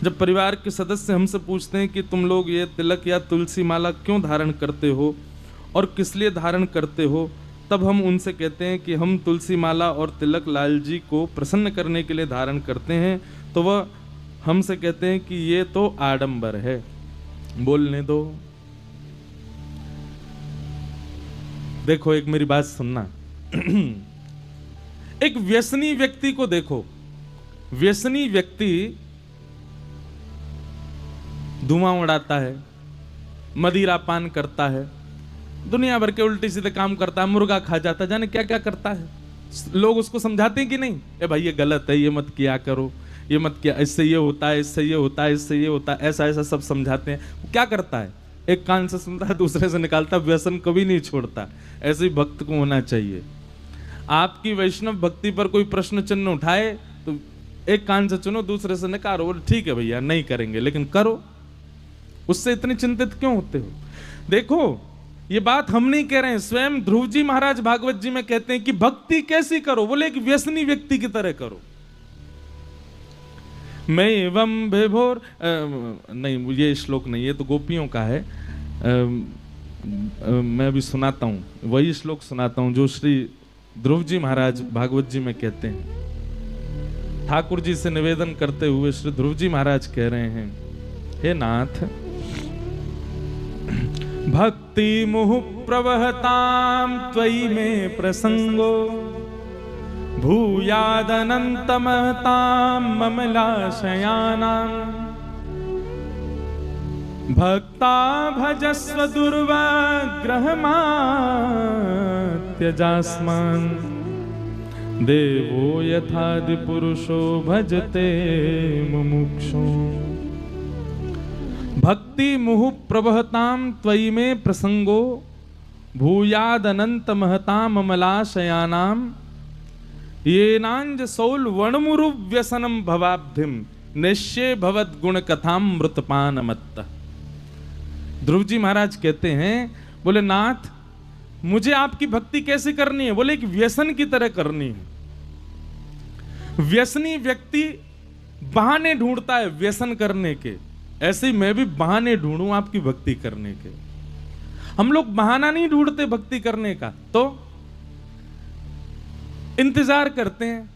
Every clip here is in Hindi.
जब परिवार के सदस्य हमसे पूछते हैं कि तुम लोग ये तिलक या तुलसी माला क्यों धारण करते हो और किस लिए धारण करते हो, तब हम उनसे कहते हैं कि हम तुलसी माला और तिलक लाल जी को प्रसन्न करने के लिए धारण करते हैं। तो वह हमसे कहते हैं कि ये तो आडंबर है। बोलने दो। देखो, एक मेरी बात सुनना। एक व्यसनी व्यक्ति को देखो। व्यसनी व्यक्ति धुआं उड़ाता है, मदिरा पान करता है, दुनिया भर के उल्टी सीधे काम करता है, मुर्गा खा जाता है, जाने क्या क्या करता है। लोग उसको समझाते हैं कि नहीं, ए भाई ये गलत है, ये मत किया करो, ये मत किया, इससे ये होता है, इससे ये होता है, इससे ये होता है, ऐसा ऐसा सब समझाते हैं। वो क्या करता है? एक कान से सुनता है, दूसरे से निकालता है, व्यसन कभी नहीं छोड़ता। ऐसे ही भक्त को होना चाहिए। आपकी वैष्णव भक्ति पर कोई प्रश्न चिन्ह उठाए तो एक कान से चुनो, दूसरे से निकालो। बोले ठीक है भैया, नहीं करेंगे, लेकिन करो। उससे इतने चिंतित क्यों होते हो? देखो, ये बात हम नहीं कह रहे हैं, स्वयं ध्रुव जी महाराज भागवत जी में कहते हैं कि भक्ति कैसी करो? बोले एक व्यसनी व्यक्ति की तरह करो। मैं एवं विभोर नहीं, ये श्लोक नहीं, ये तो गोपियों का है। मैं अभी सुनाता हूं, वही श्लोक सुनाता हूं जो श्री ध्रुव जी महाराज भागवत जी में कहते हैं। ठाकुर जी से निवेदन करते हुए श्री ध्रुव जी महाराज कह रहे हैं, हे नाथ, भक्ति मुहु प्रवहताम त्वयि में प्रसंगो भूयादनंतमहताम ममलाशयानाम भक्ता भजस्व दुर्वाग्रहमात्यजास्मान् देवो यथादि पुरुषो भजते मुमुक्षु। भक्ति मुहु प्रवहताम त्वयि में प्रसंगो भूयाद अनंत महताम अमलाशयानाम येनांज सौल वणमुरु व्यसनम भवाब्धिम निश्चय भवद गुण कथाम मृतपान मत्त। ध्रुव जी महाराज कहते हैं, बोले नाथ, मुझे आपकी भक्ति कैसे करनी है? बोले एक व्यसन की तरह करनी है। व्यसनी व्यक्ति बहाने ढूंढता है व्यसन करने के, ऐसे ही मैं भी बहाने ढूंढूं आपकी भक्ति करने के। हम लोग बहाना नहीं ढूंढते भक्ति करने का, तो इंतजार करते हैं।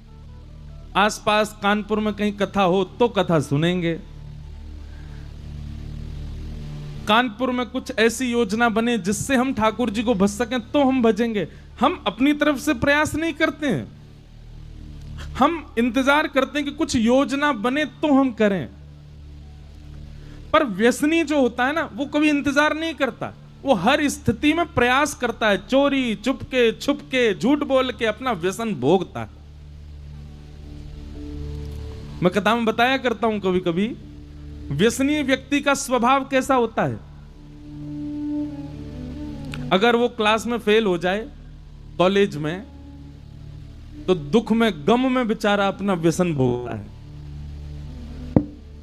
आसपास कानपुर में कहीं कथा हो तो कथा सुनेंगे, कानपुर में कुछ ऐसी योजना बने जिससे हम ठाकुर जी को भज सकें तो हम भजेंगे। हम अपनी तरफ से प्रयास नहीं करते हैं, हम इंतजार करते हैं कि कुछ योजना बने तो हम करें। पर व्यसनी जो होता है ना, वो कभी इंतजार नहीं करता, वो हर स्थिति में प्रयास करता है, चोरी चुपके छुपके झूठ बोल के अपना व्यसन भोगता है। मैं कथा में बताया करता हूं कभी कभी, व्यसनी व्यक्ति का स्वभाव कैसा होता है। अगर वो क्लास में फेल हो जाए कॉलेज में, तो दुख में गम में बेचारा अपना व्यसन भोगता है।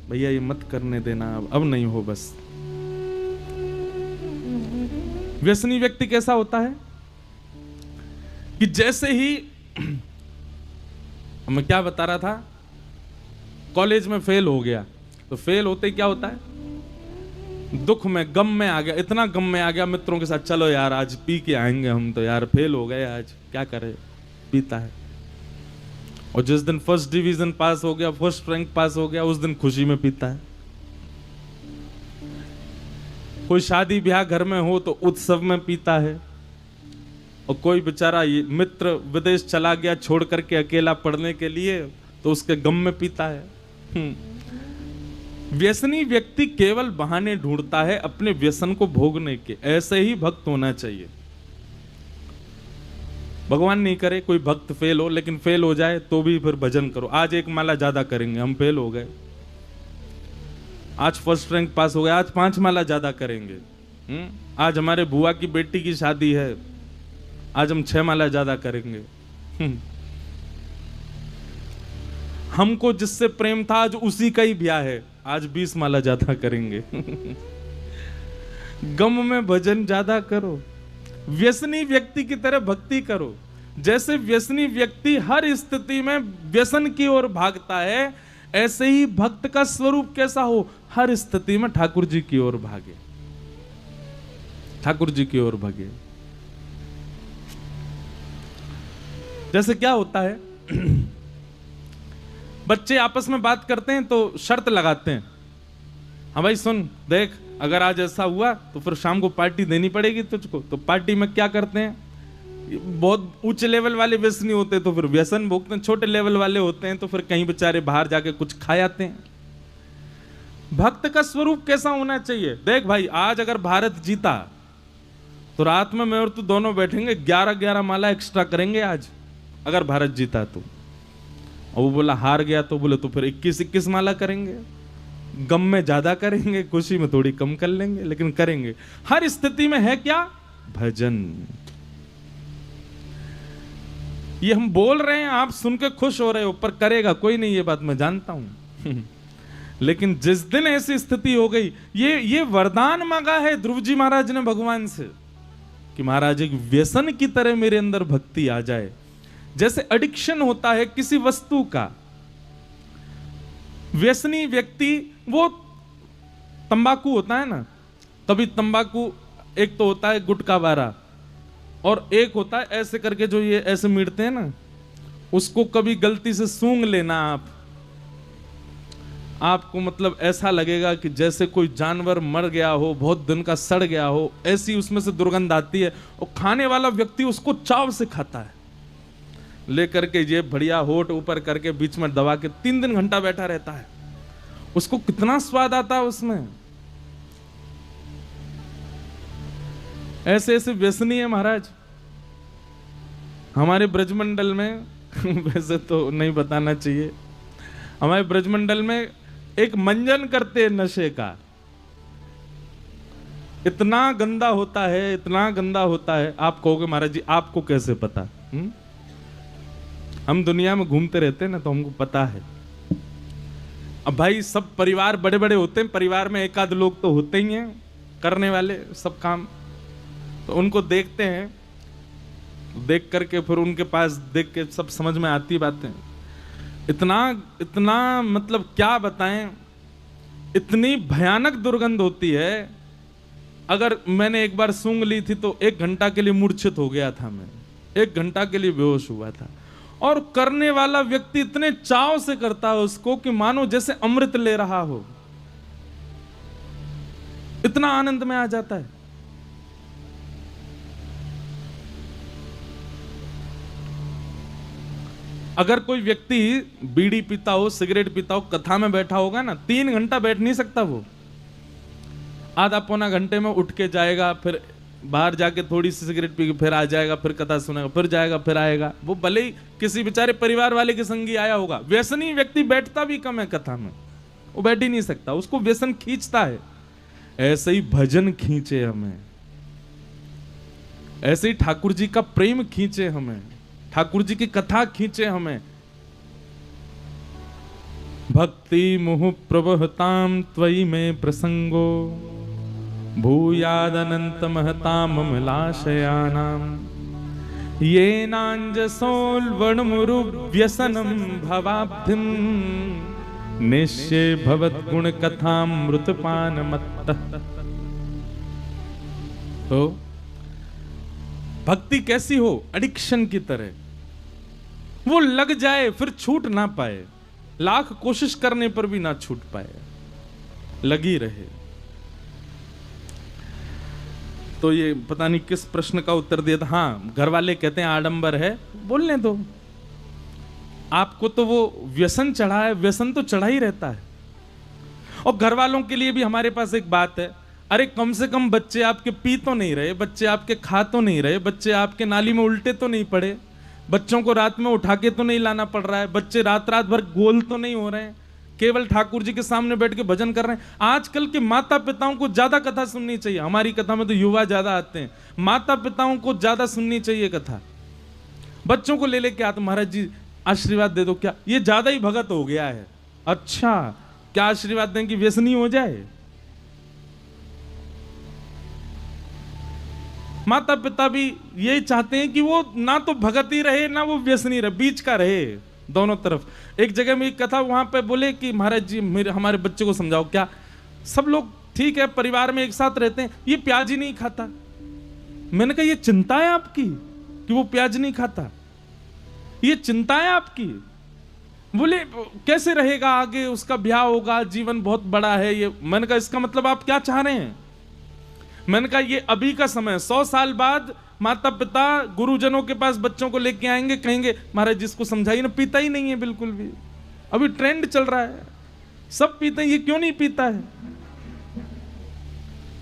भैया ये मत करने देना, अब नहीं हो बस। व्यसनी व्यक्ति कैसा होता है कि जैसे ही मैं क्या बता रहा था, कॉलेज में फेल हो गया, तो फेल होते ही क्या होता है, दुख में गम में आ गया, इतना गम में आ गया मित्रों के साथ, चलो यार आज पी के आएंगे हम, तो यार फेल हो गए आज क्या करे, पीता है। और जिस दिन फर्स्ट डिवीजन पास हो गया, फर्स्ट रैंक पास हो गया, उस दिन खुशी में पीता है। कोई शादी ब्याह घर में हो तो उत्सव में पीता है। और कोई बेचारा मित्र विदेश चला गया छोड़ करके अकेला पढ़ने के लिए, तो उसके गम में पीता है। व्यसनी व्यक्ति केवल बहाने ढूंढता है अपने व्यसन को भोगने के। ऐसे ही भक्त होना चाहिए। भगवान नहीं करे कोई भक्त फेल हो, लेकिन फेल हो जाए तो भी फिर भजन करो। आज एक माला ज्यादा करेंगे, हम फेल हो गए, आज फर्स्ट रैंक पास हो गया, आज 5 माला ज्यादा करेंगे। आज हमारे बुआ की बेटी की शादी है, आज हम 6 माला ज्यादा करेंगे। हमको जिससे प्रेम था आज उसी का ही ब्याह है, आज 20 माला ज्यादा करेंगे। गम में भजन ज्यादा करो, व्यसनी व्यक्ति की तरह भक्ति करो। जैसे व्यसनी व्यक्ति हर स्थिति में व्यसन की ओर भागता है, ऐसे ही भक्त का स्वरूप कैसा हो, हर स्थिति में ठाकुर जी की ओर भागे, ठाकुर जी की ओर भागे। जैसे क्या होता है, बच्चे आपस में बात करते हैं तो शर्त लगाते हैं, हाँ भाई सुन देख, अगर आज ऐसा हुआ तो फिर शाम को पार्टी देनी पड़ेगी तुझको। तो पार्टी में क्या करते हैं, बहुत ऊंचे लेवल वाले व्यसनी होते हैं तो फिर व्यसन भोगते हैं, छोटे लेवल वाले होते हैं तो फिर कहीं बेचारे बाहर जाके कुछ खा आते हैं। भक्त का स्वरूप कैसा होना चाहिए, देख भाई आज अगर भारत जीता तो रात में मैं और तू दोनों बैठेंगे, 11-11 माला एक्स्ट्रा करेंगे आज, अगर भारत जीता तो। और वो बोला हार गया तो बोले तो फिर 21-21 माला करेंगे, गम में ज्यादा करेंगे, खुशी में थोड़ी कम कर लेंगे, लेकिन करेंगे। हर स्थिति में है क्या, भजन। ये हम बोल रहे हैं, आप सुन के खुश हो रहे हो, पर करेगा कोई नहीं, ये बात मैं जानता हूं। लेकिन जिस दिन ऐसी स्थिति हो गई, ये वरदान मांगा है ध्रुव जी महाराज ने भगवान से कि महाराज एक व्यसन की तरह मेरे अंदर भक्ति आ जाए। जैसे एडिक्शन होता है किसी वस्तु का, व्यसनी व्यक्ति, वो तंबाकू होता है ना, कभी तंबाकू एक तो होता है गुटखा वाला, और एक होता है ऐसे करके जो ये ऐसे मीटते हैं ना, उसको कभी गलती से सूंघ लेना आपको मतलब ऐसा लगेगा कि जैसे कोई जानवर मर गया हो, बहुत दिन का सड़ गया हो, ऐसी उसमें से दुर्गंध आती है। और खाने वाला व्यक्ति उसको चाव से खाता है, लेकर के ये बढ़िया होठ ऊपर करके बीच में दबा के 3 घंटा बैठा रहता है, उसको कितना स्वाद आता है उसमें। ऐसे ऐसे व्यसनी है महाराज हमारे ब्रजमंडल में। वैसे तो नहीं बताना चाहिए, हमारे ब्रजमंडल में एक मंजन करते हैं नशे का, इतना गंदा होता है, इतना गंदा होता है। आप कहोगे महाराज जी आपको कैसे पता? हम दुनिया में घूमते रहते हैं ना, तो हमको पता है। अब भाई सब परिवार बड़े बड़े होते हैं, परिवार में एक आध लोग तो होते ही हैं करने वाले सब काम, तो उनको देखते हैं, देख करके फिर उनके पास देख के सब समझ में आती बातें। इतना इतना मतलब क्या बताएं, इतनी भयानक दुर्गंध होती है। अगर मैंने एक बार सूंघ ली थी तो 1 घंटा के लिए मूर्छित हो गया था, मैं 1 घंटा के लिए बेहोश हुआ था। और करने वाला व्यक्ति इतने चाव से करता है उसको कि मानो जैसे अमृत ले रहा हो, इतना आनंद में आ जाता है। अगर कोई व्यक्ति बीड़ी पीता हो, सिगरेट पीता हो, कथा में बैठा होगा ना, 3 घंटा बैठ नहीं सकता वो, आधा पौना घंटे में उठ के जाएगा, फिर बाहर जाके थोड़ी सी सिगरेट पी के फिर आ जाएगा, फिर कथा सुनेगा, फिर जाएगा, फिर आएगा। वो भले ही किसी बेचारे परिवार वाले के संगी आया होगा। व्यसनी व्यक्ति बैठता भी कम है कथा में, वो बैठ ही नहीं सकता, उसको व्यसन खींचता है। ऐसे ही भजन खींचे हमें, ऐसे ही ठाकुर जी का प्रेम खींचे हमें, ठाकुर जी की कथा खींचे हमें। भक्ति मुहु प्रवहताम त्वयि में प्रसंगो भूयादनंत महताम ममलाशयानाम ये नांजसोल्वणमुरु व्यसनम भवाब्धिम निश्चय भवत गुण कथामृतपान मत्तः। तो भक्ति कैसी हो, एडिक्शन की तरह, वो लग जाए फिर छूट ना पाए, लाख कोशिश करने पर भी ना छूट पाए, लगी रहे। तो ये पता नहीं किस प्रश्न का उत्तर दिया था। हाँ, घर वाले कहते हैं आडंबर है, बोलने दो, आपको तो वो व्यसन चढ़ा है, व्यसन तो चढ़ा ही रहता है। और घर वालों के लिए भी हमारे पास एक बात है, अरे कम से कम बच्चे आपके पी तो नहीं रहे, बच्चे आपके खा तो नहीं रहे, बच्चे आपके नाली में उल्टे तो नहीं पड़े, बच्चों को रात में उठा के तो नहीं लाना पड़ रहा है, बच्चे रात रात भर गोल तो नहीं हो रहे हैं, केवल ठाकुर जी के सामने बैठ के भजन कर रहे हैं। आजकल के माता पिताओं को ज्यादा कथा सुननी चाहिए। हमारी कथा में तो युवा ज्यादा आते हैं, माता पिताओं को ज्यादा सुननी चाहिए कथा। बच्चों को ले लेके आते, महाराज जी आशीर्वाद दे दो, क्या ये ज्यादा ही भगत हो गया है? अच्छा, क्या आशीर्वाद दें कि व्यसनी हो जाए? माता पिता भी यही चाहते हैं कि वो ना तो भगत ही रहे, ना वो व्यसनी रहे, बीच का रहे, दोनों तरफ। एक जगह में एक कथा, वहां पे बोले कि महाराज जी हमारे बच्चे को समझाओ, क्या सब लोग ठीक है परिवार में एक साथ रहते हैं, ये प्याज ही नहीं खाता। मैंने कहा ये चिंता है आपकी कि वो प्याज नहीं खाता, ये चिंता है आपकी? बोले कैसे रहेगा आगे, उसका ब्याह होगा, जीवन बहुत बड़ा है ये। मैंने कहा इसका मतलब आप क्या चाह रहे हैं? मैंने कहा ये अभी का समय, 100 साल बाद माता पिता गुरुजनों के पास बच्चों को लेके आएंगे, कहेंगे महाराज जिसको समझाइए ना, पीता ही नहीं है बिल्कुल भी, अभी ट्रेंड चल रहा है, सब पीते हैं, ये क्यों नहीं पीता है?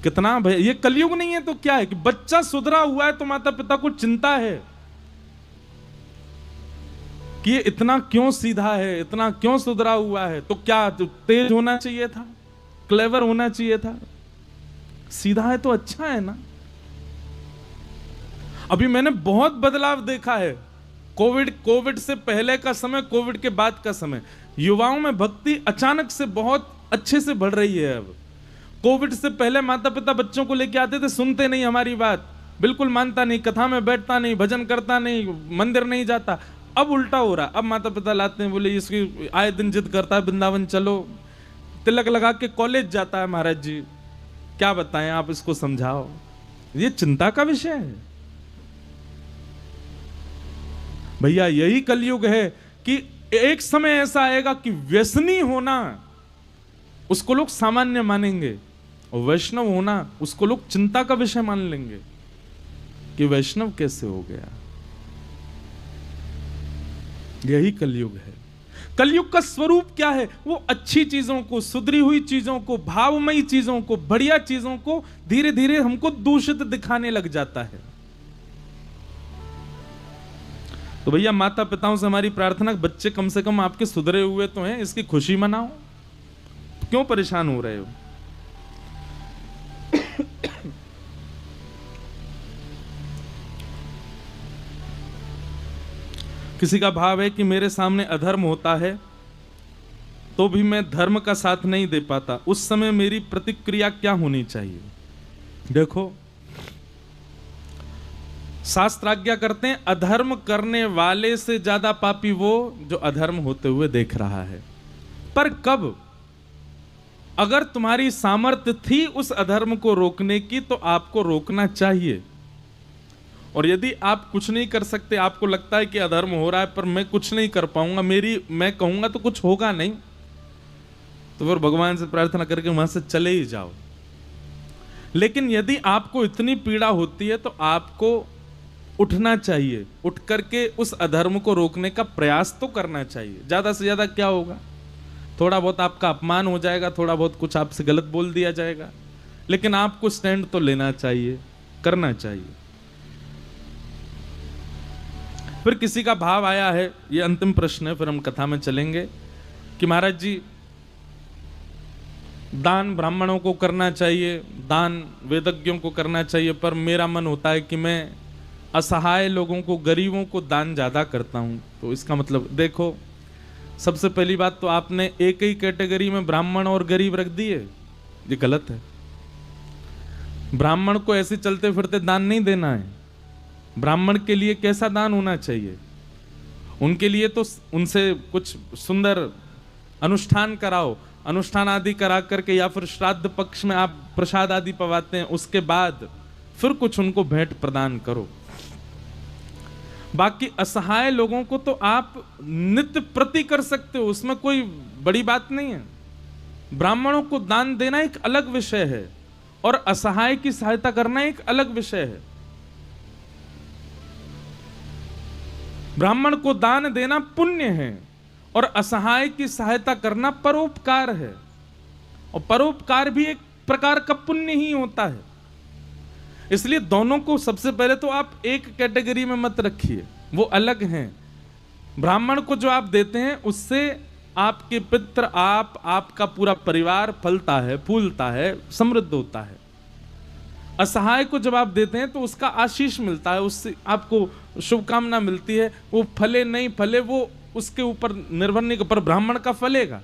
कितना भय, ये कलयुग नहीं है तो क्या है कि बच्चा सुधरा हुआ है तो माता पिता को चिंता है कि ये इतना क्यों सीधा है, इतना क्यों सुधरा हुआ है। तो क्या तेज होना चाहिए था, क्लेवर होना चाहिए था? सीधा है तो अच्छा है ना। अभी मैंने बहुत बदलाव देखा है, कोविड से पहले का समय, कोविड के बाद का समय, युवाओं में भक्ति अचानक से बहुत अच्छे से बढ़ रही है। अब कोविड से पहले माता पिता बच्चों को लेके आते थे, सुनते नहीं हमारी बात, बिल्कुल मानता नहीं, कथा में बैठता नहीं, भजन करता नहीं, मंदिर नहीं जाता। अब उल्टा हो रहा, अब माता पिता लाते हैं, बोले इसकी आए दिन जिद करता है वृंदावन चलो, तिलक लगा के कॉलेज जाता है, महाराज जी क्या बताएं, आप इसको समझाओ। ये चिंता का विषय है भैया। यही कलयुग है कि एक समय ऐसा आएगा कि व्यसनी होना उसको लोग सामान्य मानेंगे और वैष्णव होना उसको लोग चिंता का विषय मान लेंगे कि वैष्णव कैसे हो गया। यही कलयुग है। कलयुग का स्वरूप क्या है? वो अच्छी चीजों को, सुधरी हुई चीजों को, भावमयी चीजों को, बढ़िया चीजों को धीरे धीरे हमको दूषित दिखाने लग जाता है। तो भैया माता पिताओं से हमारी प्रार्थना, बच्चे कम से कम आपके सुधरे हुए तो हैं, इसकी खुशी मनाओ, क्यों परेशान हो रहे हो? किसी का भाव है कि मेरे सामने अधर्म होता है तो भी मैं धर्म का साथ नहीं दे पाता, उस समय मेरी प्रतिक्रिया क्या होनी चाहिए? देखो शास्त्र आज्ञा करते हैं, अधर्म करने वाले से ज्यादा पापी वो जो अधर्म होते हुए देख रहा है। पर कब? अगर तुम्हारी सामर्थ्य थी उस अधर्म को रोकने की तो आपको रोकना चाहिए। और यदि आप कुछ नहीं कर सकते, आपको लगता है कि अधर्म हो रहा है पर मैं कुछ नहीं कर पाऊंगा, मैं कहूंगा तो कुछ होगा नहीं, तो फिर भगवान से प्रार्थना करके वहां से चले ही जाओ। लेकिन यदि आपको इतनी पीड़ा होती है तो आपको उठना चाहिए, उठ करके उस अधर्म को रोकने का प्रयास तो करना चाहिए। ज्यादा से ज्यादा क्या होगा? थोड़ा बहुत आपका अपमान हो जाएगा, थोड़ा बहुत कुछ आपसे गलत बोल दिया जाएगा, लेकिन आपको स्टैंड तो लेना चाहिए, करना चाहिए। फिर किसी का भाव आया है, ये अंतिम प्रश्न है, फिर हम कथा में चलेंगे, कि महाराज जी दान ब्राह्मणों को करना चाहिए, दान वेदज्ञों को करना चाहिए, पर मेरा मन होता है कि मैं असहाय लोगों को, गरीबों को दान ज्यादा करता हूं। तो इसका मतलब देखो, सबसे पहली बात तो आपने एक ही कैटेगरी में ब्राह्मण और गरीब रख दिए, ये गलत है। ब्राह्मण को ऐसे चलते फिरते दान नहीं देना है। ब्राह्मण के लिए कैसा दान होना चाहिए? उनके लिए तो उनसे कुछ सुंदर अनुष्ठान कराओ, अनुष्ठान आदि करा करके, या फिर श्राद्ध पक्ष में आप प्रसाद आदि पवाते हैं, उसके बाद फिर कुछ उनको भेंट प्रदान करो। बाकी असहाय लोगों को तो आप नित्य प्रति कर सकते हो, उसमें कोई बड़ी बात नहीं है। ब्राह्मणों को दान देना एक अलग विषय है और असहाय की सहायता करना एक अलग विषय है। ब्राह्मण को दान देना पुण्य है और असहाय की सहायता करना परोपकार है, और परोपकार भी एक प्रकार का पुण्य ही होता है। इसलिए दोनों को सबसे पहले तो आप एक कैटेगरी में मत रखिए, वो अलग हैं। ब्राह्मण को जो आप देते हैं उससे आपके पितृ, आपका पूरा परिवार फलता है, फूलता है, समृद्ध होता है। असहाय को जब आप देते हैं तो उसका आशीष मिलता है, उससे आपको शुभकामना मिलती है। वो फले नहीं फले वो उसके ऊपर निर्भर नहीं, पर ब्राह्मण का फलेगा।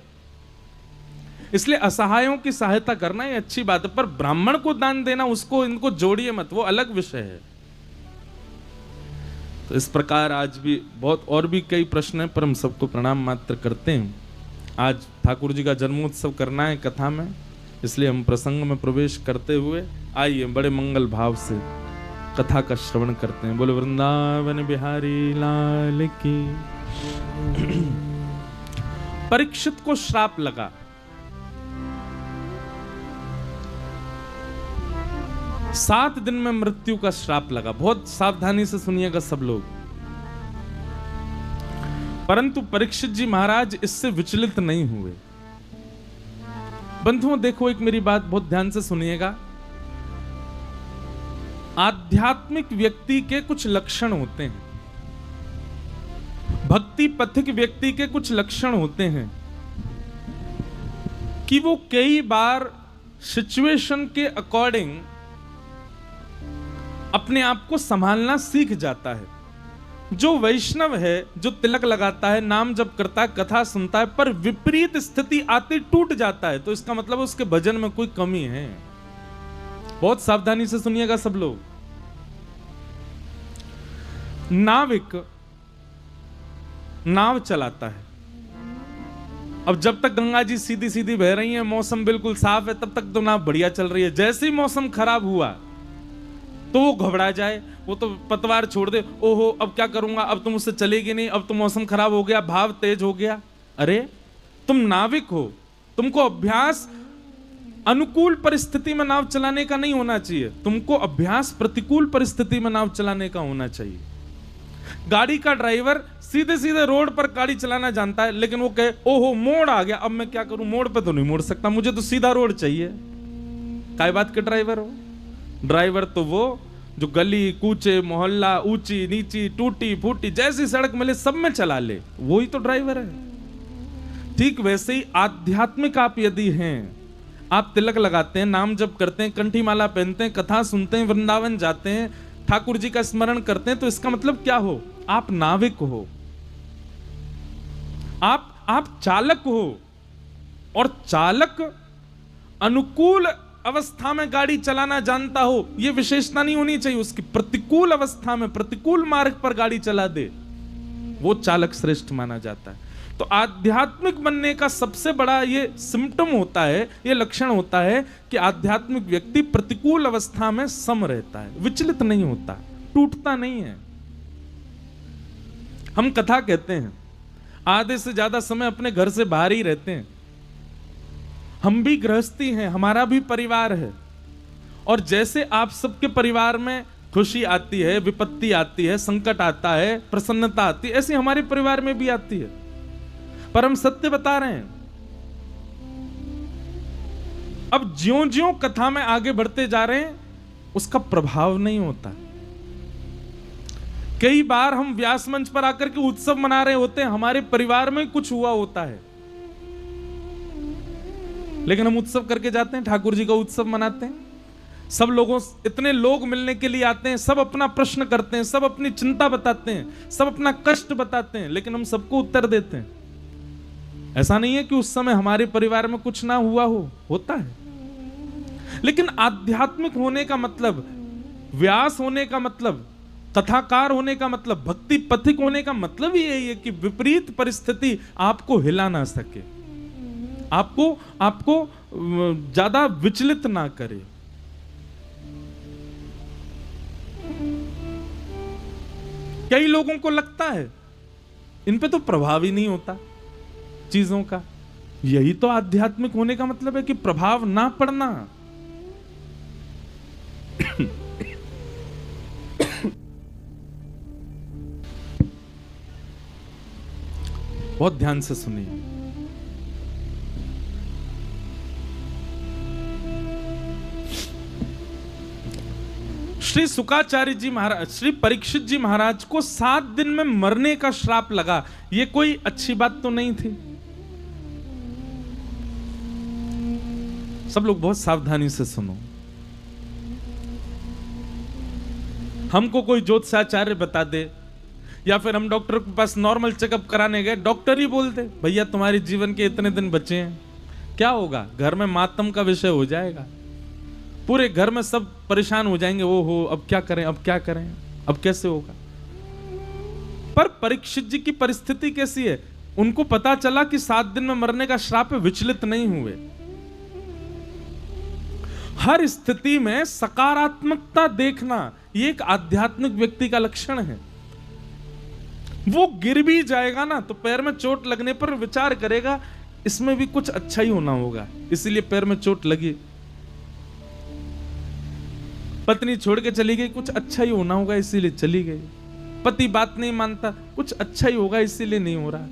इसलिए असहायों की सहायता करना ये अच्छी बात है, पर ब्राह्मण को दान देना, उसको इनको जोड़िए मत, वो अलग विषय है। तो इस प्रकार आज भी बहुत और भी कई प्रश्न हैं, पर हम सबको प्रणाम मात्र करते हैं। आज ठाकुर जी का जन्मोत्सव करना है कथा में, इसलिए हम प्रसंग में प्रवेश करते हुए आइए बड़े मंगल भाव से कथा का श्रवण करते हैं। बोले वृंदावन बिहारी लाल की। परीक्षित को श्राप लगा। सात दिन में मृत्यु का श्राप लगा। बहुत सावधानी से सुनिएगा सब लोग। परंतु परीक्षित जी महाराज इससे विचलित नहीं हुए। बंधुओं देखो, एक मेरी बात बहुत ध्यान से सुनिएगा। आध्यात्मिक व्यक्ति के कुछ लक्षण होते हैं, भक्ति पथिक व्यक्ति के कुछ लक्षण होते हैं कि वो कई बार सिचुएशन के अकॉर्डिंग अपने आप को संभालना सीख जाता है। जो वैष्णव है, जो तिलक लगाता है, नाम जप करता है, कथा सुनता है, पर विपरीत स्थिति आते टूट जाता है, तो इसका मतलब उसके भजन में कोई कमी है। बहुत सावधानी से सुनिएगा सब लोग। नाविक नाव चलाता है। अब जब तक गंगा जी सीधी सीधी बह रही है, मौसम बिल्कुल साफ है, तब तक तो नाव बढ़िया चल रही है। जैसे ही मौसम खराब हुआ तो वो घबरा जाए, वो तो पतवार छोड़ दे। ओहो अब क्या करूंगा, अब तो मुझसे चलेगी नहीं, अब तो मौसम खराब हो गया, भाव तेज हो गया। अरे तुम नाविक हो, तुमको अभ्यास अनुकूल परिस्थिति में नाव चलाने का नहीं होना चाहिए, तुमको अभ्यास प्रतिकूल परिस्थिति में नाव चलाने का होना चाहिए। गाड़ी का ड्राइवर सीधे सीधे रोड पर गाड़ी चलाना जानता है, लेकिन वो कहे ओहो मोड़ आ गया, अब मैं क्या करूं, मोड़ पे तो नहीं मोड़ सकता, मुझे तो सीधा रोड चाहिए। काय बात के ड्राइवर हो? ड्राइवर तो वो जो गली कूचे मोहल्ला ऊंची नीची टूटी फूटी जैसी सड़क मिले सब में चला ले, वही तो ड्राइवर है। ठीक वैसे ही आध्यात्मिक आप यदि हैं, आप तिलक लगाते हैं, नाम जप करते हैं, कंठी माला पहनते हैं, कथा सुनते हैं, वृंदावन जाते हैं, ठाकुर जी का स्मरण करते हैं, तो इसका मतलब क्या हो? आप नाविक हो, आप चालक हो। और चालक अनुकूल अवस्था में गाड़ी चलाना जानता हो, यह विशेषता नहीं होनी चाहिए उसकी। प्रतिकूल अवस्था में प्रतिकूल मार्ग पर गाड़ी चला दे, वो चालक श्रेष्ठ माना जाता है। तो आध्यात्मिक बनने का सबसे बड़ा ये सिम्टम होता है, ये लक्षण होता है कि आध्यात्मिक व्यक्ति प्रतिकूल अवस्था में सम रहता है, विचलित नहीं होता, टूटता नहीं है। हम कथा कहते हैं, आधे से ज्यादा समय अपने घर से बाहर ही रहते हैं। हम भी गृहस्थी हैं, हमारा भी परिवार है, और जैसे आप सबके परिवार में खुशी आती है, विपत्ति आती है, संकट आता है, प्रसन्नता आती है, ऐसे हमारे परिवार में भी आती है। पर हम सत्य बता रहे हैं। अब ज्यों-ज्यों कथा में आगे बढ़ते जा रहे हैं, उसका प्रभाव नहीं होता। कई बार हम व्यास मंच पर आकर के उत्सव मना रहे होते हैं, हमारे परिवार में कुछ हुआ होता है, लेकिन हम उत्सव करके जाते हैं, ठाकुर जी का उत्सव मनाते हैं। सब लोगों, इतने लोग मिलने के लिए आते हैं, सब अपना प्रश्न करते हैं, सब अपनी चिंता बताते हैं, सब अपना कष्ट बताते हैं, लेकिन हम सबको उत्तर देते हैं। ऐसा नहीं है कि उस समय हमारे परिवार में कुछ ना हुआ हो, होता है। लेकिन आध्यात्मिक होने का मतलब, व्यास होने का मतलब, कथाकार होने का मतलब, भक्ति पथिक होने का मतलब ही यही है कि विपरीत परिस्थिति आपको हिला ना सके, आपको ज्यादा विचलित ना करे। कई लोगों को लगता है इन पे तो प्रभाव ही नहीं होता चीजों का। यही तो आध्यात्मिक होने का मतलब है कि प्रभाव ना पड़ना। बहुत ध्यान से सुनिए। श्री शुकाचार्य जी महाराज, श्री परीक्षित जी महाराज को 7 दिन में मरने का श्राप लगा। यह कोई अच्छी बात तो नहीं थी। सब लोग बहुत सावधानी से सुनो। हमको कोई ज्योतिषाचार्य बता दे, या फिर हम डॉक्टर के पास नॉर्मल चेकअप कराने गए, डॉक्टर ही बोलते भैया तुम्हारे जीवन के इतने दिन बचे हैं, क्या होगा? घर में मातम का विषय हो जाएगा, पूरे घर में सब परेशान हो जाएंगे। वो हो अब क्या करें, अब क्या करें, अब कैसे होगा? पर परीक्षित जी की परिस्थिति कैसी है? उनको पता चला कि 7 दिन में मरने का श्राप है, विचलित नहीं हुए। हर स्थिति में सकारात्मकता देखना ये एक आध्यात्मिक व्यक्ति का लक्षण है। वो गिर भी जाएगा ना तो पैर में चोट लगने पर विचार करेगा इसमें भी कुछ अच्छा ही होना होगा, इसीलिए पैर में चोट लगी। पत्नी छोड़ के चली गई, कुछ अच्छा ही होना होगा इसीलिए चली गई। पति बात नहीं मानता, कुछ अच्छा ही होगा इसीलिए नहीं हो रहा।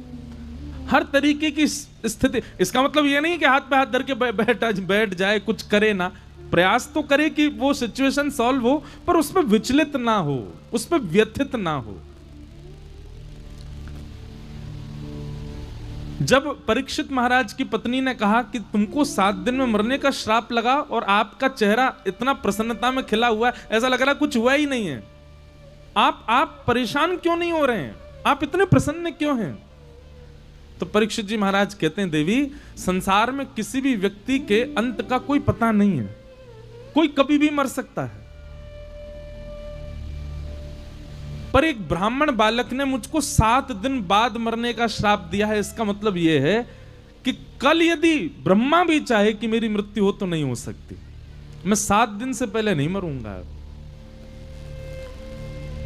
हर तरीके की स्थिति, इसका मतलब ये नहीं कि हाथ पे हाथ धर के बैठ जाए, कुछ करे ना, प्रयास तो करे कि वो सिचुएशन सॉल्व हो, पर उसमें विचलित ना हो, उसमें व्यथित ना हो। जब परीक्षित महाराज की पत्नी ने कहा कि तुमको 7 दिन में मरने का श्राप लगा और आपका चेहरा इतना प्रसन्नता में खिला हुआ है, ऐसा लग रहा कुछ हुआ ही नहीं है, आप परेशान क्यों नहीं हो रहे हैं, आप इतने प्रसन्न क्यों हैं? तो परीक्षित जी महाराज कहते हैं, देवी, संसार में किसी भी व्यक्ति के अंत का कोई पता नहीं है, कोई कभी भी मर सकता है। पर एक ब्राह्मण बालक ने मुझको 7 दिन बाद मरने का श्राप दिया है, इसका मतलब यह है कि कल यदि ब्रह्मा भी चाहे कि मेरी मृत्यु हो तो नहीं हो सकती, मैं 7 दिन से पहले नहीं मरूंगा।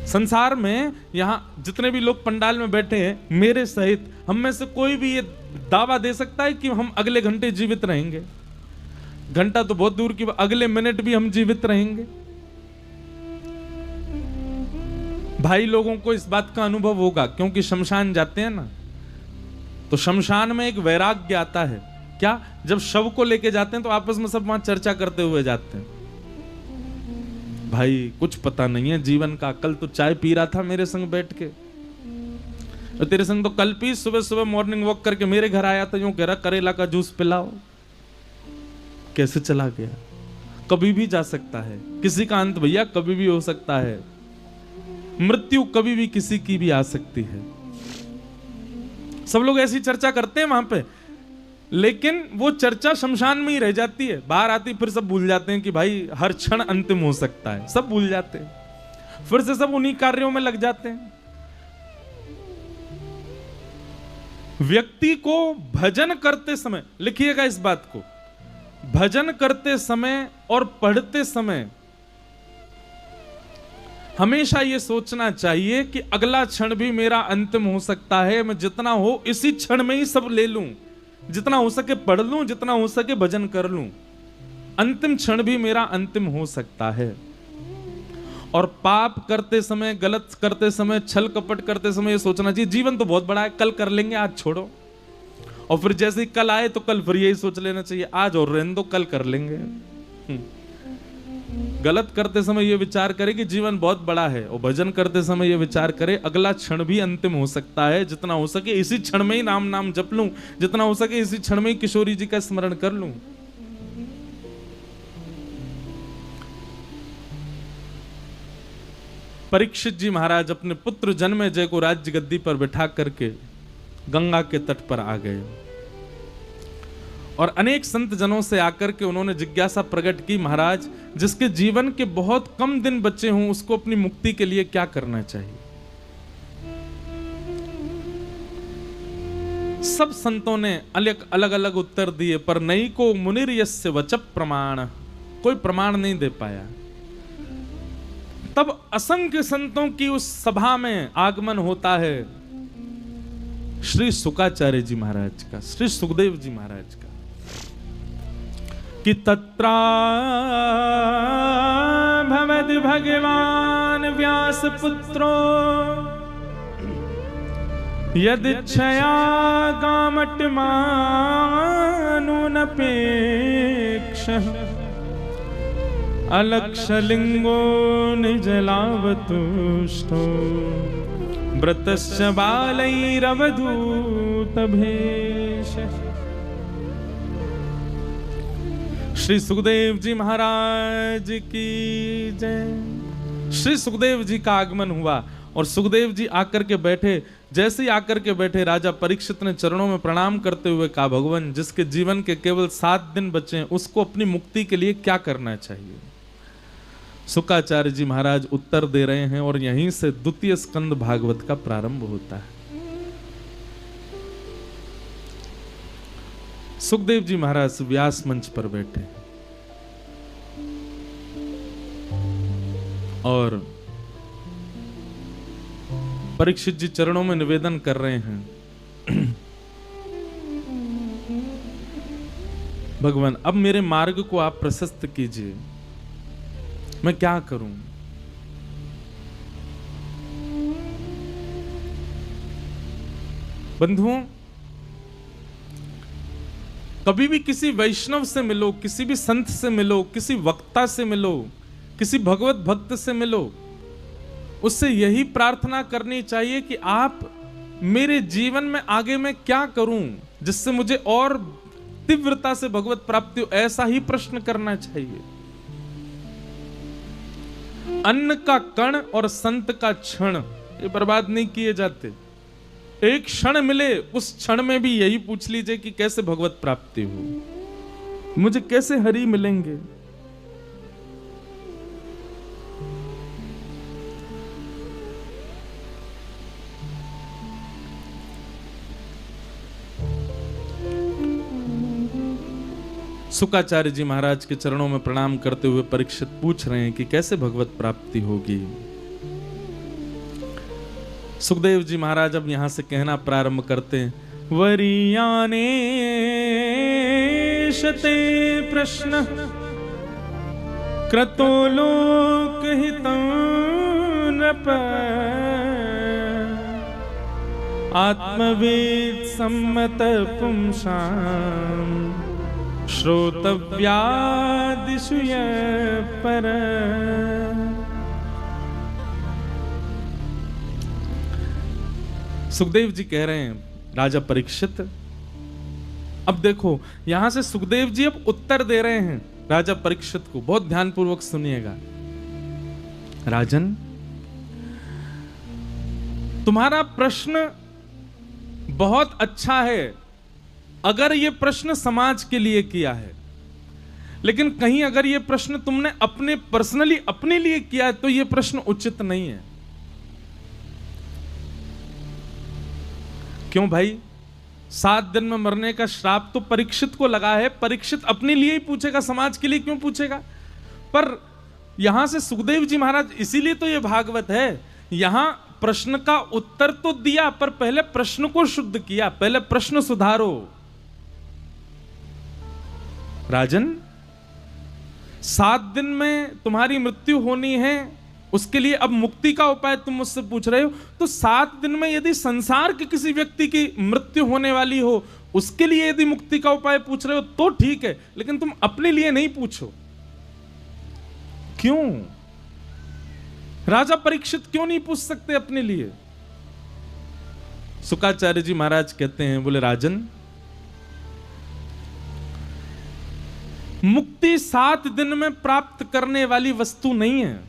संसार में यहां जितने भी लोग पंडाल में बैठे हैं, मेरे सहित हम में से कोई भी ये दावा दे सकता है कि हम अगले घंटे जीवित रहेंगे? घंटा तो बहुत दूर की, अगले मिनट भी हम जीवित रहेंगे। भाई लोगों को इस बात का अनुभव होगा, क्योंकि शमशान जाते हैं ना, तो शमशान में एक वैराग्य आता है। क्या? जब शव को लेके जाते हैं तो आपस में सब वहां चर्चा करते हुए जाते हैं, भाई कुछ पता नहीं है जीवन का, कल तो चाय पी रहा था मेरे संग बैठ के, और तेरे संग तो कल पी, सुबह सुबह मॉर्निंग वॉक करके मेरे घर आया था, यूं कह रहा करेला का जूस पिलाओ। कैसे चला गया? कभी भी जा सकता है, किसी का अंत भैया कभी भी हो सकता है, मृत्यु कभी भी किसी की भी आ सकती है। सब लोग ऐसी चर्चा करते हैं वहां पे, लेकिन वो चर्चा शमशान में ही रह जाती है, बाहर आती फिर सब भूल जाते हैं कि भाई हर क्षण अंतिम हो सकता है, सब भूल जाते हैं, फिर से सब उन्हीं कार्यों में लग जाते हैं। व्यक्ति को भजन करते समय, लिखिएगा इस बात को, भजन करते समय और पढ़ते समय हमेशा यह सोचना चाहिए कि अगला क्षण भी मेरा अंतिम हो सकता है, मैं जितना हो इसी क्षण में ही सब ले लूं, जितना हो सके पढ़ लूं, जितना हो सके भजन कर लूं, अंतिम क्षण भी मेरा अंतिम हो सकता है। और पाप करते समय, गलत करते समय, छल कपट करते समय यह सोचना चाहिए जीवन तो बहुत बड़ा है, कल कर लेंगे, आज छोड़ो। और फिर जैसे ही कल आए तो कल फिर यही सोच लेना चाहिए, आज और रहने दो, कल कर लेंगे। गलत करते समय यह विचार करे कि जीवन बहुत बड़ा है, और भजन करते समय यह विचार करे अगला क्षण भी अंतिम हो सकता है, जितना हो सके इसी क्षण में ही नाम जप लूं, जितना हो सके इसी क्षण में ही किशोरी जी का स्मरण कर लूं। परीक्षित जी महाराज अपने पुत्र जन्मेजय को राज्य गद्दी पर बिठा करके गंगा के तट पर आ गए, और अनेक संत जनों से आकर के उन्होंने जिज्ञासा प्रकट की, महाराज जिसके जीवन के बहुत कम दिन बचे हों उसको अपनी मुक्ति के लिए क्या करना चाहिए? सब संतों ने अलग अलग उत्तर दिए, पर नहीं को मुनिर यस्य वचः प्रमाण, कोई प्रमाण नहीं दे पाया। तब असंख्य संतों की उस सभा में आगमन होता है श्री शुकाचार्य जी महाराज का, श्री सुखदेव जी महाराज का, कि तत्रा भवद भगवान व्यास पुत्रो यदिच्छया गामट मानुनपेक्षः अलक्षलिंगो निजलावतुष्टो व्रतश्च बालैरवधूतभेषः। श्री सुखदेव जी महाराज की जय। श्री सुखदेव जी का आगमन हुआ और सुखदेव जी आकर के बैठे। जैसे ही आकर के बैठे, राजा परीक्षित ने चरणों में प्रणाम करते हुए कहा, भगवान जिसके जीवन के केवल 7 दिन बचे हैं उसको अपनी मुक्ति के लिए क्या करना चाहिए? शुकाचार्य जी महाराज उत्तर दे रहे हैं और यहीं से द्वितीय स्कंद भागवत का प्रारंभ होता है। सुखदेव जी महाराज व्यास मंच पर बैठे और परीक्षित जी चरणों में निवेदन कर रहे हैं, भगवान अब मेरे मार्ग को आप प्रशस्त कीजिए, मैं क्या करूं। बंधुओं, कभी भी किसी वैष्णव से मिलो, किसी भी संत से मिलो, किसी वक्ता से मिलो, किसी भगवत भक्त से मिलो, उससे यही प्रार्थना करनी चाहिए कि आप मेरे जीवन में आगे मैं क्या करूं जिससे मुझे और तीव्रता से भगवत प्राप्ति हो, ऐसा ही प्रश्न करना चाहिए। अन्न का कण और संत का क्षण ये बर्बाद नहीं किए जाते। एक क्षण मिले, उस क्षण में भी यही पूछ लीजिए कि कैसे भगवत प्राप्ति हो, मुझे कैसे हरि मिलेंगे। शुकाचार्य जी महाराज के चरणों में प्रणाम करते हुए परीक्षित पूछ रहे हैं कि कैसे भगवत प्राप्ति होगी। सुखदेव जी महाराज अब यहां से कहना प्रारंभ करते हैं, वरियाने शते प्रश्न क्रतो लोक हितं नृप आत्मवेद सम्मत पुंसाम् श्रोतव्यादिषु पर। सुखदेव जी कह रहे हैं, राजा परीक्षित अब देखो, यहां से सुखदेव जी अब उत्तर दे रहे हैं राजा परीक्षित को, बहुत ध्यानपूर्वक सुनिएगा। राजन, तुम्हारा प्रश्न बहुत अच्छा है अगर ये प्रश्न समाज के लिए किया है, लेकिन कहीं अगर ये प्रश्न तुमने अपने पर्सनली अपने लिए किया है तो ये प्रश्न उचित नहीं है। क्यों भाई? 7 दिन में मरने का श्राप तो परीक्षित को लगा है, परीक्षित अपने लिए ही पूछेगा, समाज के लिए क्यों पूछेगा? पर यहां से सुखदेव जी महाराज, इसीलिए तो ये भागवत है, यहां प्रश्न का उत्तर तो दिया पर पहले प्रश्न को शुद्ध किया, पहले प्रश्न सुधारो। राजन, 7 दिन में तुम्हारी मृत्यु होनी है, उसके लिए अब मुक्ति का उपाय तुम मुझसे पूछ रहे हो, तो 7 दिन में यदि संसार के किसी व्यक्ति की मृत्यु होने वाली हो, उसके लिए यदि मुक्ति का उपाय पूछ रहे हो तो ठीक है, लेकिन तुम अपने लिए नहीं पूछो। क्यों? राजा परीक्षित क्यों नहीं पूछ सकते अपने लिए? शुकाचार्य जी महाराज कहते हैं, बोले राजन, मुक्ति 7 दिन में प्राप्त करने वाली वस्तु नहीं है।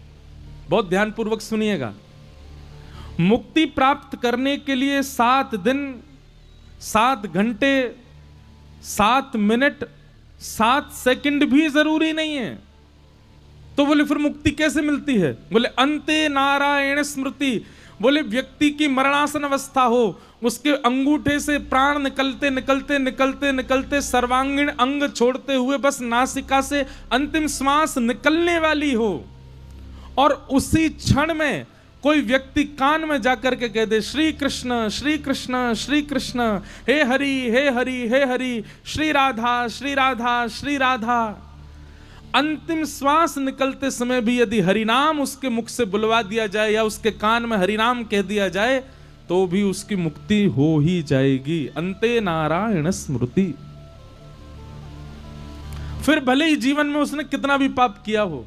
बहुत ध्यानपूर्वक सुनिएगा। मुक्ति प्राप्त करने के लिए 7 दिन, 7 घंटे, 7 मिनट, 7 सेकंड भी जरूरी नहीं है। तो बोले फिर मुक्ति कैसे मिलती है? बोले अंते नारायण स्मृति। बोले व्यक्ति की मरणासन अवस्था हो, उसके अंगूठे से प्राण निकलते निकलते निकलते निकलते सर्वांगीण अंग छोड़ते हुए बस नासिका से अंतिम श्वास निकलने वाली हो, और उसी क्षण में कोई व्यक्ति कान में जाकर के कह दे, श्री कृष्ण श्री कृष्ण श्री कृष्ण, हे हरि हे हरि हे हरि, श्री राधा श्री राधा श्री राधा। अंतिम श्वास निकलते समय भी यदि हरिनाम उसके मुख से बुलवा दिया जाए या उसके कान में हरिनाम कह दिया जाए तो भी उसकी मुक्ति हो ही जाएगी। अंते नारायण स्मृति। फिर भले ही जीवन में उसने कितना भी पाप किया हो,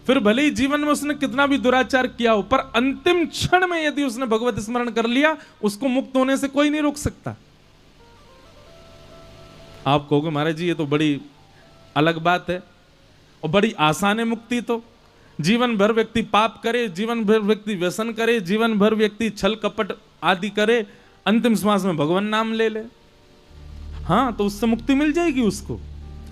फिर भले ही जीवन में उसने कितना भी दुराचार किया हो, पर अंतिम क्षण में यदि उसने भगवत स्मरण कर लिया, उसको मुक्त होने से कोई नहीं रोक सकता। आप कहोगे महाराज जी ये तो बड़ी अलग बात है और बड़ी आसान है मुक्ति तो। जीवन भर व्यक्ति पाप करे, जीवन भर व्यक्ति व्यसन करे, जीवन भर व्यक्ति छल कपट आदि करे, अंतिम श्वास में भगवान नाम ले ले, हाँ तो उससे मुक्ति मिल जाएगी उसको।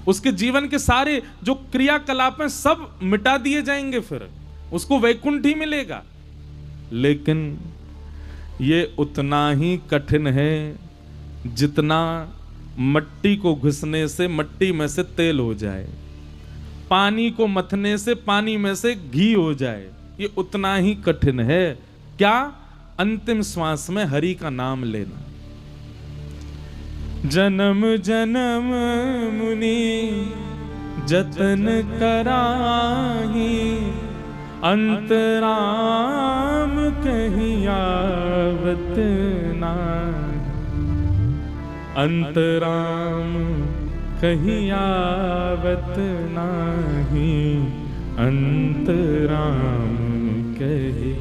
उसके जीवन के सारे जो क्रियाकलाप हैं सब मिटा दिए जाएंगे, फिर उसको वैकुंठ ही मिलेगा। लेकिन ये उतना ही कठिन है जितना मट्टी को घुसने से मट्टी में से तेल हो जाए, पानी को मथने से पानी में से घी हो जाए। ये उतना ही कठिन है। क्या? अंतिम श्वास में हरि का नाम लेना। जन्म जन्म मुनि जतन कराही, अंतराम कहीं आवत नाही। अंतराम कहीं आवत नाही, अंतराम कहीं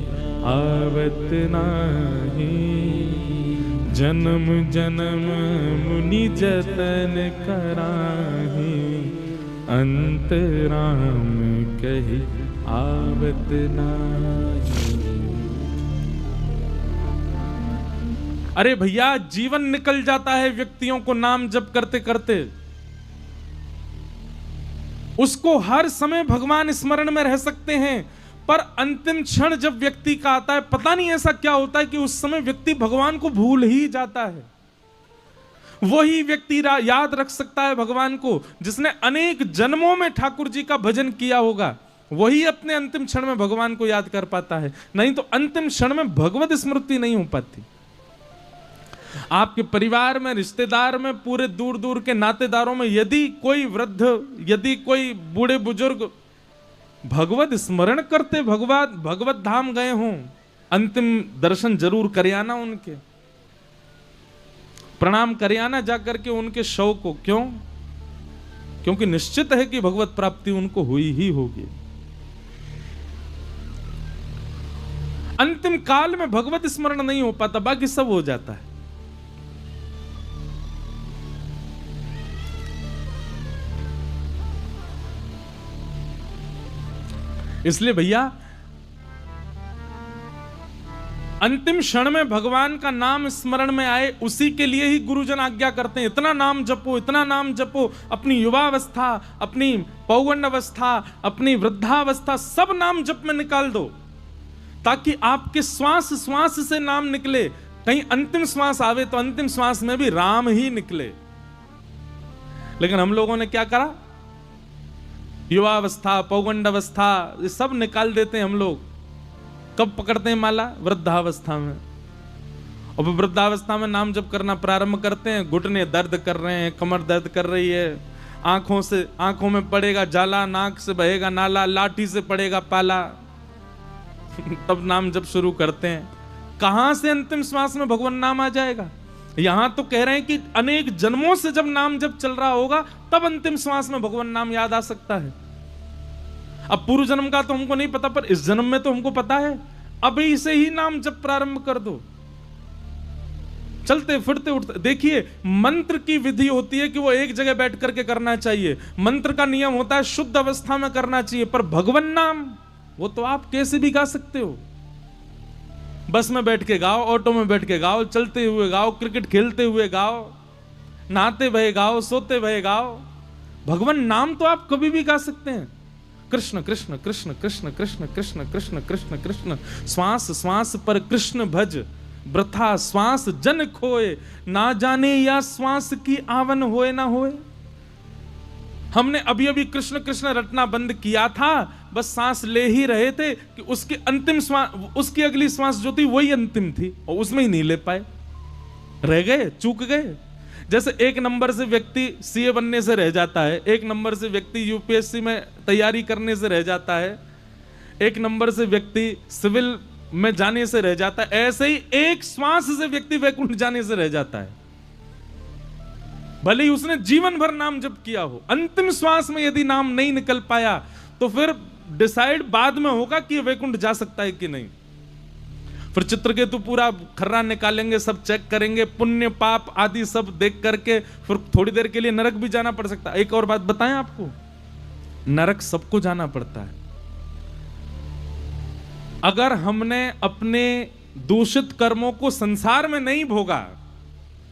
आवत नाही। जन्म जन्म मुनि जतन कराही, अंतराम कहीं आवत नाही। अरे भैया, जीवन निकल जाता है व्यक्तियों को नाम जप करते करते। उसको हर समय भगवान स्मरण में रह सकते हैं, पर अंतिम क्षण जब व्यक्ति का आता है, पता नहीं ऐसा क्या होता है कि उस समय व्यक्ति भगवान को भूल ही जाता है। वही व्यक्ति याद रख सकता है भगवान को जिसने अनेक जन्मों में ठाकुर जी का भजन किया होगा। वही अपने अंतिम क्षण में भगवान को याद कर पाता है, नहीं तो अंतिम क्षण में भगवत स्मृति नहीं हो पाती। आपके परिवार में, रिश्तेदार में, पूरे दूर दूर के नातेदारों में यदि कोई वृद्ध, यदि कोई बूढ़े बुजुर्ग भगवत स्मरण करते भगवत धाम गए हों, अंतिम दर्शन जरूर करे आना, उनके प्रणाम करे आना जाकर के उनके शव को। क्यों? क्योंकि निश्चित है कि भगवत प्राप्ति उनको हुई ही होगी। अंतिम काल में भगवत स्मरण नहीं हो पाता, बाकी सब हो जाता है। इसलिए भैया, अंतिम क्षण में भगवान का नाम स्मरण में आए, उसी के लिए ही गुरुजन आज्ञा करते हैं। इतना नाम जपो, इतना नाम जपो। अपनी युवावस्था, अपनी पौगंड अवस्था, अपनी वृद्धावस्था सब नाम जप में निकाल दो, ताकि आपके श्वास श्वास से नाम निकले। कहीं अंतिम श्वास आवे तो अंतिम श्वास में भी राम ही निकले। लेकिन हम लोगों ने क्या करा? युवावस्था, पौगंड अवस्था, ये सब निकाल देते हैं हम लोग। कब पकड़ते हैं माला? वृद्धावस्था में। और वृद्धावस्था में नाम जप करना प्रारंभ करते हैं, घुटने दर्द कर रहे हैं, कमर दर्द कर रही है, आंखों में पड़ेगा जाला, नाक से बहेगा नाला, लाठी से पड़ेगा पाला। तब नाम जप शुरू करते हैं। कहां से अंतिम श्वास में भगवान नाम आ जाएगा? यहां तो कह रहे हैं कि अनेक जन्मों से जब नाम जप चल रहा होगा, तब अंतिम श्वास में भगवान नाम याद आ सकता है। अब पूर्व जन्म का तो हमको नहीं पता, पर इस जन्म में तो हमको पता है। अभी से ही नाम जप प्रारंभ कर दो। चलते फिरते उठते, देखिए मंत्र की विधि होती है कि वो एक जगह बैठ करके करना चाहिए। मंत्र का नियम होता है शुद्ध अवस्था में करना चाहिए, पर भगवान नाम वो तो आप कैसे भी गा सकते हो। बस में बैठ के गाओ, ऑटो में बैठ के गाओ, चलते हुए गाओ, क्रिकेट खेलते हुए गाओ, नहाते भये गाओ, सोते भये गाओ। भगवान नाम तो आप कभी भी गा सकते हैं। कृष्ण कृष्ण कृष्ण कृष्ण कृष्ण कृष्ण कृष्ण कृष्ण कृष्ण, श्वास श्वास पर कृष्ण भज, वृथा श्वास जन खोए, ना जाने या श्वास की आवन होए ना होए। हमने अभी अभी कृष्ण कृष्ण रटना बंद किया था, बस सांस ले ही रहे थे कि उसकी अंतिम श्वास, उसकी अगली श्वास जो थी वही अंतिम थी, और उसमें ही नहीं ले पाए, रह गए, चूक गए। जैसे एक नंबर से व्यक्ति सीए बनने से रह जाता है, एक नंबर से व्यक्ति यूपीएससी में तैयारी करने से रह जाता है, एक नंबर से व्यक्ति सिविल में जाने से रह जाता है, ऐसे ही एक श्वास से व्यक्ति वैकुंठ जाने से रह जाता है। भले ही उसने जीवन भर नाम जप किया हो, अंतिम श्वास में यदि नाम नहीं निकल पाया तो फिर डिसाइड बाद में होगा कि वैकुंठ जा सकता है कि नहीं। फिर चित्रकेतु पूरा खर्रा निकालेंगे, सब चेक करेंगे, पुण्य पाप आदि सब देख करके फिर थोड़ी देर के लिए नरक भी जाना पड़ सकता है। एक और बात बताएं आपको, नरक सबको जाना पड़ता है। अगर हमने अपने दूषित कर्मों को संसार में नहीं भोगा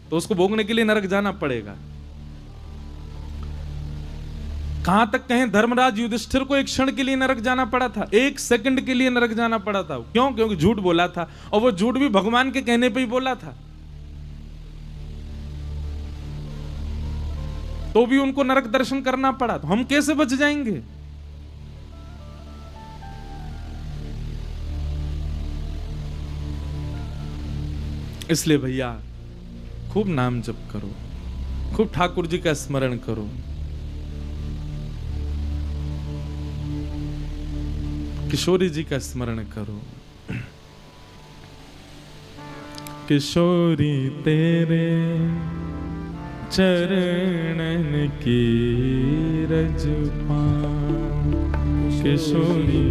तो उसको भोगने के लिए नरक जाना पड़ेगा। कहां तक कहें, धर्मराज युधिष्ठिर को एक क्षण के लिए नरक जाना पड़ा था, एक सेकंड के लिए नरक जाना पड़ा था। क्यों? क्योंकि झूठ बोला था, और वो झूठ भी भगवान के कहने पे ही बोला था, तो भी उनको नरक दर्शन करना पड़ा। तो हम कैसे बच जाएंगे? इसलिए भैया खूब नाम जप करो, खूब ठाकुर जी का स्मरण करो। किशोरी जी का स्मरण करो। किशोरी तेरे चरणन की रज पाऊं, किशोरी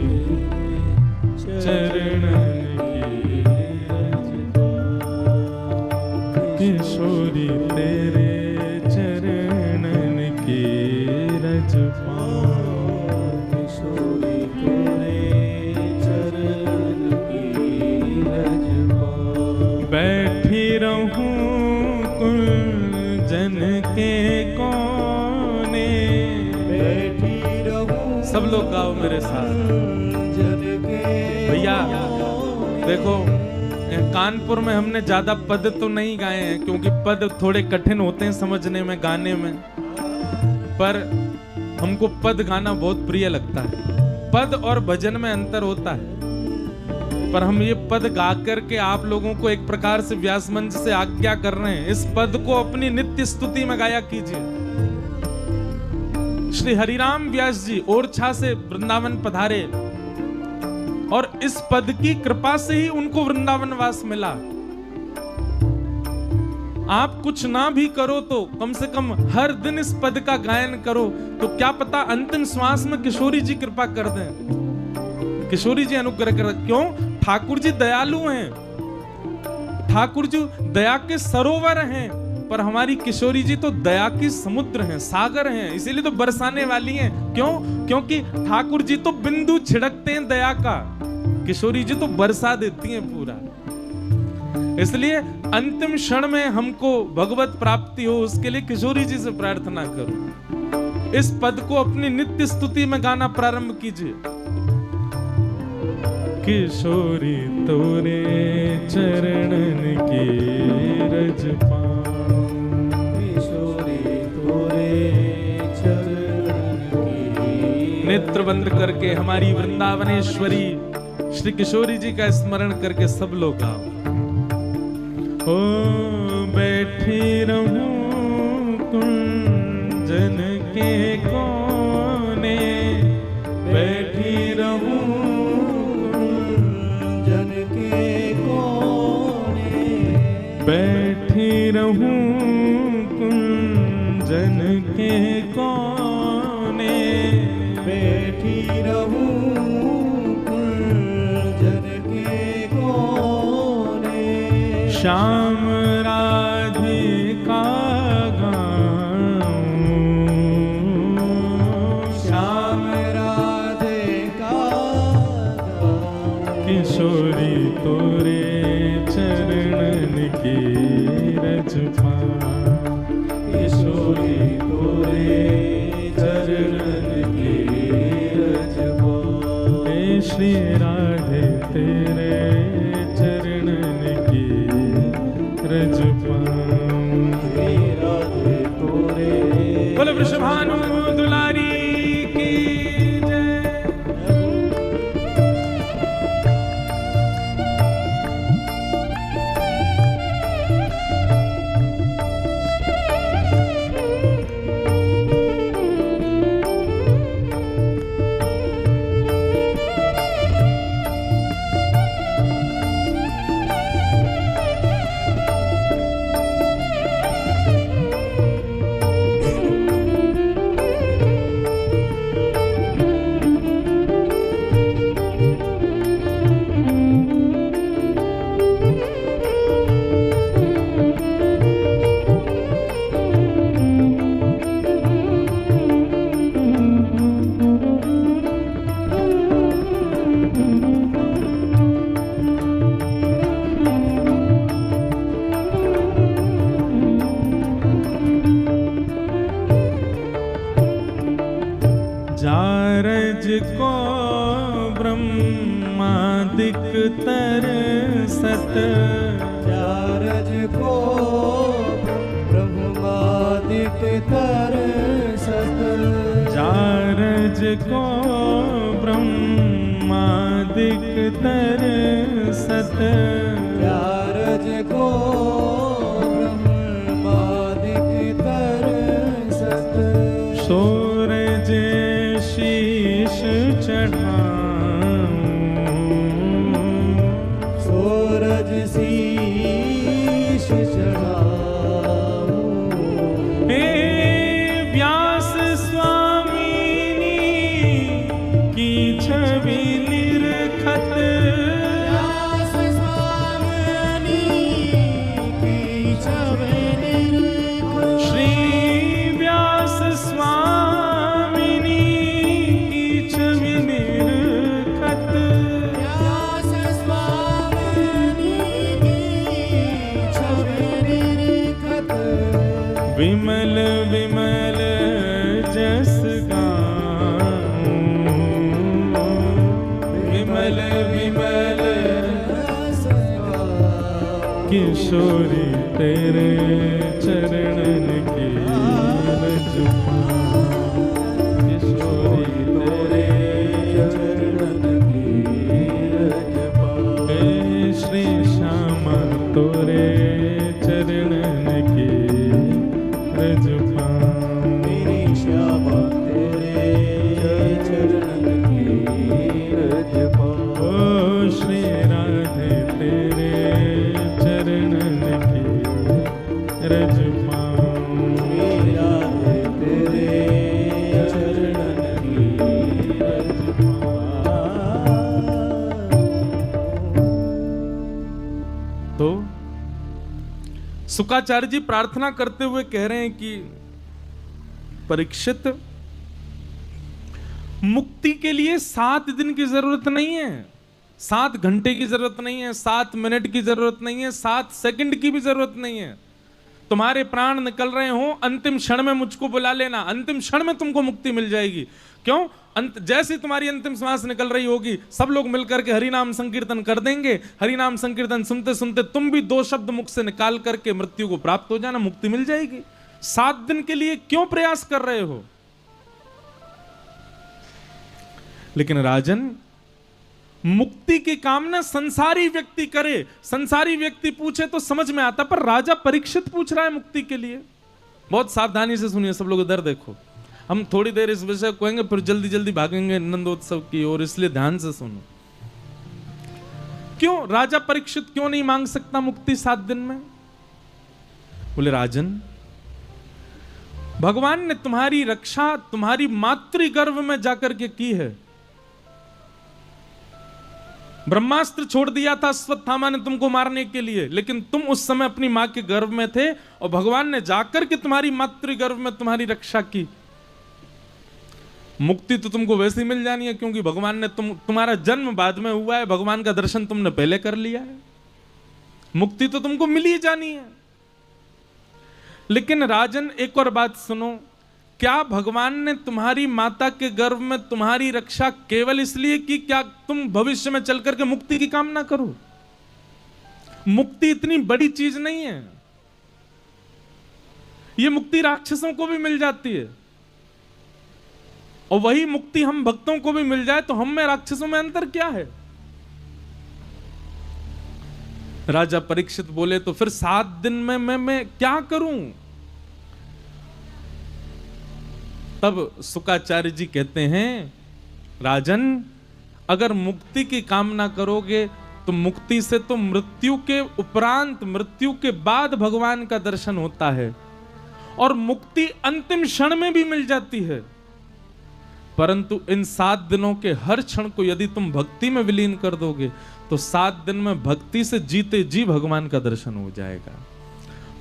चरणन की रज पाऊं, किशोरी तेरे चरणन की रज पाऊं, किशोरी तेरे चरणन की रज पाऊं। बैठी रहूं जन के कोने, बैठी रहूं। सब लोग गाओ मेरे साथ। भैया देखो, कानपुर में हमने ज्यादा पद तो नहीं गाए हैं, क्योंकि पद थोड़े कठिन होते हैं समझने में, गाने में, पर हमको पद गाना बहुत प्रिय लगता है। पद और भजन में अंतर होता है, पर हम ये पद गा करके आप लोगों को एक प्रकार से व्यास मंच से आज्ञा कर रहे हैं, इस पद को अपनी नित्य स्तुति में गाया कीजिए। श्री हरिराम व्यास जी ओरछा से वृंदावन पधारे, और इस पद की कृपा से ही उनको वृंदावन वास मिला। आप कुछ ना भी करो तो कम से कम हर दिन इस पद का गायन करो, तो क्या पता अंतिम श्वास में किशोरी जी कृपा कर दें, किशोरी जी अनुग्रह कर। क्यों? ठाकुर जी दयालु हैं, ठाकुर जी दया के सरोवर हैं, पर हमारी किशोरी जी तो दया की समुद्र हैं, सागर हैं, इसीलिए तो बरसाने वाली हैं। क्यों? क्योंकि ठाकुर जी तो बिंदु छिड़कते हैं दया का, किशोरी जी तो बरसा देती हैं पूरा। इसलिए अंतिम क्षण में हमको भगवत प्राप्ति हो, उसके लिए किशोरी जी से प्रार्थना करो। इस पद को अपनी नित्य स्तुति में गाना प्रारंभ कीजिए। किशोरी तोरे चरणन की रज पाऊं, किशोरी तोरे चरणन की। नेत्र बंद करके हमारी वृंदावनेश्वरी श्री किशोरी जी का स्मरण करके सब लोग आओ। ओ बैठी रहूं कुंजन के कोने, बैठी रहूं बैठी रहूं कुंजन के कोने, बैठी रहूं कुंजन के कोने। श्याम राधिका गाऊं, श्याम राधिका गाऊं, किशोरी तोरे चरणन की रज पाऊं, किशोरी तोरे चरणन की रज पाऊं। हे श्री राधे तेरे चरणन की रज पाऊं, हे राधे तोरे। बोलो वृषभानु दुलारी की जारज को ब्रह्मादिक तरसत, जारज को ब्रह्मादिक तरसत, जारज को ब्रह्मादिक तरसत, जारज को ब्रह्मादिक तरसत, सूरज शीश चढ़ाऊं, सूरज शीश चढ़ाऊं, हे व्यास स्वामिनी की छवि निरखत, व्यास स्वामिनी की छवि निरखत, श्री व्यास स्वामिनी की छवि निरखत, व्यास स्वामिनी की छवि निरखत, विमल विमल जस गाऊं, विमल विमल रस गाऊं, किशोरी तेरे चरणन की रज पाऊं, किशोरी तेरे चरणन की रज पाऊं, हे श्री श्यामा तोरे चरणन की रज पाऊं, मेरी श्यामा तेरे चरणन की रज पाऊं, ओ श्री राधे तेरे चरणन की रज पाऊं, मेरी राधे तेरे चरणन की रज पाऊं। तो शुकाचार्य जी प्रार्थना करते हुए कह रहे हैं कि परीक्षित, मुक्ति के लिए 7 दिन की जरूरत नहीं है, 7 घंटे की जरूरत नहीं है, 7 मिनट की जरूरत नहीं है, 7 सेकंड की भी जरूरत नहीं है। तुम्हारे प्राण निकल रहे हो, अंतिम क्षण में मुझको बुला लेना, अंतिम क्षण में तुमको मुक्ति मिल जाएगी। क्यों? जैसे तुम्हारी अंतिम श्वास निकल रही होगी, सब लोग मिलकर के हरि नाम संकीर्तन कर देंगे। हरि नाम संकीर्तन सुनते सुनते तुम भी 2 शब्द मुख से निकाल करके मृत्यु को प्राप्त हो जाना, मुक्ति मिल जाएगी। 7 दिन के लिए क्यों प्रयास कर रहे हो? लेकिन राजन, मुक्ति की कामना संसारी व्यक्ति करे, संसारी व्यक्ति पूछे तो समझ में आता, पर राजा परीक्षित पूछ रहा है मुक्ति के लिए। बहुत सावधानी से सुनिए सब लोग, इधर देखो। हम थोड़ी देर इस विषय को कहेंगे, फिर जल्दी जल्दी भागेंगे नंदोत्सव की ओर, इसलिए ध्यान से सुनो। क्यों राजा परीक्षित क्यों नहीं मांग सकता मुक्ति 7 दिन में? बोले राजन, भगवान ने तुम्हारी रक्षा तुम्हारी मातृ गर्भ में जाकर के की है। ब्रह्मास्त्र छोड़ दिया था अश्वत्थामा ने तुमको मारने के लिए, लेकिन तुम उस समय अपनी मां के गर्भ में थे और भगवान ने जाकर के तुम्हारी मातृ गर्भ में तुम्हारी रक्षा की। मुक्ति तो तुमको वैसे ही मिल जानी है, क्योंकि भगवान ने तुम्हारा जन्म बाद में हुआ है, भगवान का दर्शन तुमने पहले कर लिया है, मुक्ति तो तुमको मिल ही जानी है। लेकिन राजन एक और बात सुनो, क्या भगवान ने तुम्हारी माता के गर्भ में तुम्हारी रक्षा केवल इसलिए कि क्या तुम भविष्य में चल करके मुक्ति की कामना करो? मुक्ति इतनी बड़ी चीज नहीं है, ये मुक्ति राक्षसों को भी मिल जाती है, और वही मुक्ति हम भक्तों को भी मिल जाए तो हम में राक्षसों में अंतर क्या है? राजा परीक्षित बोले तो फिर 7 दिन में मैं क्या करूं? तब शुकाचार्य जी कहते हैं, राजन, अगर मुक्ति की कामना करोगे तो मुक्ति से तो मृत्यु के उपरांत, मृत्यु के बाद भगवान का दर्शन होता है, और मुक्ति अंतिम क्षण में भी मिल जाती है। परंतु इन 7 दिनों के हर क्षण को यदि तुम भक्ति में विलीन कर दोगे तो 7 दिन में भक्ति से जीते जी भगवान का दर्शन हो जाएगा।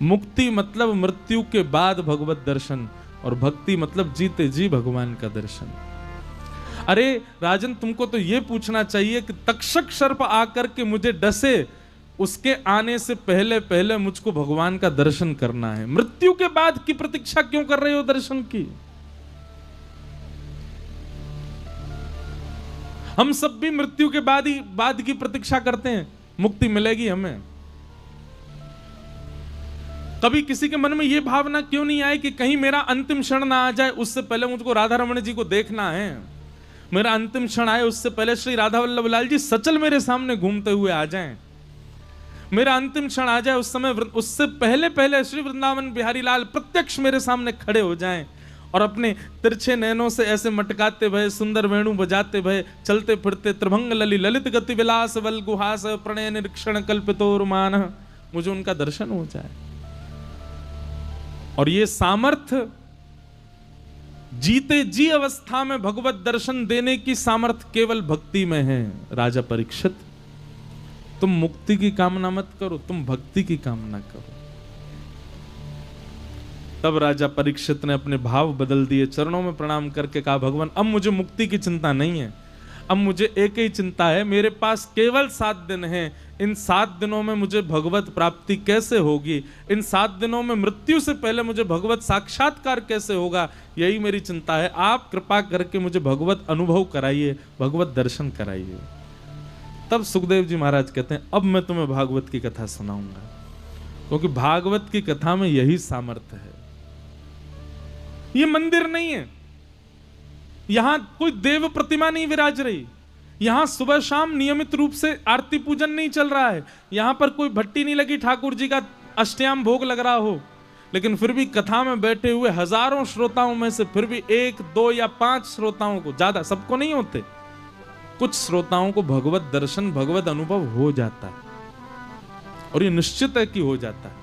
मुक्ति मतलब मृत्यु के बाद भगवत दर्शन, और भक्ति मतलब जीते जी भगवान का दर्शन। अरे राजन, तुमको तो यह पूछना चाहिए कि तक्षक सर्प आकर के मुझे डसे, उसके आने से पहले पहले मुझको भगवान का दर्शन करना है। मृत्यु के बाद की प्रतीक्षा क्यों कर रहे हो दर्शन की? हम सब भी मृत्यु के बाद की प्रतीक्षा करते हैं, मुक्ति मिलेगी हमें। कभी किसी के मन में यह भावना क्यों नहीं आई कि कहीं मेरा अंतिम क्षण ना आ जाए, उससे पहले मुझको राधा रमण जी को देखना है। मेरा अंतिम क्षण आए उससे पहले श्री राधा वल्लभ लाल जी सचल मेरे सामने घूमते हुए आ जाएं। मेरा अंतिम क्षण आ जाए उस समय, उससे पहले पहले श्री वृंदावन बिहारी लाल प्रत्यक्ष मेरे सामने खड़े हो जाएं और अपने तिरछे नैनों से ऐसे मटकाते भय, सुंदर वेणु बजाते भय, चलते फिरते त्रिभंग लली ललित गति विलास वल गुहास प्रणय निरीक्षण कल्पितोरुमान, मुझे उनका दर्शन हो जाए। और ये सामर्थ्य जीते जी अवस्था में भगवत दर्शन देने की सामर्थ्य केवल भक्ति में है। राजा परीक्षित, तुम मुक्ति की कामना मत करो, तुम भक्ति की कामना करो। तब राजा परीक्षित ने अपने भाव बदल दिए, चरणों में प्रणाम करके कहा, भगवान अब मुझे मुक्ति की चिंता नहीं है, अब मुझे एक ही चिंता है, मेरे पास केवल 7 दिन हैं। इन 7 दिनों में मुझे भगवत प्राप्ति कैसे होगी, इन 7 दिनों में मृत्यु से पहले मुझे भगवत साक्षात्कार कैसे होगा, यही मेरी चिंता है। आप कृपा करके मुझे भगवत अनुभव कराइए, भगवत दर्शन कराइए। तब सुखदेव जी महाराज कहते हैं, अब मैं तुम्हें भागवत की कथा सुनाऊंगा, क्योंकि भागवत की कथा में यही सामर्थ्य है। ये मंदिर नहीं है, यहां कोई देव प्रतिमा नहीं विराज रही, यहां सुबह शाम नियमित रूप से आरती पूजन नहीं चल रहा है, यहां पर कोई भट्टी नहीं लगी ठाकुर जी का अष्टयाम भोग लग रहा हो, लेकिन फिर भी कथा में बैठे हुए हजारों श्रोताओं में से फिर भी 1, 2 या 5 श्रोताओं को, ज्यादा सबको नहीं होते, कुछ श्रोताओं को भगवत दर्शन, भगवत अनुभव हो जाता है, और ये निश्चित है कि हो जाता है।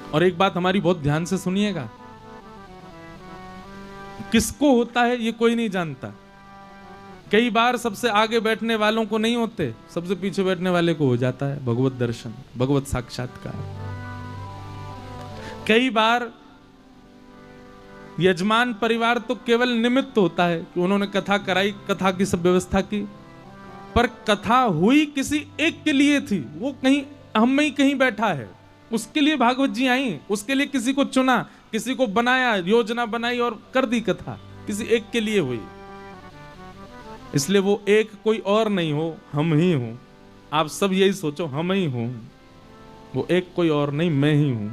और एक बात हमारी बहुत ध्यान से सुनिएगा, किसको होता है ये कोई नहीं जानता। कई बार सबसे आगे बैठने वालों को नहीं होते, सबसे पीछे बैठने वाले को हो जाता है भगवत दर्शन, भगवत साक्षात्कार। कई बार यजमान परिवार तो केवल निमित्त होता है कि उन्होंने कथा कराई, कथा की सब व्यवस्था की, पर कथा हुई किसी एक के लिए थी, वो कहीं हम में ही कहीं बैठा है, उसके लिए भागवत जी आई, उसके लिए किसी को चुना, किसी को बनाया, योजना बनाई और कर दी कथा, किसी एक के लिए हुई। इसलिए वो एक कोई और नहीं हो, हम ही हूं। आप सब यही सोचो, हम ही हूं, वो एक कोई और नहीं, मैं ही हूं।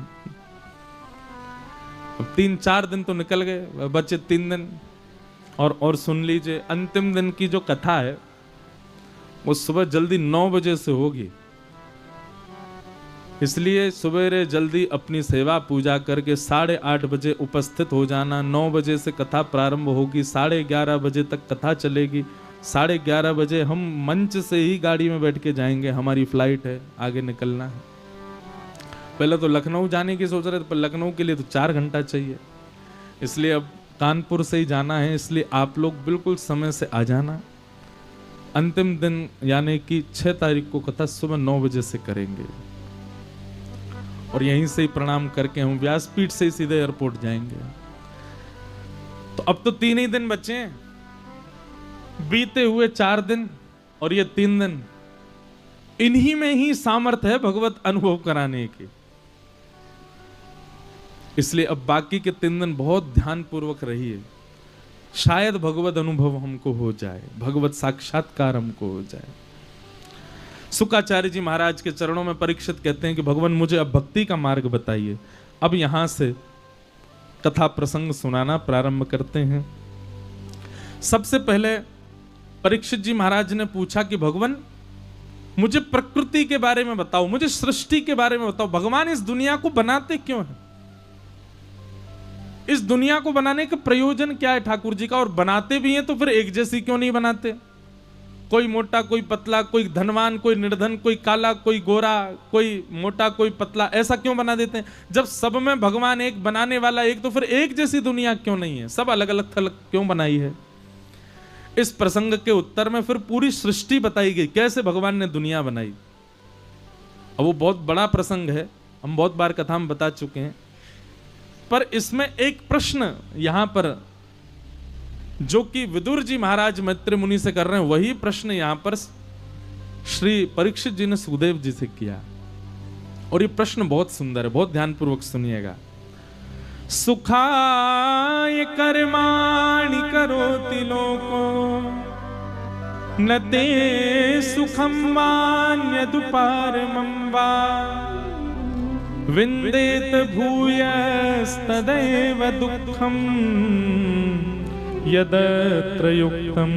3-4 दिन तो निकल गए, बचे 3 दिन। और सुन लीजिए, अंतिम दिन की जो कथा है वो सुबह जल्दी 9 बजे से होगी, इसलिए सवेरे जल्दी अपनी सेवा पूजा करके 8:30 बजे उपस्थित हो जाना। 9 बजे से कथा प्रारंभ होगी, 11:30 बजे तक कथा चलेगी। 11:30 बजे हम मंच से ही गाड़ी में बैठ के जाएंगे, हमारी फ्लाइट है, आगे निकलना है। पहले तो लखनऊ जाने की सोच रहे थे, पर लखनऊ के लिए तो 4 घंटा चाहिए, इसलिए अब कानपुर से ही जाना है। इसलिए आप लोग बिल्कुल समय से आ जाना। अंतिम दिन यानी कि 6 तारीख को कथा सुबह 9 बजे से करेंगे, और यहीं से ही प्रणाम करके हम व्यासपीठ से ही सीधे एयरपोर्ट जाएंगे। तो अब तो 3 ही दिन बचे हैं, बीते हुए 4 दिन और ये 3 दिन, इन्हीं में ही सामर्थ्य है भगवत अनुभव कराने की। इसलिए अब बाकी के 3 दिन बहुत ध्यान पूर्वक रहिए, शायद भगवत अनुभव हमको हो जाए, भगवत साक्षात्कार हमको हो जाए। शुकाचार्य जी महाराज के चरणों में परीक्षित कहते हैं कि भगवान मुझे अब भक्ति का मार्ग बताइए। अब यहां से कथा प्रसंग सुनाना प्रारंभ करते हैं। सबसे पहले परीक्षित जी महाराज ने पूछा कि भगवान मुझे प्रकृति के बारे में बताओ, मुझे सृष्टि के बारे में बताओ, भगवान इस दुनिया को बनाते क्यों हैं, इस दुनिया को बनाने का प्रयोजन क्या है ठाकुर जी का, और बनाते भी हैं तो फिर एक जैसी क्यों नहीं बनाते, कोई मोटा कोई पतला, कोई धनवान कोई निर्धन, कोई काला कोई गोरा, कोई मोटा कोई पतला, ऐसा क्यों बना देते हैं। जब सब में भगवान एक, बनाने वाला एक, तो फिर एक जैसी दुनिया क्यों नहीं है, सब अलग अलग थलग क्यों बनाई है। इस प्रसंग के उत्तर में फिर पूरी सृष्टि बताई गई, कैसे भगवान ने दुनिया बनाई। अब वो बहुत बड़ा प्रसंग है, हम बहुत बार कथा में बता चुके हैं, पर इसमें एक प्रश्न यहां पर जो कि विदुर जी महाराज मैत्री मुनि से कर रहे हैं, वही प्रश्न यहां पर श्री परीक्षित जी ने सुखदेव जी से किया। और ये प्रश्न बहुत सुंदर है, बहुत ध्यानपूर्वक सुनिएगा। सुखाय कर्माणि करोति लोको न ते सुखं वान्यदुपारमं वा विन्देत भूयस्तदैव दुःखं यदत्र युक्तं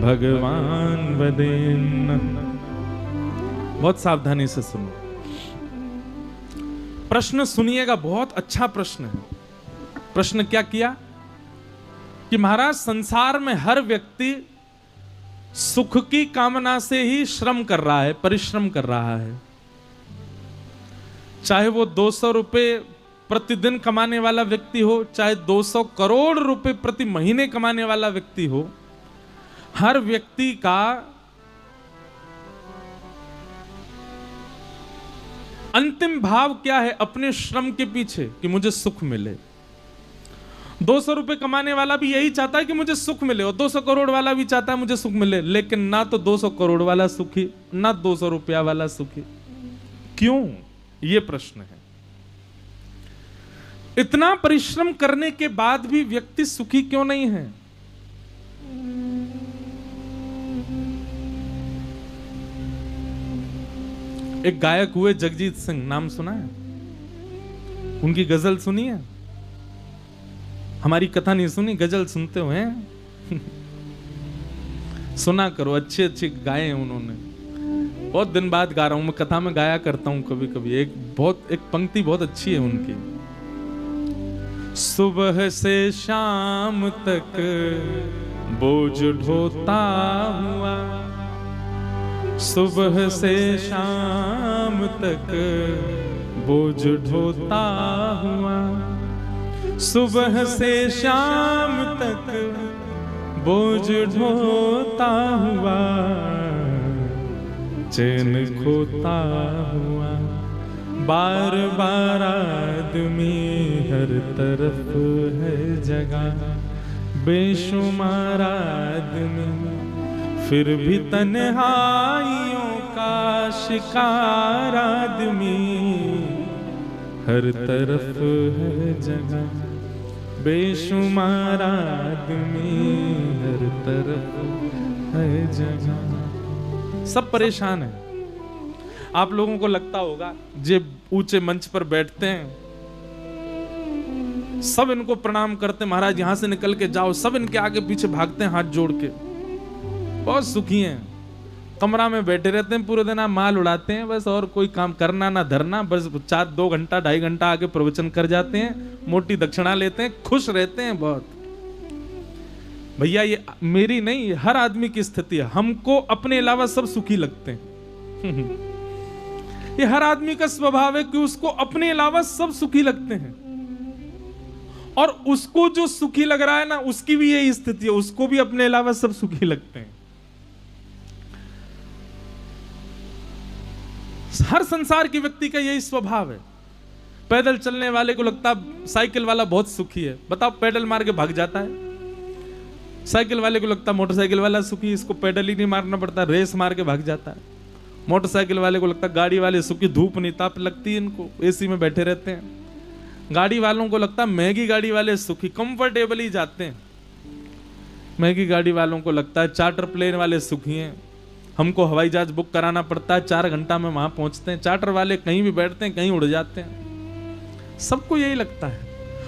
भगवान वदेन्न। बहुत सावधानी से सुनो, प्रश्न सुनिएगा, बहुत अच्छा प्रश्न है। प्रश्न क्या किया कि महाराज संसार में हर व्यक्ति सुख की कामना से ही श्रम कर रहा है, परिश्रम कर रहा है। चाहे वो 200 रुपए प्रतिदिन कमाने वाला व्यक्ति हो, चाहे 200 करोड़ रुपए प्रति महीने कमाने वाला व्यक्ति हो, हर व्यक्ति का अंतिम भाव क्या है अपने श्रम के पीछे? कि मुझे सुख मिले। 200 रुपए कमाने वाला भी यही चाहता है कि मुझे सुख मिले, और 200 करोड़ वाला भी चाहता है मुझे सुख मिले, लेकिन ना तो 200 करोड़ वाला सुखी, ना 200 रुपया वाला सुखी। क्यों? यह प्रश्न है। इतना परिश्रम करने के बाद भी व्यक्ति सुखी क्यों नहीं है? एक गायक हुए जगजीत सिंह, नाम सुना है? उनकी गजल सुनी है? हमारी कथा नहीं सुनी, गजल सुनते हुए सुना करो, अच्छे अच्छे गाए हैं उन्होंने। बहुत दिन बाद गा रहा हूं मैं, कथा में गाया करता हूं कभी कभी। एक पंक्ति बहुत अच्छी है उनकी। सुबह से शाम तक बोझ ढोता हुआ, सुबह से शाम तक बोझ ढोता हुआ, सुबह से शाम तक बोझ ढोता हुआ, चैन खोता हुआ, बार बार आदमी हर तरफ है जगह, बेशुमार आदमी फिर भी तन्हाइयों का शिकार आदमी, हर तरफ है जगह, बेशुमार आदमी हर तरफ है जगह। सब परेशान है। आप लोगों को लगता होगा जे ऊंचे मंच पर बैठते हैं, सब इनको प्रणाम करते हैं, महाराज यहां से निकल के जाओ, सब इनके आगे पीछे भागते हैं हाथ जोड़ के, बहुत सुखी हैं। कमरा में बैठे रहते हैं पूरे दिन, आप माल उड़ाते हैं बस, और कोई काम करना ना धरना, बस 2 घंटा 2.5 घंटा आगे प्रवचन कर जाते हैं, मोटी दक्षिणा लेते हैं, खुश रहते हैं बहुत। भैया ये मेरी नहीं, हर आदमी की स्थिति है। हमको अपने अलावा सब सुखी लगते हैं। ये हर आदमी का स्वभाव है कि उसको अपने अलावा सब सुखी लगते हैं, और उसको जो सुखी लग रहा है ना, उसकी भी यही स्थिति है, उसको भी अपने अलावा सब सुखी लगते हैं। हर संसार के व्यक्ति का यही स्वभाव है। पैदल चलने वाले को लगता है साइकिल वाला बहुत सुखी है, बताओ पैडल मार के भाग जाता है। साइकिल वाले को लगता है मोटरसाइकिल वाला सुखी, इसको पैडल ही नहीं मारना पड़ता, रेस मार के भाग जाता है। मोटरसाइकिल वाले को लगता है गाड़ी वाले सुखी, धूप नहीं ताप लगती इनको, एसी में बैठे रहते हैं। गाड़ी वालों को लगता है महंगी गाड़ी वाले सुखी, कंफर्टेबल ही जाते हैं। महंगी गाड़ी वालों को लगता है चार्टर प्लेन वाले सुखी हैं, हमको हवाई जहाज बुक कराना पड़ता है, 4 घंटा में वहां पहुंचते हैं। चार्टर वाले कहीं भी बैठते हैं, कहीं उड़ जाते हैं। सबको यही लगता है।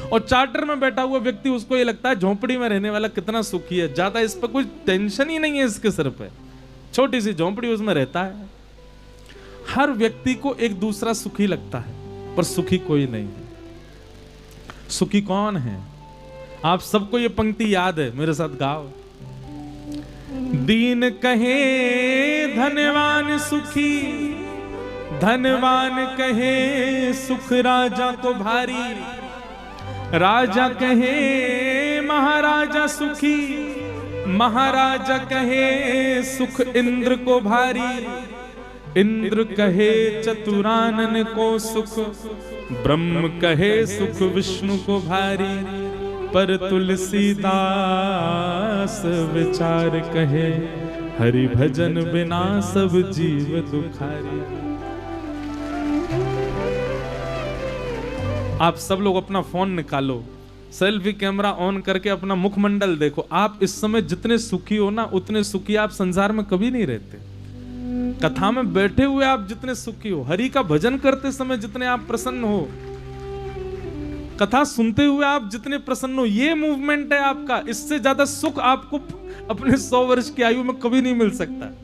और चार्टर में बैठा हुआ व्यक्ति, उसको ये लगता है झोंपड़ी में रहने वाला कितना सुखी है, ज्यादा इस पर कोई टेंशन ही नहीं है इसके सिर पे, छोटी सी झोंपड़ी उसमें रहता है। हर व्यक्ति को एक दूसरा सुखी लगता है, पर सुखी कोई नहीं है। सुखी कौन है? आप सबको ये पंक्ति याद है, मेरे साथ गाओ। दीन कहे धनवान सुखी, धनवान कहे सुख राजा को भारी, राजा कहे महाराजा सुखी, महाराजा कहे सुख इंद्र को भारी, इंद्र कहे चतुरानन को सुख, ब्रह्म कहे सुख विष्णु को भारी, पर तुलसीदास विचार कहे हरि भजन बिना सब जीव दुखारी। आप सब लोग अपना फोन निकालो, सेल्फी कैमरा ऑन करके अपना मुखमंडल देखो। आप इस समय जितने सुखी हो ना, उतने सुखी आप संसार में कभी नहीं रहते। कथा में बैठे हुए आप जितने सुखी हो, हरि का भजन करते समय जितने आप प्रसन्न हो, कथा सुनते हुए आप जितने प्रसन्न हो, ये मूवमेंट है आपका। इससे ज्यादा सुख आपको अपने 100 वर्ष की आयु में कभी नहीं मिल सकता।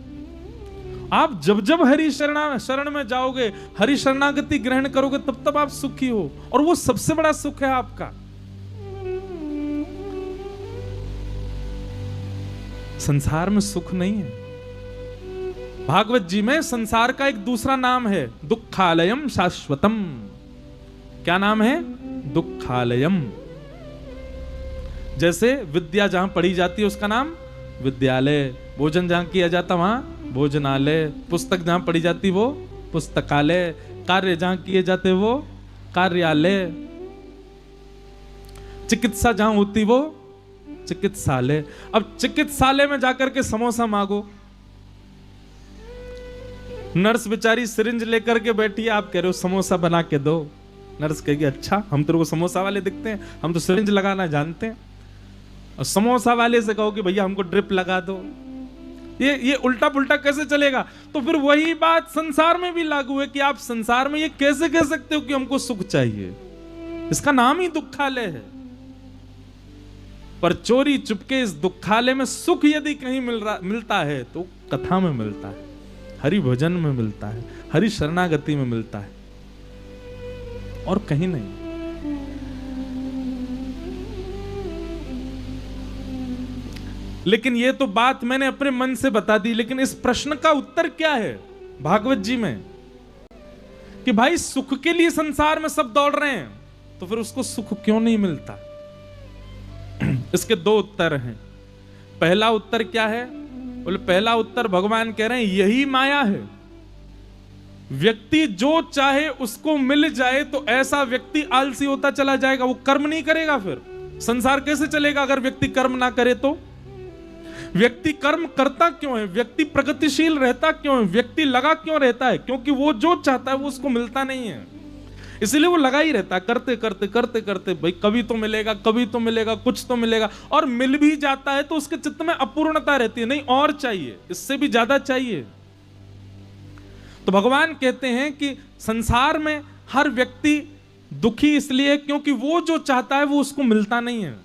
आप जब जब हरि शरण में जाओगे, हरि शरणागति ग्रहण करोगे, तब तब आप सुखी हो, और वो सबसे बड़ा सुख है आपका। संसार में सुख नहीं है। भागवत जी में संसार का एक दूसरा नाम है, दुखालयम शाश्वतम। क्या नाम है? दुखालयम। जैसे विद्या जहां पढ़ी जाती है उसका नाम विद्यालय, भोजन जहां किया जाता वहां भोजनालय, पुस्तक जहां पढ़ी जाती वो पुस्तकालय, कार्य जहां किए जाते वो कार्यालय, चिकित्सा जहां होती वो चिकित्सालय। अब चिकित्सालय में जाकर के समोसा मांगो, नर्स बेचारी सिरिंज लेकर के बैठी है, आप कह रहे हो समोसा बना के दो। नर्स कहेगी अच्छा, हम तेरे को समोसा वाले दिखते हैं, हम तो सिरिंज लगाना जानते हैं। और समोसा वाले से कहो कि भैया हमको ड्रिप लगा दो। ये उल्टा पुल्टा कैसे चलेगा? तो फिर वही बात संसार में भी लागू है कि आप संसार में ये कैसे कह सकते हो कि हमको सुख चाहिए? इसका नाम ही दुखालय है। पर चोरी चुपके इस दुखालय में सुख यदि कहीं मिलता है तो कथा में मिलता है, हरि भजन में मिलता है, हरि शरणागति में मिलता है, और कहीं नहीं। लेकिन ये तो बात मैंने अपने मन से बता दी, लेकिन इस प्रश्न का उत्तर क्या है भागवत जी में कि भाई सुख के लिए संसार में सब दौड़ रहे हैं, तो फिर उसको सुख क्यों नहीं मिलता? इसके दो उत्तर हैं। पहला उत्तर क्या है? बोले पहला उत्तर भगवान कह रहे हैं यही माया है। व्यक्ति जो चाहे उसको मिल जाए तो ऐसा व्यक्ति आलसी होता चला जाएगा, वो कर्म नहीं करेगा। फिर संसार कैसे चलेगा अगर व्यक्ति कर्म ना करे? तो व्यक्ति कर्म करता क्यों है? व्यक्ति प्रगतिशील रहता क्यों है? व्यक्ति लगा क्यों रहता है? क्योंकि वो जो चाहता है वो उसको मिलता नहीं है, इसलिए वो लगा ही रहता है, करते करते करते करते। भाई कभी तो मिलेगा, कभी तो मिलेगा, कुछ तो मिलेगा, और मिल भी जाता है तो उसके चित्त में अपूर्णता रहती है, नहीं और चाहिए, इससे भी ज्यादा चाहिए। तो भगवान कहते हैं कि संसार में हर व्यक्ति दुखी इसलिए क्योंकि वो जो चाहता है वो उसको मिलता नहीं है,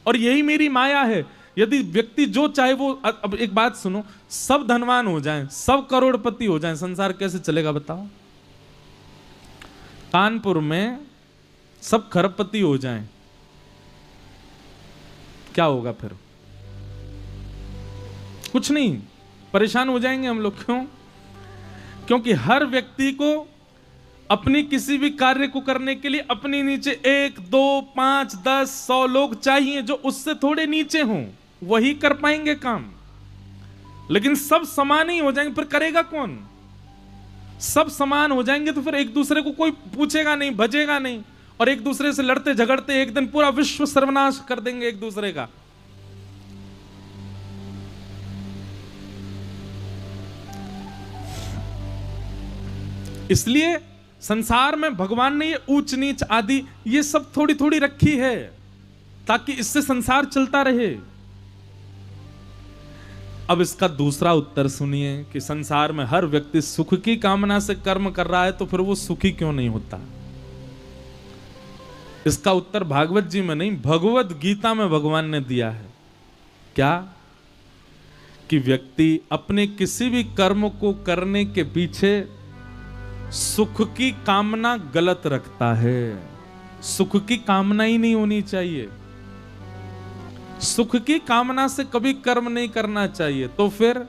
और यही मेरी माया है। यदि व्यक्ति जो चाहे वो, अब एक बात सुनो, सब धनवान हो जाएं, सब करोड़पति हो जाएं, संसार कैसे चलेगा बताओ? कानपुर में सब खरबपति हो जाएं, क्या होगा फिर? कुछ नहीं, परेशान हो जाएंगे हम लोग। क्यों? क्योंकि हर व्यक्ति को अपनी किसी भी कार्य को करने के लिए अपने नीचे 1, 2, 5, 10, 100 लोग चाहिए जो उससे थोड़े नीचे हों, वही कर पाएंगे काम। लेकिन सब समान ही हो जाएंगे, फिर करेगा कौन? सब समान हो जाएंगे तो फिर एक दूसरे को कोई पूछेगा नहीं, भजेगा नहीं, और एक दूसरे से लड़ते झगड़ते एक दिन पूरा विश्व सर्वनाश कर देंगे एक दूसरे का। इसलिए संसार में भगवान ने ये ऊंच नीच आदि ये सब थोड़ी थोड़ी रखी है ताकि इससे संसार चलता रहे। अब इसका दूसरा उत्तर सुनिए कि संसार में हर व्यक्ति सुख की कामना से कर्म कर रहा है तो फिर वो सुखी क्यों नहीं होता? इसका उत्तर भागवत जी में नहीं, भगवत गीता में भगवान ने दिया है। क्या? कि व्यक्ति अपने किसी भी कर्म को करने के पीछे सुख की कामना गलत रखता है। सुख की कामना ही नहीं होनी चाहिए, सुख की कामना से कभी कर्म नहीं करना चाहिए, तो फिर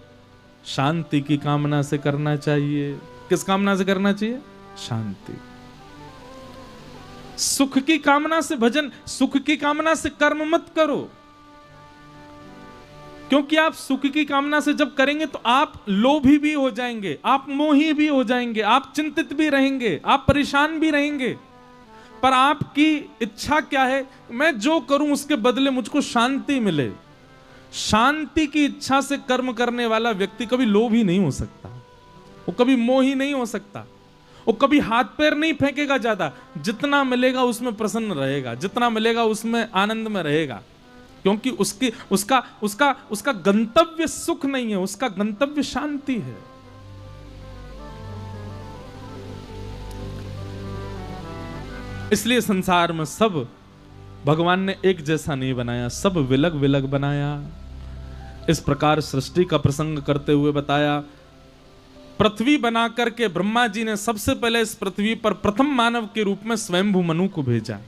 शांति की कामना से करना चाहिए। किस कामना से करना चाहिए? शांति। सुख की कामना से भजन, सुख की कामना से कर्म मत करो, क्योंकि आप सुख की कामना से जब करेंगे तो आप लोभी भी हो जाएंगे, आप मोही भी हो जाएंगे, आप चिंतित भी रहेंगे, आप परेशान भी रहेंगे। पर आपकी इच्छा क्या है? मैं जो करूं उसके बदले मुझको शांति मिले। शांति की इच्छा से कर्म करने वाला व्यक्ति कभी लोभी नहीं हो सकता, वो कभी मोही नहीं हो सकता। वो कभी हाथ पैर नहीं फेंकेगा ज्यादा, जितना मिलेगा उसमें प्रसन्न रहेगा, जितना मिलेगा उसमें आनंद में रहेगा, क्योंकि उसका गंतव्य सुख नहीं है, उसका गंतव्य शांति है। इसलिए संसार में सब भगवान ने एक जैसा नहीं बनाया, सब विलग विलग बनाया। इस प्रकार सृष्टि का प्रसंग करते हुए बताया। पृथ्वी बना करके ब्रह्मा जी ने सबसे पहले इस पृथ्वी पर प्रथम मानव के रूप में स्वयंभू मनु को भेजा।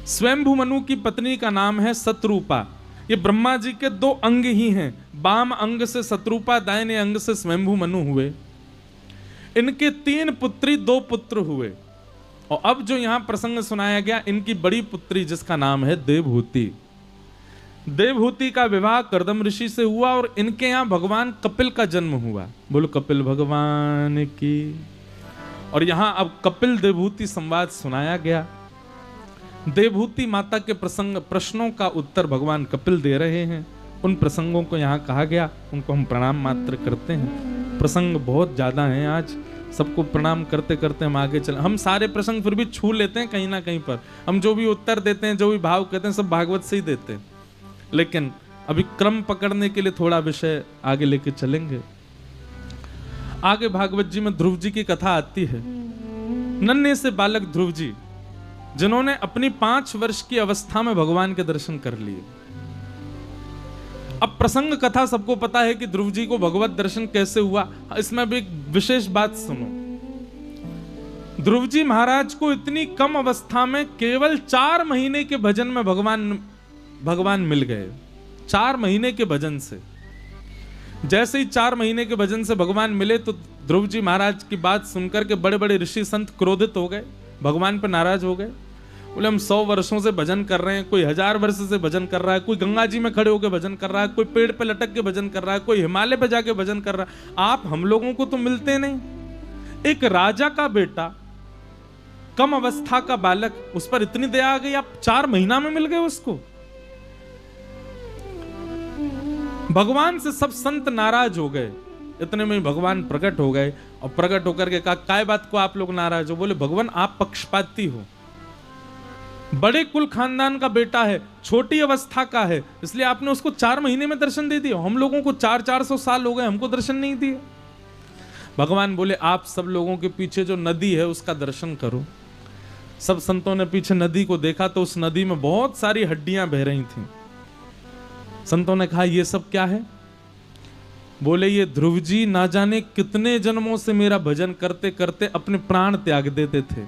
स्वयंभू मनु की पत्नी का नाम है शत्रुपा। ये ब्रह्मा जी के दो अंग ही हैं, बाम अंग से शत्रुपा, दाहिने अंग से स्वयंभू मनु हुए। इनके 3 पुत्री 2 पुत्र हुए। और अब जो यहां प्रसंग सुनाया गया, इनकी बड़ी पुत्री जिसका नाम है देवहूति, देवहूति का विवाह कर्दम ऋषि से हुआ और इनके यहां भगवान कपिल का जन्म हुआ। बोलो कपिल भगवान की। और यहां अब कपिल देवहूति संवाद सुनाया गया। देवहूति माता के प्रश्नों का उत्तर भगवान कपिल दे रहे हैं। उन प्रसंगों को यहां कहा गया, उनको हम प्रणाम मात्र करते हैं। प्रसंग बहुत ज्यादा हैं, आज सबको प्रणाम करते करते हम आगे चले। हम सारे प्रसंग फिर भी छू लेते हैं कहीं ना कहीं पर। हम जो भी उत्तर देते हैं, जो भी भाव कहते हैं, सब भागवत से ही देते हैं, लेकिन अभी क्रम पकड़ने के लिए थोड़ा विषय आगे लेके चलेंगे। आगे भागवत जी में ध्रुव जी की कथा आती है। नन्हे से बालक ध्रुव जी, जिन्होंने अपनी 5 वर्ष की अवस्था में भगवान के दर्शन कर लिए। अब प्रसंग कथा सबको पता है कि ध्रुव जी को भगवत दर्शन कैसे हुआ। इसमें भी एक विशेष बात सुनो। ध्रुव जी महाराज को इतनी कम अवस्था में केवल 4 महीने के भजन में भगवान मिल गए। 4 महीने के भजन से, जैसे ही 4 महीने के भजन से भगवान मिले तो ध्रुव जी महाराज की बात सुनकर के बड़े बड़े ऋषि संत क्रोधित हो गए, भगवान पर नाराज हो गए। बोले हम 100 वर्षों से भजन कर रहे हैं, कोई 1000 वर्ष से भजन कर रहा है, कोई गंगा जी में खड़े होकर भजन कर रहा है, कोई पेड़ पे लटक के भजन कर रहा है, कोई हिमालय पे जाके भजन कर रहा है, आप हम लोगों को तो मिलते नहीं। एक राजा का बेटा, कम अवस्था का बालक, उस पर इतनी दया आ गई, आप 4 महीना में मिल गए उसको। भगवान से सब संत नाराज हो गए। इतने में भगवान प्रकट हो गए और प्रकट होकर के कहा, काय बात को आप लोग नाराज हो? बोले भगवान आप पक्षपाती हो, बड़े कुल खानदान का बेटा है, छोटी अवस्था का है, इसलिए आपने उसको 4 महीने में दर्शन दे दिया। हम लोगों को 400-400 साल हो गए, हमको दर्शन नहीं दिए। भगवान बोले आप सब लोगों के पीछे जो नदी है उसका दर्शन करो। सब संतों ने पीछे नदी को देखा तो उस नदी में बहुत सारी हड्डियां बह रही थी। संतों ने कहा ये सब क्या है? बोले ये ध्रुव जी ना जाने कितने जन्मों से मेरा भजन करते करते अपने प्राण त्याग देते थे।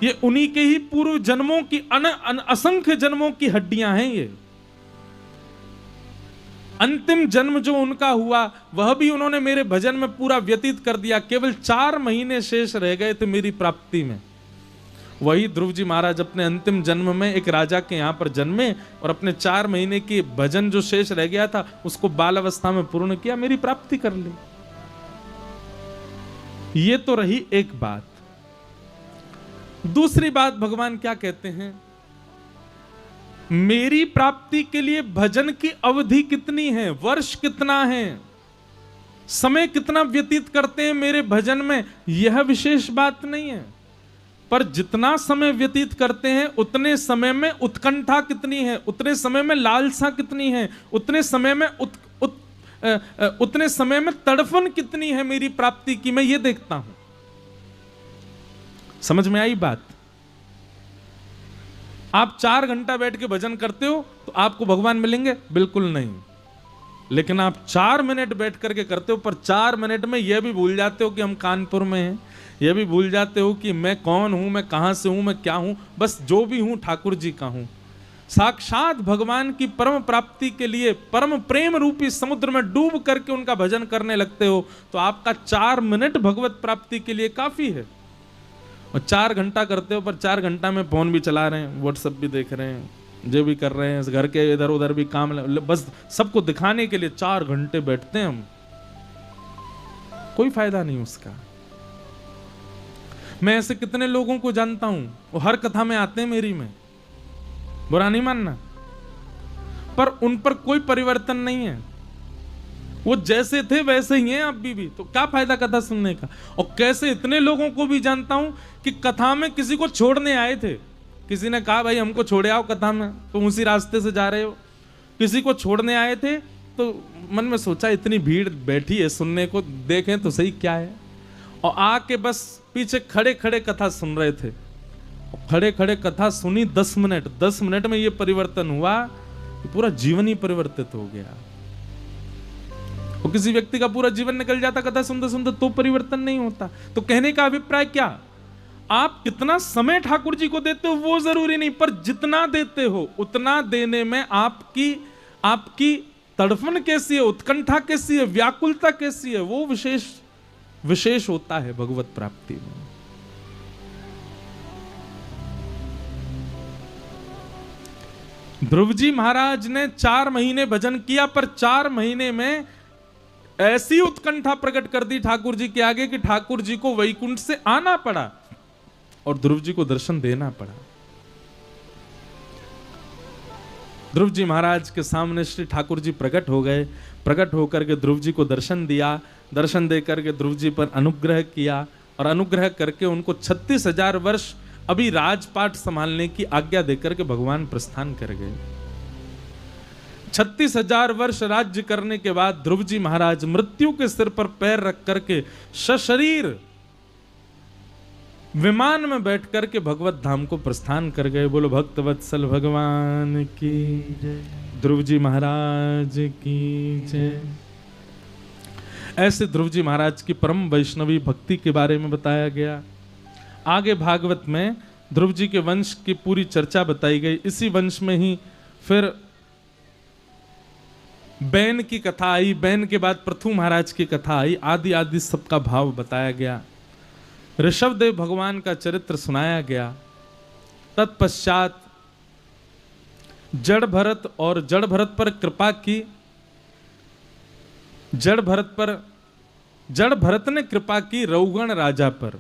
ये उन्हीं के ही पूर्व जन्मों की असंख्य जन्मों की हड्डियां हैं। ये अंतिम जन्म जो उनका हुआ वह भी उन्होंने मेरे भजन में पूरा व्यतीत कर दिया। केवल 4 महीने शेष रह गए थे मेरी प्राप्ति में। वही ध्रुव जी महाराज अपने अंतिम जन्म में एक राजा के यहां पर जन्मे और अपने 4 महीने की भजन जो शेष रह गया था उसको बाल अवस्था में पूर्ण किया, मेरी प्राप्ति कर ली। ये तो रही एक बात। दूसरी बात भगवान क्या कहते हैं? मेरी प्राप्ति के लिए भजन की अवधि कितनी है, वर्ष कितना है, समय कितना व्यतीत करते हैं मेरे भजन में, यह विशेष बात नहीं है। पर जितना समय व्यतीत करते हैं उतने समय में उत्कंठा कितनी है, उतने समय में लालसा कितनी है, उतने समय में उतने समय में तड़फन कितनी है मेरी प्राप्ति की, मैं ये देखता हूं। समझ में आई बात? आप 4 घंटा बैठ के भजन करते हो तो आपको भगवान मिलेंगे? बिल्कुल नहीं। लेकिन आप 4 मिनट बैठ करके करते हो, पर 4 मिनट में यह भी भूल जाते हो कि हम कानपुर में हैं, यह भी भूल जाते हो कि मैं कौन हूं, मैं कहां से हूं, मैं क्या हूं, बस जो भी हूं ठाकुर जी का हूं। साक्षात भगवान की परम प्राप्ति के लिए परम प्रेम रूपी समुद्र में डूब करके उनका भजन करने लगते हो तो आपका 4 मिनट भगवत प्राप्ति के लिए काफी है। और 4 घंटा करते हो, पर 4 घंटा में फोन भी चला रहे हैं, व्हाट्सएप भी देख रहे हैं, जो भी कर रहे हैं, घर के इधर उधर भी काम, बस सबको दिखाने के लिए 4 घंटे बैठते हैं हम। कोई फायदा नहीं उसका। मैं ऐसे कितने लोगों को जानता हूं, वो हर कथा में आते हैं मेरी में, बुरा नहीं मानना, पर उन पर कोई परिवर्तन नहीं है। वो जैसे थे वैसे ही हैं अभी भी, तो क्या फायदा कथा सुनने का। और कैसे इतने लोगों को भी जानता हूं कि कथा में किसी को छोड़ने आए थे, किसी ने कहा भाई हमको छोड़े आओ कथा में, तुम उसी रास्ते से जा रहे हो, किसी को छोड़ने आए थे, तो मन में सोचा इतनी भीड़ बैठी है सुनने को, देखें तो सही क्या है, और आके बस पीछे खड़े खड़े कथा सुन रहे थे। खड़े खड़े कथा सुनी 10 मिनट, 10 मिनट में ये परिवर्तन हुआ कि पूरा जीवन ही परिवर्तित हो गया। और किसी व्यक्ति का पूरा जीवन निकल जाता कथा सुनते सुनते तो परिवर्तन नहीं होता। तो कहने का अभिप्राय क्या, आप कितना समय ठाकुर जी को देते हो वो जरूरी नहीं, पर जितना देते हो उतना देने में आपकी तड़फन कैसी है, उत्कंठा कैसी है, व्याकुलता कैसी है, वो विशेष होता है भगवत प्राप्ति में। ध्रुव जी महाराज ने 4 महीने भजन किया, पर 4 महीने में ऐसी उत्कंठा प्रकट कर दी ठाकुर जी के आगे कि ठाकुर जी को वैकुंठ से आना पड़ा और ध्रुव जी को दर्शन देना पड़ा। ध्रुव जी महाराज के सामने श्री ठाकुर जी प्रकट हो गए, प्रकट होकर के ध्रुव जी को दर्शन दिया, दर्शन देकर के ध्रुव जी पर अनुग्रह किया और अनुग्रह करके उनको 36,000 वर्ष अभी राजपाट संभालने की आज्ञा देकर के भगवान प्रस्थान कर गए। 36,000 वर्ष राज्य करने के बाद ध्रुव जी महाराज मृत्यु के सिर पर पैर रख करके सशरीर विमान में बैठ करके भगवत धाम को प्रस्थान कर गए। बोलो भक्त वत्सल भगवान की जय, ध्रुव जी महाराज की जय। ऐसे ध्रुव जी महाराज की परम वैष्णवी भक्ति के बारे में बताया गया। आगे भागवत में ध्रुव जी के वंश की पूरी चर्चा बताई गई। इसी वंश में ही फिर बैन की कथा आई, बैन के बाद पृथु महाराज की कथा आई, आदि आदि सबका भाव बताया गया। ऋषभदेव भगवान का चरित्र सुनाया गया। तत्पश्चात जड़ भरत और जड़ भरत पर कृपा की, जड़ भरत ने कृपा की रहुगण राजा पर।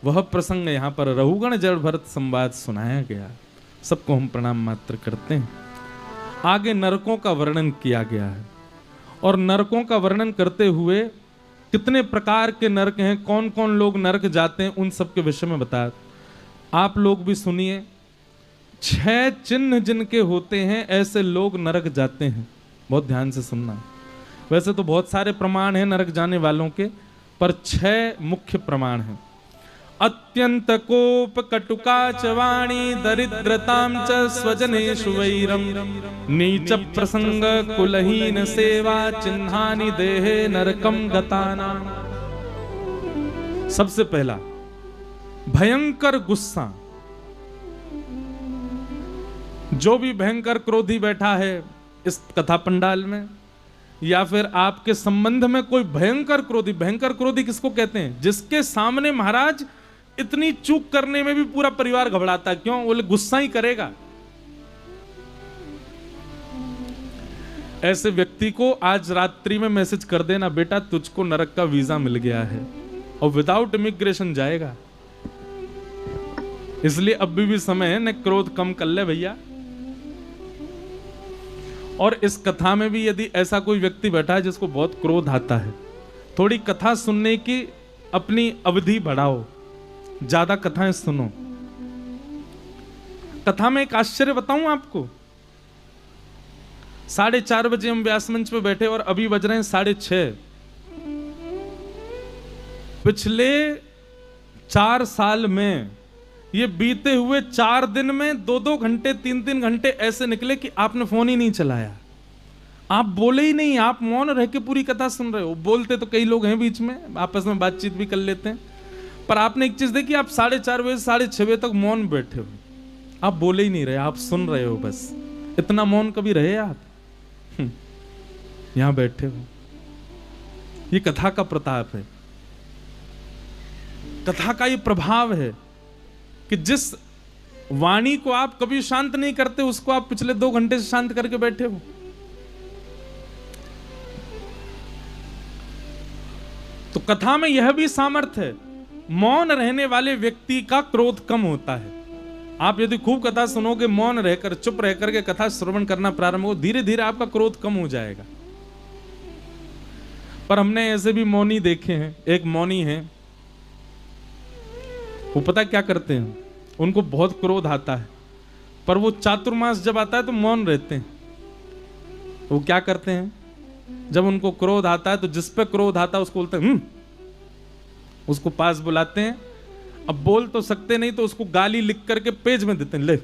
वह प्रसंग यहां पर रहुगण जड़ भरत संवाद सुनाया गया। सबको हम प्रणाम मात्र करते हैं। आगे नरकों का वर्णन किया गया है और नरकों का वर्णन करते हुए कितने प्रकार के नरक हैं, कौन कौन लोग नरक जाते हैं, उन सब के विषय में बताया। आप लोग भी सुनिए। 6 चिन्ह जिनके होते हैं ऐसे लोग नरक जाते हैं। बहुत ध्यान से सुनना। वैसे तो बहुत सारे प्रमाण हैं नरक जाने वालों के, पर 6 मुख्य प्रमाण हैं। अत्यंत कोप कटुका च वाणी दरिद्रताम च स्वजनेषु वैरम नीच प्रसंग कुलहीन सेवा चिन्हानि देहे नरकम गताना। सबसे पहला भयंकर गुस्सा। जो भी भयंकर क्रोधी बैठा है इस कथा पंडाल में या फिर आपके संबंध में कोई भयंकर क्रोधी किसको कहते हैं? जिसके सामने महाराज इतनी चूक करने में भी पूरा परिवार घबराता है। क्यों? बोले गुस्सा ही करेगा। ऐसे व्यक्ति को आज रात्रि में मैसेज कर देना, बेटा तुझको नरक का वीजा मिल गया है और विदाउट इमिग्रेशन जाएगा। इसलिए अभी भी समय है, न क्रोध कम कर ले भैया। और इस कथा में भी यदि ऐसा कोई व्यक्ति बैठा है जिसको बहुत क्रोध आता है, थोड़ी कथा सुनने की अपनी अवधि बढ़ाओ, ज्यादा कथाएं सुनो। कथा में एक आश्चर्य बताऊं आपको। 4:30 बजे हम व्यास मंच पे बैठे और अभी बज रहे हैं 6:30। पिछले 4 साल में ये बीते हुए 4 दिन में 2-2 घंटे 3-3 घंटे ऐसे निकले कि आपने फोन ही नहीं चलाया, आप बोले ही नहीं, आप मौन रह के पूरी कथा सुन रहे हो। बोलते तो कई लोग हैं बीच में, आपस में बातचीत भी कर लेते हैं, पर आपने एक चीज देखी, आप 4:30 बजे 6:30 बजे तक मौन बैठे हो, आप बोले ही नहीं रहे, आप सुन रहे हो बस। इतना मौन कभी रहे आप? यहां बैठे हो। ये कथा का प्रताप है, कथा का ये प्रभाव है कि जिस वाणी को आप कभी शांत नहीं करते उसको आप पिछले 2 घंटे से शांत करके बैठे हो। तो कथा में यह भी सामर्थ्य है, मौन रहने वाले व्यक्ति का क्रोध कम होता है। आप यदि खूब कथा सुनोगे, मौन रहकर चुप रहकर के कथा श्रवण करना प्रारंभ हो, धीरे धीरे आपका क्रोध कम हो जाएगा। पर हमने ऐसे भी मौनी देखे हैं। एक मौनी है, वो पता क्या करते हैं, उनको बहुत क्रोध आता है, पर वो चातुर्मास जब आता है तो मौन रहते हैं। वो क्या करते हैं, जब उनको क्रोध आता है तो जिस पे क्रोध आता है उसको बोलते हैं उसको पास बुलाते हैं। अब बोल तो सकते नहीं तो उसको गाली लिख करके पेज में देते हैं, ले।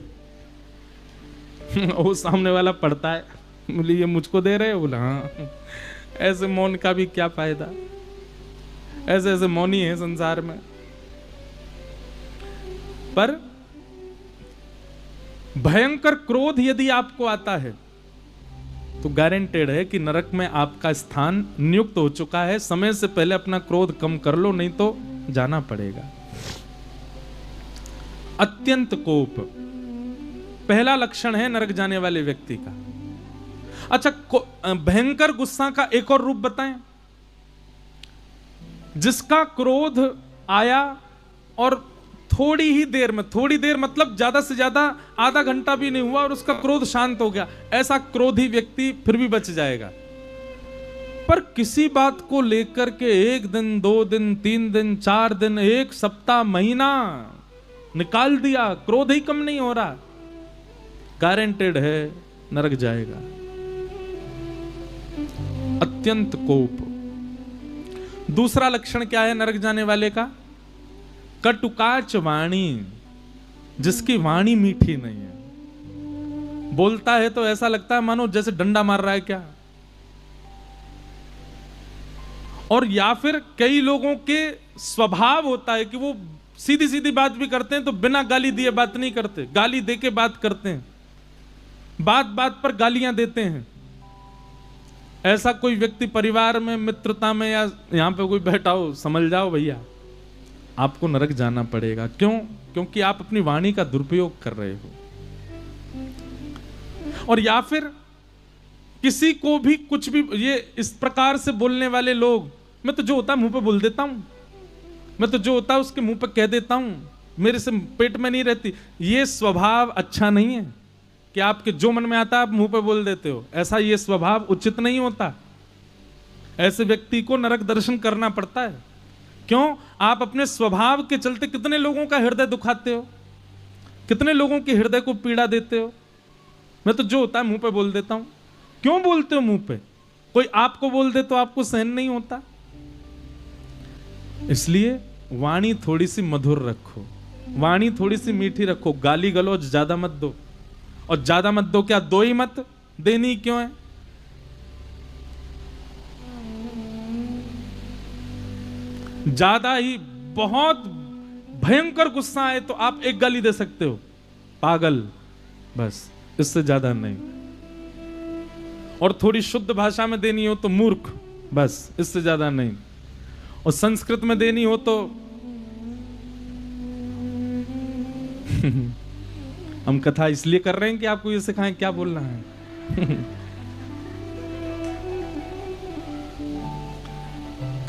वो सामने वाला पढ़ता है, बोले ये मुझको दे रहे हो, बोला हाँ। ऐसे मौन का भी क्या फायदा, ऐसे ऐसे मौनी है संसार में। पर भयंकर क्रोध यदि आपको आता है तो गारंटेड है कि नरक में आपका स्थान नियुक्त हो चुका है। समय से पहले अपना क्रोध कम कर लो, नहीं तो जाना पड़ेगा। अत्यंत कोप पहला लक्षण है नरक जाने वाले व्यक्ति का। अच्छा, भयंकर गुस्सा का एक और रूप बताएं। जिसका क्रोध आया और थोड़ी ही देर में, थोड़ी देर मतलब ज्यादा से ज्यादा आधा घंटा भी नहीं हुआ और उसका क्रोध शांत हो गया, ऐसा क्रोधी व्यक्ति फिर भी बच जाएगा। पर किसी बात को लेकर के 1 दिन 2 दिन 3 दिन 4 दिन 1 सप्ताह महीना निकाल दिया, क्रोध ही कम नहीं हो रहा, गारंटेड है नरक जाएगा। अत्यंत कोप। दूसरा लक्षण क्या है नरक जाने वाले का? कटुकाच वाणी, जिसकी वाणी मीठी नहीं है। बोलता है तो ऐसा लगता है मानो जैसे डंडा मार रहा है क्या। और या फिर कई लोगों के स्वभाव होता है कि वो सीधी सीधी बात भी करते हैं तो बिना गाली दिए बात नहीं करते, गाली देके बात करते हैं, बात बात पर गालियां देते हैं। ऐसा कोई व्यक्ति परिवार में, मित्रता में या यहां पे कोई बैठा हो, समझ जाओ भैया आपको नरक जाना पड़ेगा। क्यों? क्योंकि आप अपनी वाणी का दुरुपयोग कर रहे हो। और या फिर किसी को भी कुछ भी, ये इस प्रकार से बोलने वाले लोग, मैं तो जो होता है मुंह पे बोल देता हूं, मैं तो जो होता है उसके मुंह पे कह देता हूं, मेरे से पेट में नहीं रहती। ये स्वभाव अच्छा नहीं है कि आपके जो मन में आता है आप मुंह पे बोल देते हो। ऐसा ये स्वभाव उचित नहीं होता। ऐसे व्यक्ति को नरक दर्शन करना पड़ता है। क्यों? आप अपने स्वभाव के चलते कितने लोगों का हृदय दुखाते हो, कितने लोगों के हृदय को पीड़ा देते हो। मैं तो जो होता है मुंह पे बोल देता हूं। क्यों बोलते हो मुंह पे? कोई आपको बोल दे तो आपको सहन नहीं होता। इसलिए वाणी थोड़ी सी मधुर रखो, वाणी थोड़ी सी मीठी रखो, गाली गलौज ज्यादा मत दो। और ज्यादा मत दो क्या, दो ही मत, देनी क्यों है? ज्यादा ही बहुत भयंकर गुस्सा आए तो आप एक गाली दे सकते हो, पागल, बस, इससे ज्यादा नहीं। और थोड़ी शुद्ध भाषा में देनी हो तो मूर्ख, बस, इससे ज्यादा नहीं। और संस्कृत में देनी हो तो हम कथा इसलिए कर रहे हैं कि आपको ये सिखाएं क्या बोलना है।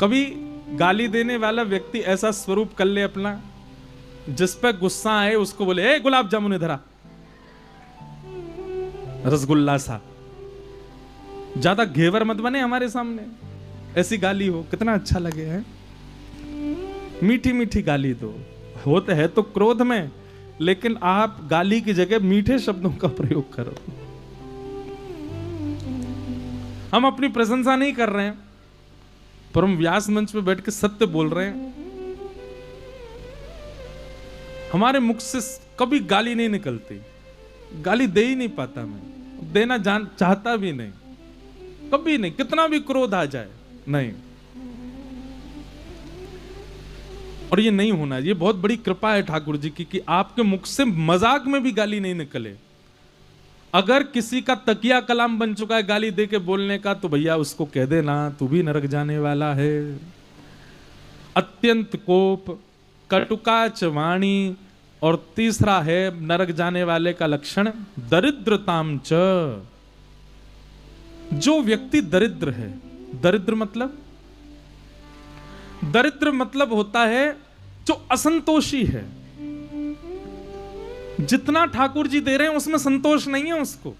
कभी गाली देने वाला व्यक्ति ऐसा स्वरूप कर ले अपना, जिस पर गुस्सा आए उसको बोले, ए गुलाब जामुन इधर आ, रसगुल्ला सा। ज्यादा घेवर मत बने हमारे सामने, ऐसी गाली हो कितना अच्छा लगे है। मीठी मीठी गाली दो, होते है तो क्रोध में, लेकिन आप गाली की जगह मीठे शब्दों का प्रयोग करो। हम अपनी प्रशंसा नहीं कर रहे हैं, पर हम व्यास मंच पे बैठ के सत्य बोल रहे हैं। हमारे मुख से कभी गाली नहीं निकलती, गाली दे ही नहीं पाता मैं, देना चाहता भी नहीं, कभी नहीं, कितना भी क्रोध आ जाए नहीं। और ये नहीं होना, ये बहुत बड़ी कृपा है ठाकुर जी की कि आपके मुख से मजाक में भी गाली नहीं निकले। अगर किसी का तकिया कलाम बन चुका है गाली दे के बोलने का, तो भैया उसको कह देना तू भी नरक जाने वाला है। अत्यंत कोप, कटुकाच वाणी, और तीसरा है नरक जाने वाले का लक्षण दरिद्रताम च। जो व्यक्ति दरिद्र है, दरिद्र मतलब होता है जो असंतोषी है। जितना ठाकुर जी दे रहे हैं उसमें संतोष नहीं है उसको।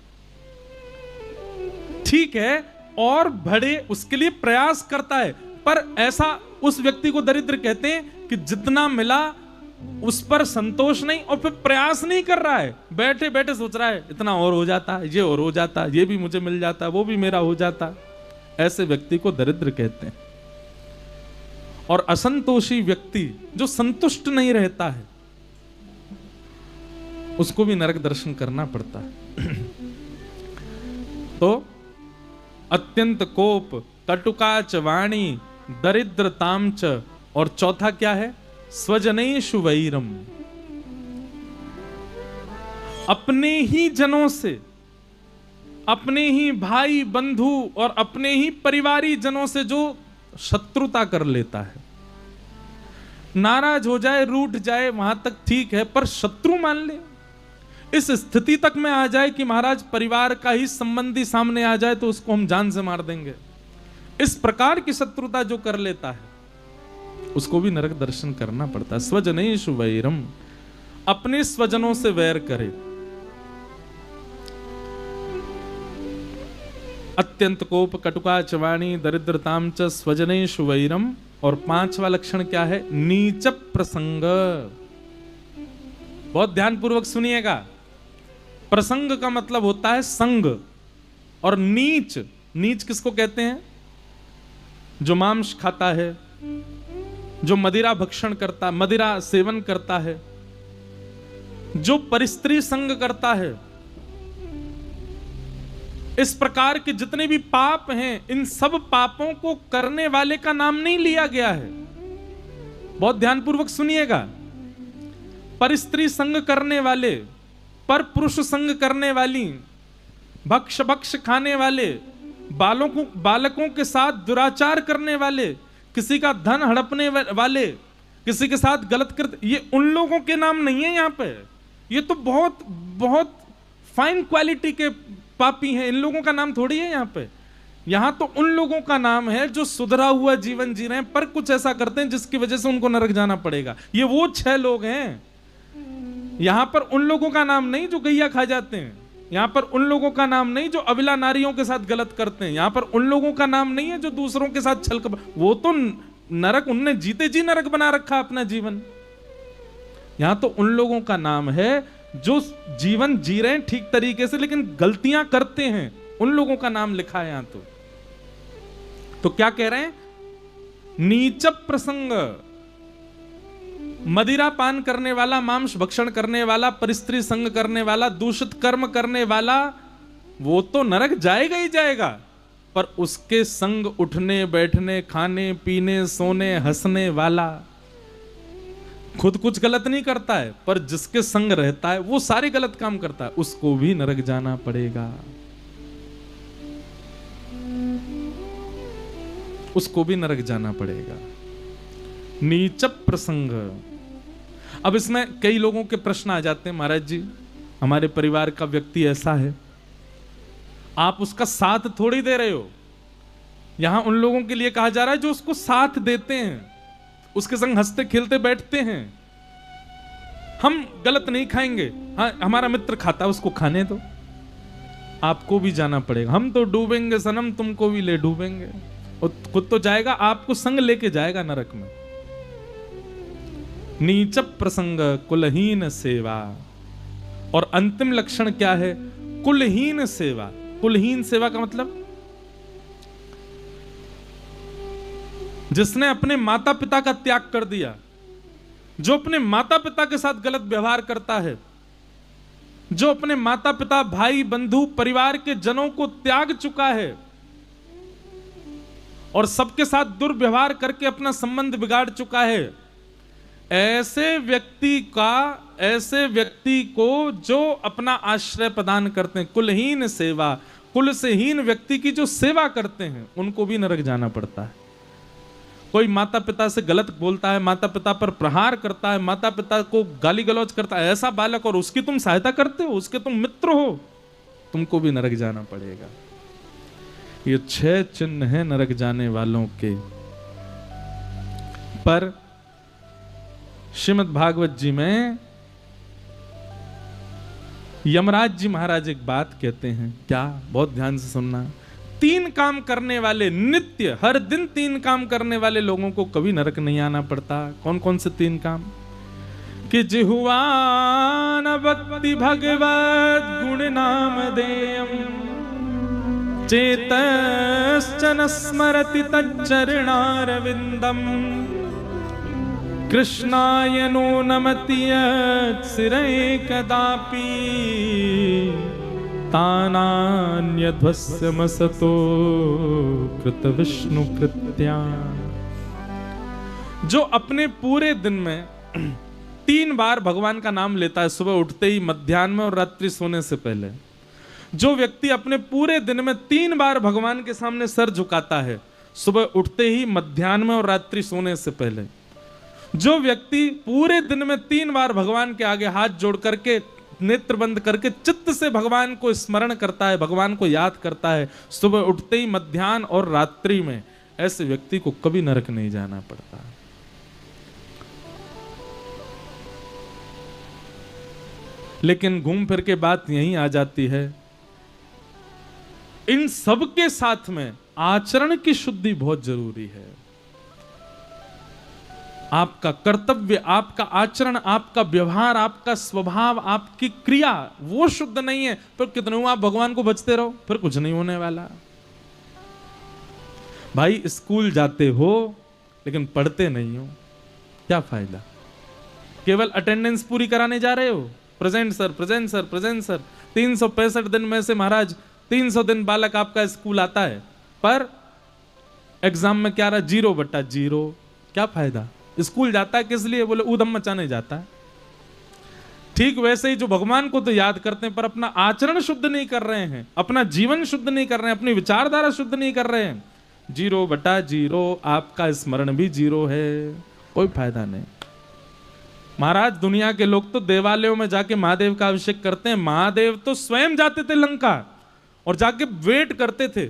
ठीक है और बढ़े उसके लिए प्रयास करता है। पर ऐसा उस व्यक्ति को दरिद्र कहते हैं कि जितना मिला उस पर संतोष नहीं और फिर प्रयास नहीं कर रहा है, बैठे बैठे सोच रहा है इतना और हो जाता, ये और हो जाता, ये भी मुझे मिल जाता, वो भी मेरा हो जाता। ऐसे व्यक्ति को दरिद्र कहते हैं। और असंतोषी व्यक्ति जो संतुष्ट नहीं रहता है उसको भी नरक दर्शन करना पड़ता है। तो अत्यंत कोप, कटुकाच वाणी, दरिद्रताम च, और चौथा क्या है? स्वजनेषु वैरम। अपने ही जनों से, अपने ही भाई बंधु और अपने ही परिवारी जनों से जो शत्रुता कर लेता है, नाराज हो जाए, रूठ जाए, वहां तक ठीक है, पर शत्रु मान ले, इस स्थिति तक में आ जाए कि महाराज परिवार का ही संबंधी सामने आ जाए तो उसको हम जान से मार देंगे, इस प्रकार की शत्रुता जो कर लेता है उसको भी नरक दर्शन करना पड़ता है। स्वजनेषु वैरम, अपने स्वजनों से वैर करे। अत्यंत कोप, कटुकाच वाणी, दरिद्रताम च, स्वजनेषु वैरम। और पांचवा लक्षण क्या है? नीच प्रसंग। बहुत ध्यानपूर्वक सुनिएगा। प्रसंग का मतलब होता है संग, और नीच, नीच किसको कहते हैं? जो मांस खाता है, जो मदिरा भक्षण करता, मदिरा सेवन करता है, जो परिस्त्री संग करता है, इस प्रकार के जितने भी पाप हैं, इन सब पापों को करने वाले का नाम नहीं लिया गया है। बहुत ध्यानपूर्वक सुनिएगा। परिस्त्री संग करने वाले, पर पुरुष संग करने वाली, भक्ष भक्ष खाने वाले, बालकों के साथ दुराचार करने वाले, किसी का धन हड़पने वाले, किसी के साथ गलत करते, ये उन लोगों के नाम नहीं है यहाँ पे। ये तो बहुत बहुत फाइन क्वालिटी के पापी हैं, इन लोगों का नाम थोड़ी है यहाँ पे। यहाँ तो उन लोगों का नाम है जो सुधरा हुआ जीवन जी रहे हैं, पर कुछ ऐसा करते हैं जिसकी वजह से उनको नरक जाना पड़ेगा। ये वो 6 लोग हैं। यहां पर उन लोगों का नाम नहीं जो गैया खा जाते हैं, यहां पर उन लोगों का नाम नहीं जो अबला नारियों के साथ गलत करते हैं, यहां पर उन लोगों का नाम नहीं है जो दूसरों के साथ छल, वो तो नरक, उनने जीते जी नरक बना रखा अपना जीवन। यहां तो उन लोगों का नाम है जो जीवन जी रहे हैं ठीक तरीके से लेकिन गलतियां करते हैं, उन लोगों का नाम लिखा है यहां। तो क्या कह रहे हैं? नीच प्रसंग, मदिरा पान करने वाला, मांस भक्षण करने वाला, परिस्त्री संग करने वाला, दूषित कर्म करने वाला, वो तो नरक जाएगा ही जाएगा, पर उसके संग उठने बैठने, खाने पीने, सोने, हंसने वाला, खुद कुछ गलत नहीं करता है पर जिसके संग रहता है वो सारे गलत काम करता है, उसको भी नरक जाना पड़ेगा, उसको भी नरक जाना पड़ेगा। नीच प्रसंग। अब इसमें कई लोगों के प्रश्न आ जाते हैं, महाराज जी हमारे परिवार का व्यक्ति ऐसा है, आप उसका साथ थोड़ी दे रहे हो। यहां उन लोगों के लिए कहा जा रहा है जो उसको साथ देते हैं, उसके संग हंसते खेलते बैठते हैं। हम गलत नहीं खाएंगे, हाँ हमारा मित्र खाता है उसको खाने दो, आपको भी जाना पड़ेगा। हम तो डूबेंगे सनम, तुमको भी ले डूबेंगे, और खुद तो जाएगा, आपको संग लेके जाएगा नरक में। नीच प्रसंग, कुलहीन सेवा। और अंतिम लक्षण क्या है? कुलहीन सेवा। कुलहीन सेवा का मतलब जिसने अपने माता पिता का त्याग कर दिया, जो अपने माता पिता के साथ गलत व्यवहार करता है, जो अपने माता पिता, भाई बंधु, परिवार के जनों को त्याग चुका है और सबके साथ दुर्व्यवहार करके अपना संबंध बिगाड़ चुका है, ऐसे व्यक्ति को जो अपना आश्रय प्रदान करते हैं, कुलहीन सेवा, कुल से हीन व्यक्ति की जो सेवा करते हैं उनको भी नरक जाना पड़ता है। कोई माता पिता से गलत बोलता है, माता पिता पर प्रहार करता है, माता पिता को गाली गलौज करता है, ऐसा बालक, और उसकी तुम सहायता करते हो, उसके तुम मित्र हो, तुमको भी नरक जाना पड़ेगा। ये 6 चिन्ह हैं नरक जाने वालों के। पर श्रीमद् भागवत जी में यमराज जी महाराज एक बात कहते हैं, क्या? बहुत ध्यान से सुनना। 3 काम करने वाले, नित्य हर दिन 3 काम करने वाले लोगों को कभी नरक नहीं आना पड़ता। कौन कौन से 3 काम? कि जिह्वा न भक्ति भगवत गुण नाम देयम, चेतश्च न स्मरति तच्चरणारविंदम, कृष्णाय नो नमति यत्सिरे कदापि, तानान्यध्वस्यमसतो कृत विष्णु कृत्या। जो अपने पूरे दिन में 3 बार भगवान का नाम लेता है, सुबह उठते ही, मध्याह्न में और रात्रि सोने से पहले। जो व्यक्ति अपने पूरे दिन में 3 बार भगवान के सामने सर झुकाता है, सुबह उठते ही, मध्याह्न में और रात्रि सोने से पहले। जो व्यक्ति पूरे दिन में 3 बार भगवान के आगे हाथ जोड़ करके, नेत्र बंद करके चित्त से भगवान को स्मरण करता है, भगवान को याद करता है, सुबह उठते ही, मध्याह्न और रात्रि में, ऐसे व्यक्ति को कभी नरक नहीं जाना पड़ता। लेकिन घूम फिर के बात यहीं आ जाती है, इन सब के साथ में आचरण की शुद्धि बहुत जरूरी है। आपका कर्तव्य, आपका आचरण, आपका व्यवहार, आपका स्वभाव, आपकी क्रिया वो शुद्ध नहीं है, फिर कितने आप भगवान को भजते रहो, फिर कुछ नहीं होने वाला। भाई स्कूल जाते हो लेकिन पढ़ते नहीं हो, क्या फायदा? केवल अटेंडेंस पूरी कराने जा रहे हो, present sir, present sir, present sir. 365 दिन में से महाराज 300 दिन बालक आपका स्कूल आता है, पर एग्जाम में क्या रहा? 0/0। क्या फायदा? स्कूल जाता है किस लिए? बोले ऊधम मचाने जाता है। ठीक वैसे ही जो भगवान को तो याद करते हैं, पर अपना आचरण शुद्ध नहीं कर रहे हैं, अपना जीवन शुद्ध नहीं कर रहे हैं, अपनी विचारधारा शुद्ध नहीं कर रहे हैं, 0/0, आपका स्मरण भी 0 है, कोई फायदा नहीं। महाराज दुनिया के लोग तो देवालयों में जाके महादेव का अभिषेक करते हैं, महादेव तो स्वयं जाते थे लंका और जाके वेट करते थे।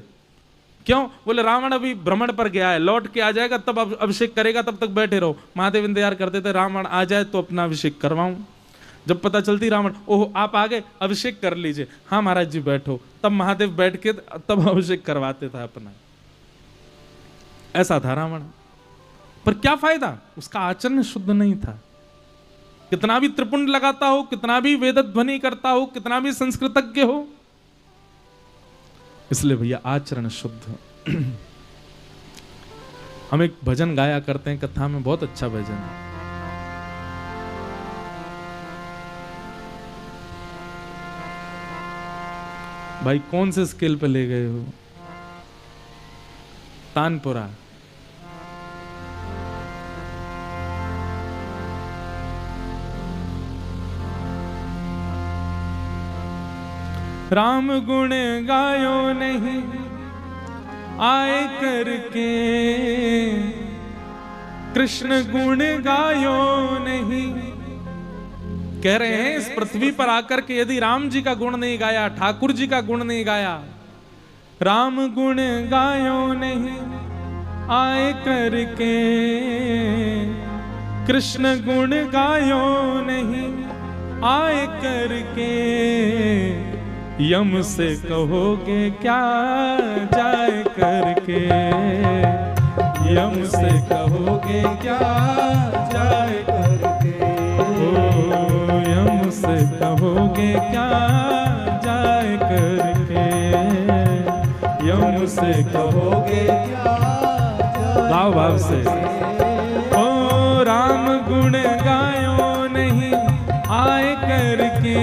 क्यों? बोले रावण अभी भ्रमण पर गया है, लौट के आ जाएगा तब अभिषेक करेगा, तब तक बैठे रहो। महादेव इंतजार करते थे रावण आ जाए तो अपना अभिषेक करवाऊं। जब पता चलती रावण, ओह आप आ गए, अभिषेक कर लीजिए। हाँ महाराज जी बैठो, तब महादेव बैठ के तब अभिषेक करवाते था अपना। ऐसा था रावण। पर क्या फायदा? उसका आचरण शुद्ध नहीं था। कितना भी त्रिपुंड लगाता हो, कितना भी वेद ध्वनि करता हो, कितना भी संस्कृतज्ञ हो, इसलिए भैया आचरण शुद्ध। हम एक भजन गाया करते हैं कथा में, बहुत अच्छा भजन है। भाई कौन से स्केल पे ले गए हो? तानपुरा। राम गुण गायो नहीं आए करके, कृष्ण गुण गायो नहीं। कह रहे हैं इस पृथ्वी पर आकर के यदि राम जी का गुण नहीं गाया, ठाकुर जी का गुण नहीं गाया, राम गुण गायो नहीं आए करके, कृष्ण गुण गायो नहीं आए करके, यम से कहोगे क्या जाए करके, यम से कहोगे क्या जाए करके, ओ यम से कहोगे क्या जाए करके, यम से कहोगे क्या भाव भाव से। ओ राम गुण गायो नहीं आए करके,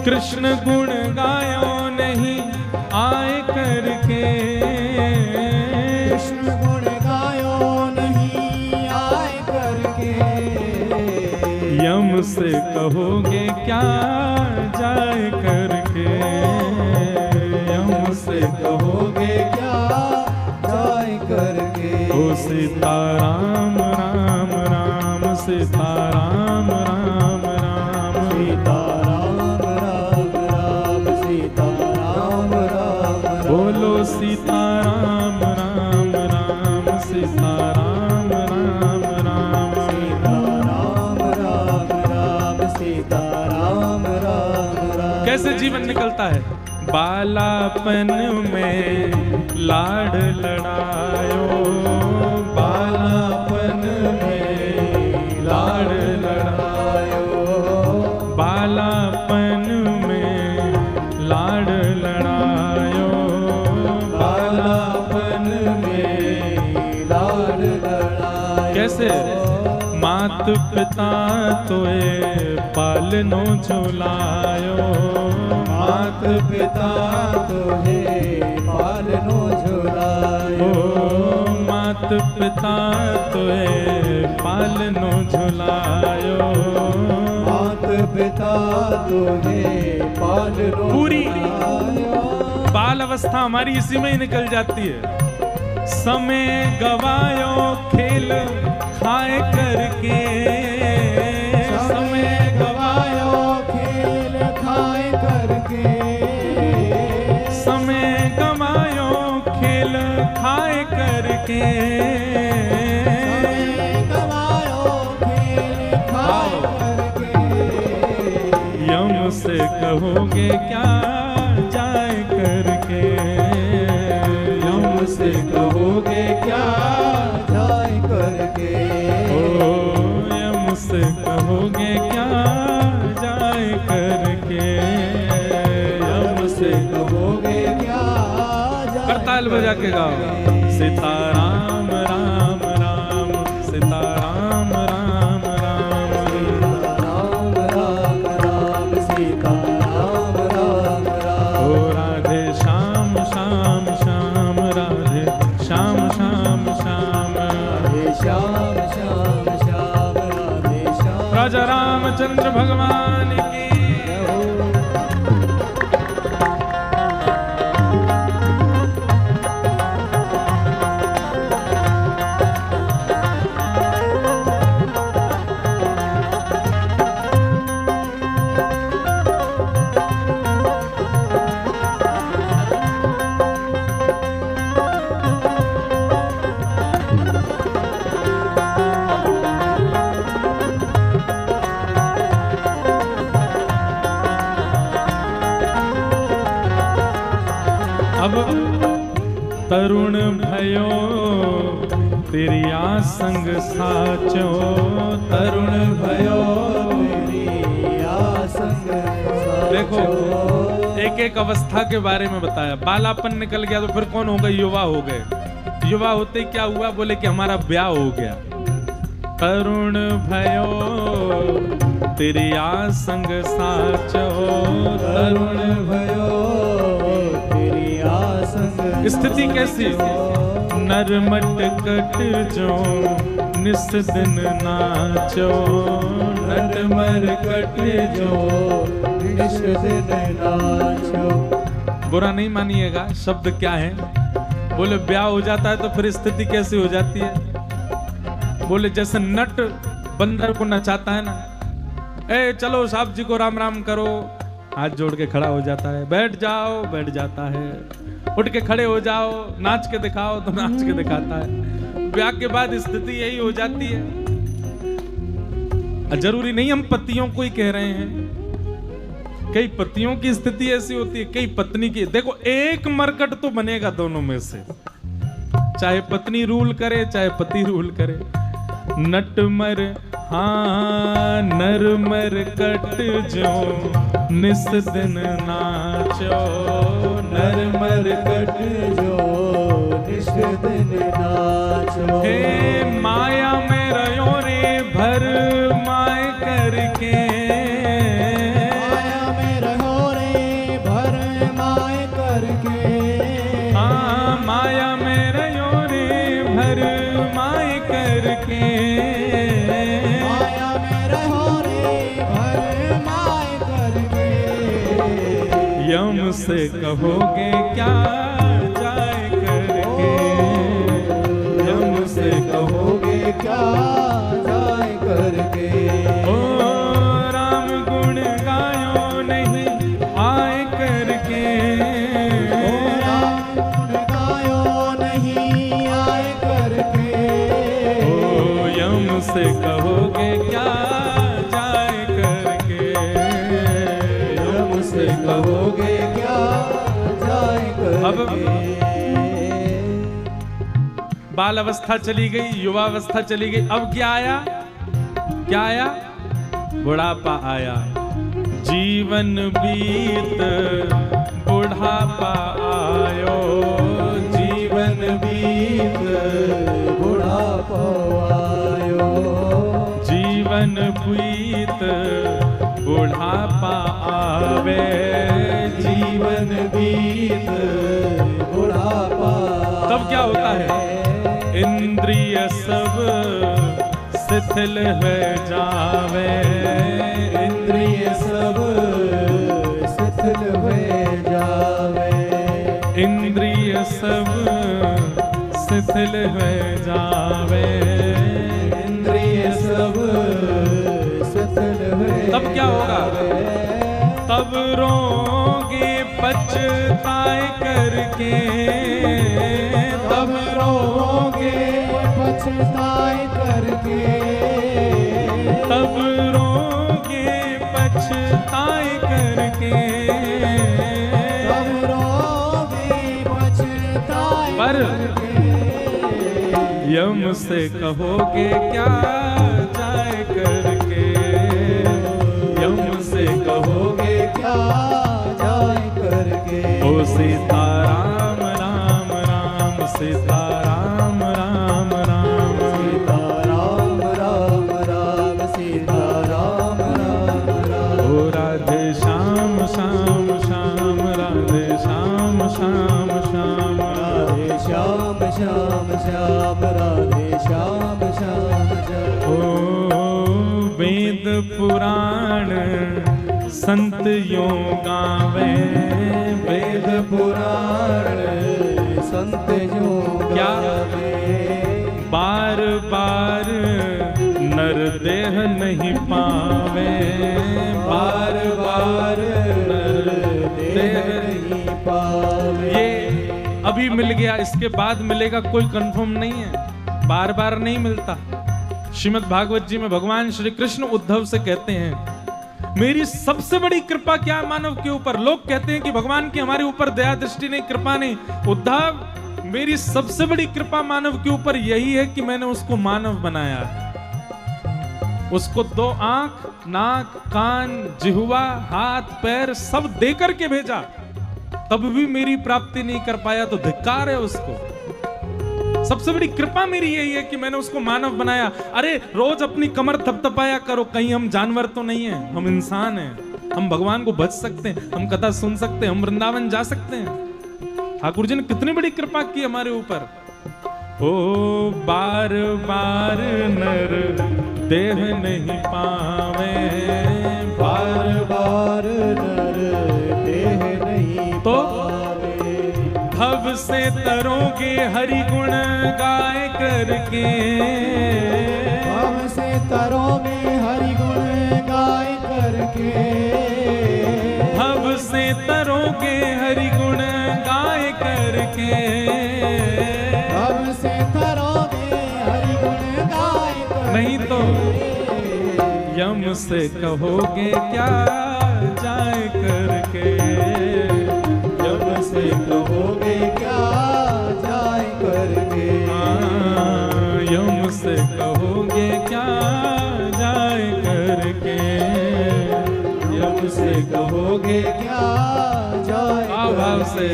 कृष्ण गुण गायो नहीं आए करके, कृष्ण गुण गायो नहीं आए करके, यम से कहोगे क्या जाए करके, यम से कहोगे क्या जाए करके। ओ सीताराम राम राम सीताराम राम राम, सीताराम राम राम सीताराम राम राम, बोलो सीताराम राम राम सीताराम राम राम, सीताराम राम राम जीवन निकलता है। बालापन में लाड लड़ायो, बालापन में लाड लड़ायो, बालापन में लाड लड़ायो, बालापन में लाड लड़ायो। कैसे? मात पिता तोए पालनो झुलायो, मात पिता तुहे पालनो झुलायो, मात पिता तोए पालनो झुलायो। मात पिता तुहे पालनो पूरी झुलायो। बाल अवस्था हमारी इसी में ही निकल जाती है। समय गवायो खेल खाए करके, समय गवायो खेल खाए करके, समय गवायो खेल खाए करके, समय गवायो खेल खाए करके। यम से कहोगे क्या जाए करके, यम से कहोगे क्या जाए करके, ओ यम से कहोगे क्या जाए करके, यम से कहोगे क्या जाए करताल बजा के गाओ। सीताराम राम राम, सीताराम राम राम, राम राम राम, सीता राम राम राम। ओ राधे श्याम श्याम श्याम, राधे श्याम श्याम श्याम, राधे श्याम श्याम श्याम, राधे श्याम। राजा रामचंद्र भगवान की। अब तरुण भयो तेरी आसंग साचो, तरुण भयो तेरी आसंग साचो। देखो एक एक अवस्था के बारे में बताया। बालापन निकल गया तो फिर कौन हो गए? युवा हो गए। युवा होते क्या हुआ? बोले कि हमारा ब्याह हो गया। तरुण भयो तेरी आसंग साचो, तरुण भयो तेरी आसंग। स्थिति कैसी? नरमट कट जो निस दिन नाचो, नटमर कट जो निस दिन नाचो। बुरा नहीं मानिएगा, शब्द क्या है? बोले ब्याह हो जाता है तो फिर स्थिति कैसी हो जाती है? बोले जैसे नट बंदर को नचाता है ना, ए चलो साहब जी को राम राम करो, हाथ जोड़ के खड़ा हो जाता है, बैठ जाओ बैठ जाता है, उठ के खड़े हो जाओ, नाच के दिखाओ तो नाच के दिखाता है। ब्याह के बाद स्थिति यही हो जाती है। जरूरी नहीं हम पतियों को ही कह रहे हैं, कई पतियों की स्थिति ऐसी होती है, कई पत्नी की। देखो एक मरकट तो बनेगा दोनों में से, चाहे पत्नी रूल करे चाहे पति रूल करे। नटमर हाँ नरमर कट जो निस दिन नाचो, नरमर कट जो निस दिन नाचो। हे माया में रहो रे भर माय करके, माया में रहो रे भर माय करके। हाँ माया में रहो रे भर माय करके, माया में रहो रे भर माय करके। यम से कहोगे क्या जाए करके, यम से कहोगे क्या जाए करके। ओ राम गुण गायो नहीं आए करके, ओ राम गुण गायो नहीं आए करके। ओ यम से कहोगे क्या जाए करके, यम से कहो बाल अवस्था चली गई, युवावस्था चली गई, अब क्या आया? क्या आया? बुढ़ापा आया। जीवन बीत बुढ़ापा आयो, जीवन बीत बुढ़ापा आयो, जीवन बीत बुढ़ापा आवे, जीवन बीत बुढ़ापा। तब क्या होता है? इंद्रिय सब शिथिल हो जावे, इंद्रिय सब शिथिल हो जावे, इंद्रिय सब शिथिल हो जावे, इंद्रिय सब शिथिल हो। तब क्या होगा? तब रोगे पछताए करके, तब रोगे पछताए करके, तब रोगे पछताए करके, तब रोगे पछताए पर करके। यम से कहोगे क्या जाए करके, यम से कहोगे क्या जाए करके। ओ सीताराम राम राम, सीताराम राम राम, सीताराम राम राम, सीताराम राम राम। ओ राधे श्याम श्याम श्याम, राधे श्याम श्याम श्याम, राधे श्याम श्याम श्याम, राधे श्याम श्याम श्याम। ओ वेद पुराण संत यों गावे, वेद पुराण संत जो क्या? गावे, बार बार नर देह नहीं पावे, बार बार नर देह नहीं पावे। ये अभी मिल गया, इसके बाद मिलेगा कोई कंफर्म नहीं है, बार बार नहीं मिलता। श्रीमद् भागवत जी में भगवान श्री कृष्ण उद्धव से कहते हैं, मेरी सबसे बड़ी कृपा क्या है मानव के ऊपर? लोग कहते हैं कि भगवान की हमारे ऊपर दया दृष्टि नहीं, कृपा नहीं। उद्धव, मेरी सबसे बड़ी कृपा मानव के ऊपर यही है कि मैंने उसको मानव बनाया है। उसको 2 आंख, नाक, कान, जिह्वा, हाथ, पैर सब देकर के भेजा, तब भी मेरी प्राप्ति नहीं कर पाया, तो धिक्कार है उसको। सबसे बड़ी कृपा मेरी यही है कि मैंने उसको मानव बनाया। अरे रोज अपनी कमर थपथपाया करो, कहीं हम जानवर तो नहीं है, हम इंसान हैं, हम भगवान को भज सकते हैं, हम कथा सुन सकते हैं, हम वृंदावन जा सकते हैं। ठाकुर जी ने कितनी बड़ी कृपा की हमारे ऊपर। ओ बार बार नर देह नहीं पावे, बार बार नर देह नहीं तो पावे। भव से तरोगे हरि गुण गाय करके, भव से तरोगे हरि गुण गाय करके, भव से तरोगे हरि गुण गाय करके, भव से तरोगे हरि गुण गाय करके। नहीं तो यम से कहोगे क्या जाए करके, यम से कहोगे क्या जाए करके। यम से कहोगे क्या जाए करके, यम से कहोगे क्या जाए भाव से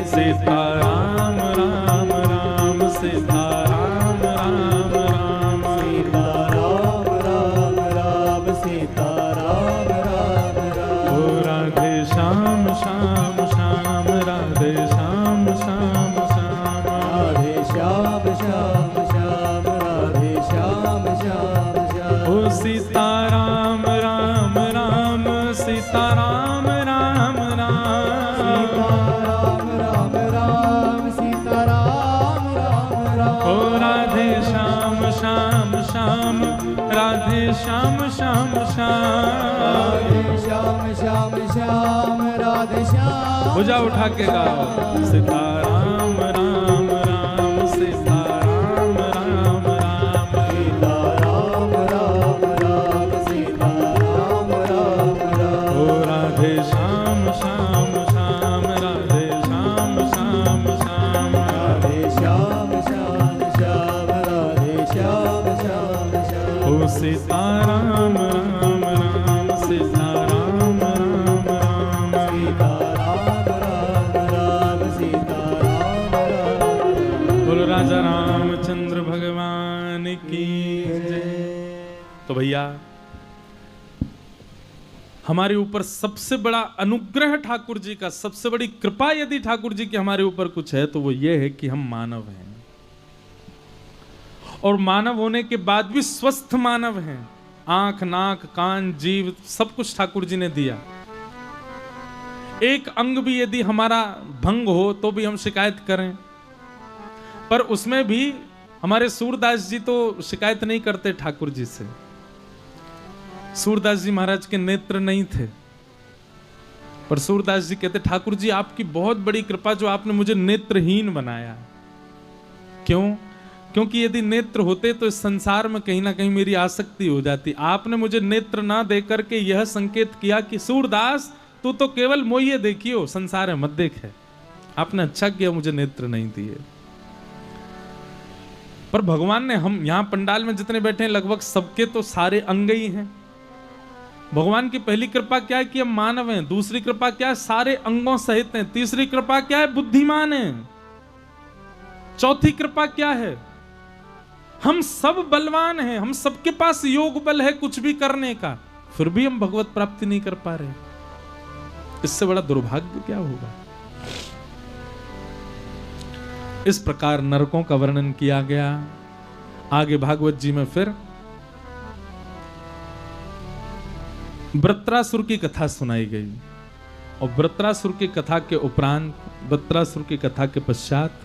सीताराम राम राम, सीताराम राम राम, सीताराम राम राम, सीताराम राम राम। ओ राधे श्याम श्याम श्याम, राधे श्याम श्याम श्याम, राधे श्याम श्याम श्याम, राधे श्याम श्याम श्याम। ओ सीताराम राम राम, सीताराम राम राम, सीताराम राम राम, सीताराम राम राम। ओ राधे श्याम श्याम श्याम, राधे श्याम श्याम श्याम। राधे श्याम श्याम श्याम, राधे श्याम। भुजा उठा के गाओ, सीताराम राम राम, सीताराम राम राम, सीताराम राम राम, सीताराम राम राम। ओ राधे श्याम श्याम श्याम, राधे श्याम श्याम श्याम, राधे श्याम श्याम श्याम, सीताराम राम राम सीताराम राम राम सीताराम राम राम सीताराम राम। बोलो राजा रामचंद्र भगवान की जय। तो भैया हमारे ऊपर सबसे बड़ा अनुग्रह ठाकुर जी का, सबसे बड़ी कृपा यदि ठाकुर जी की हमारे ऊपर कुछ है तो वो ये है कि हम मानव हैं, और मानव होने के बाद भी स्वस्थ मानव हैं। आंख, नाक, कान, जीव सब कुछ ठाकुर जी ने दिया। एक अंग भी यदि हमारा भंग हो तो भी हम शिकायत करें, पर उसमें भी हमारे सूरदास जी तो शिकायत नहीं करते ठाकुर जी से। सूरदास जी महाराज के नेत्र नहीं थे, पर सूरदास जी कहते ठाकुर जी आपकी बहुत बड़ी कृपा जो आपने मुझे नेत्रहीन बनाया। क्यों? क्योंकि यदि नेत्र होते तो इस संसार में कहीं ना कहीं मेरी आसक्ति हो जाती। आपने मुझे नेत्र ना दे करके यह संकेत किया कि सूरदास तू तो केवल मोहिए देखियो, संसार है मत देख है। आपने अच्छा किया मुझे नेत्र नहीं दिए। पर भगवान ने, हम यहां पंडाल में जितने बैठे हैं लगभग सबके तो सारे अंग ही हैं। भगवान की पहली कृपा क्या है कि हम मानव हैं। दूसरी कृपा क्या है? सारे अंगों सहित हैं। तीसरी कृपा क्या है? बुद्धिमान हैं। चौथी कृपा क्या है? हम सब बलवान हैं, हम सबके पास योग बल है कुछ भी करने का, फिर भी हम भगवत प्राप्ति नहीं कर पा रहे। इससे बड़ा दुर्भाग्य क्या होगा? इस प्रकार नरकों का वर्णन किया गया। आगे भागवत जी में फिर वृत्रासुर की कथा सुनाई गई, और वृत्रासुर की कथा के उपरांत, वृत्रासुर की कथा के पश्चात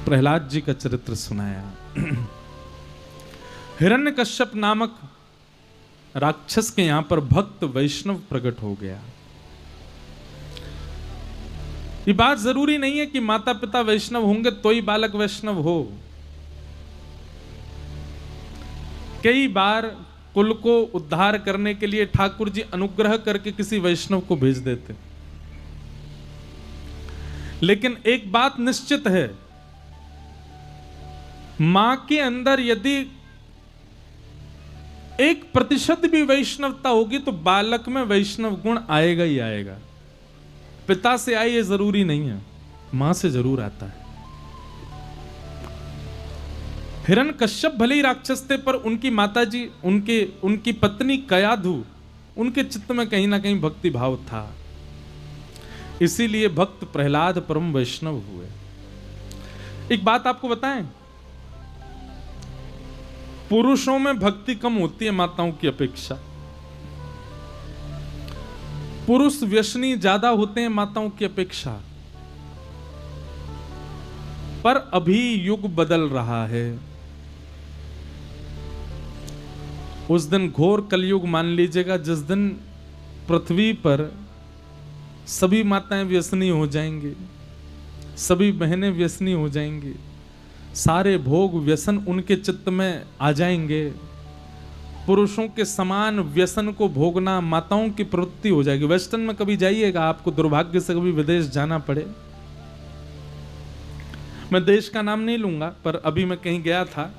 प्रहलाद जी का चरित्र सुनाया। हिरण्यकश्यप नामक राक्षस के यहां पर भक्त वैष्णव प्रकट हो गया। ये बात जरूरी नहीं है कि माता पिता वैष्णव होंगे तो ही बालक वैष्णव हो। कई बार कुल को उद्धार करने के लिए ठाकुर जी अनुग्रह करके किसी वैष्णव को भेज देते। लेकिन एक बात निश्चित है, मां के अंदर यदि 1% भी वैष्णवता होगी तो बालक में वैष्णव गुण आएगा ही आएगा। पिता से आए ये जरूरी नहीं है, मां से जरूर आता है। हिरण्यकश्यप भले ही राक्षस थे, पर उनकी माताजी, उनकी पत्नी कयाधु, उनके चित्त में कहीं ना कहीं भक्ति भाव था। इसीलिए भक्त प्रहलाद परम वैष्णव हुए। एक बात आपको बताएं, पुरुषों में भक्ति कम होती है माताओं की अपेक्षा। पुरुष व्यसनी ज्यादा होते हैं माताओं की अपेक्षा। पर अभी युग बदल रहा है। उस दिन घोर कलयुग मान लीजिएगा जिस दिन पृथ्वी पर सभी माताएं व्यसनी हो जाएंगी, सभी बहनें व्यसनी हो जाएंगी, सारे भोग व्यसन उनके चित्त में आ जाएंगे। पुरुषों के समान व्यसन को भोगना माताओं की प्रवृत्ति हो जाएगी। वेस्टर्न में कभी जाइएगा, आपको दुर्भाग्य से कभी विदेश जाना पड़े, मैं देश का नाम नहीं लूंगा, पर अभी मैं कहीं गया था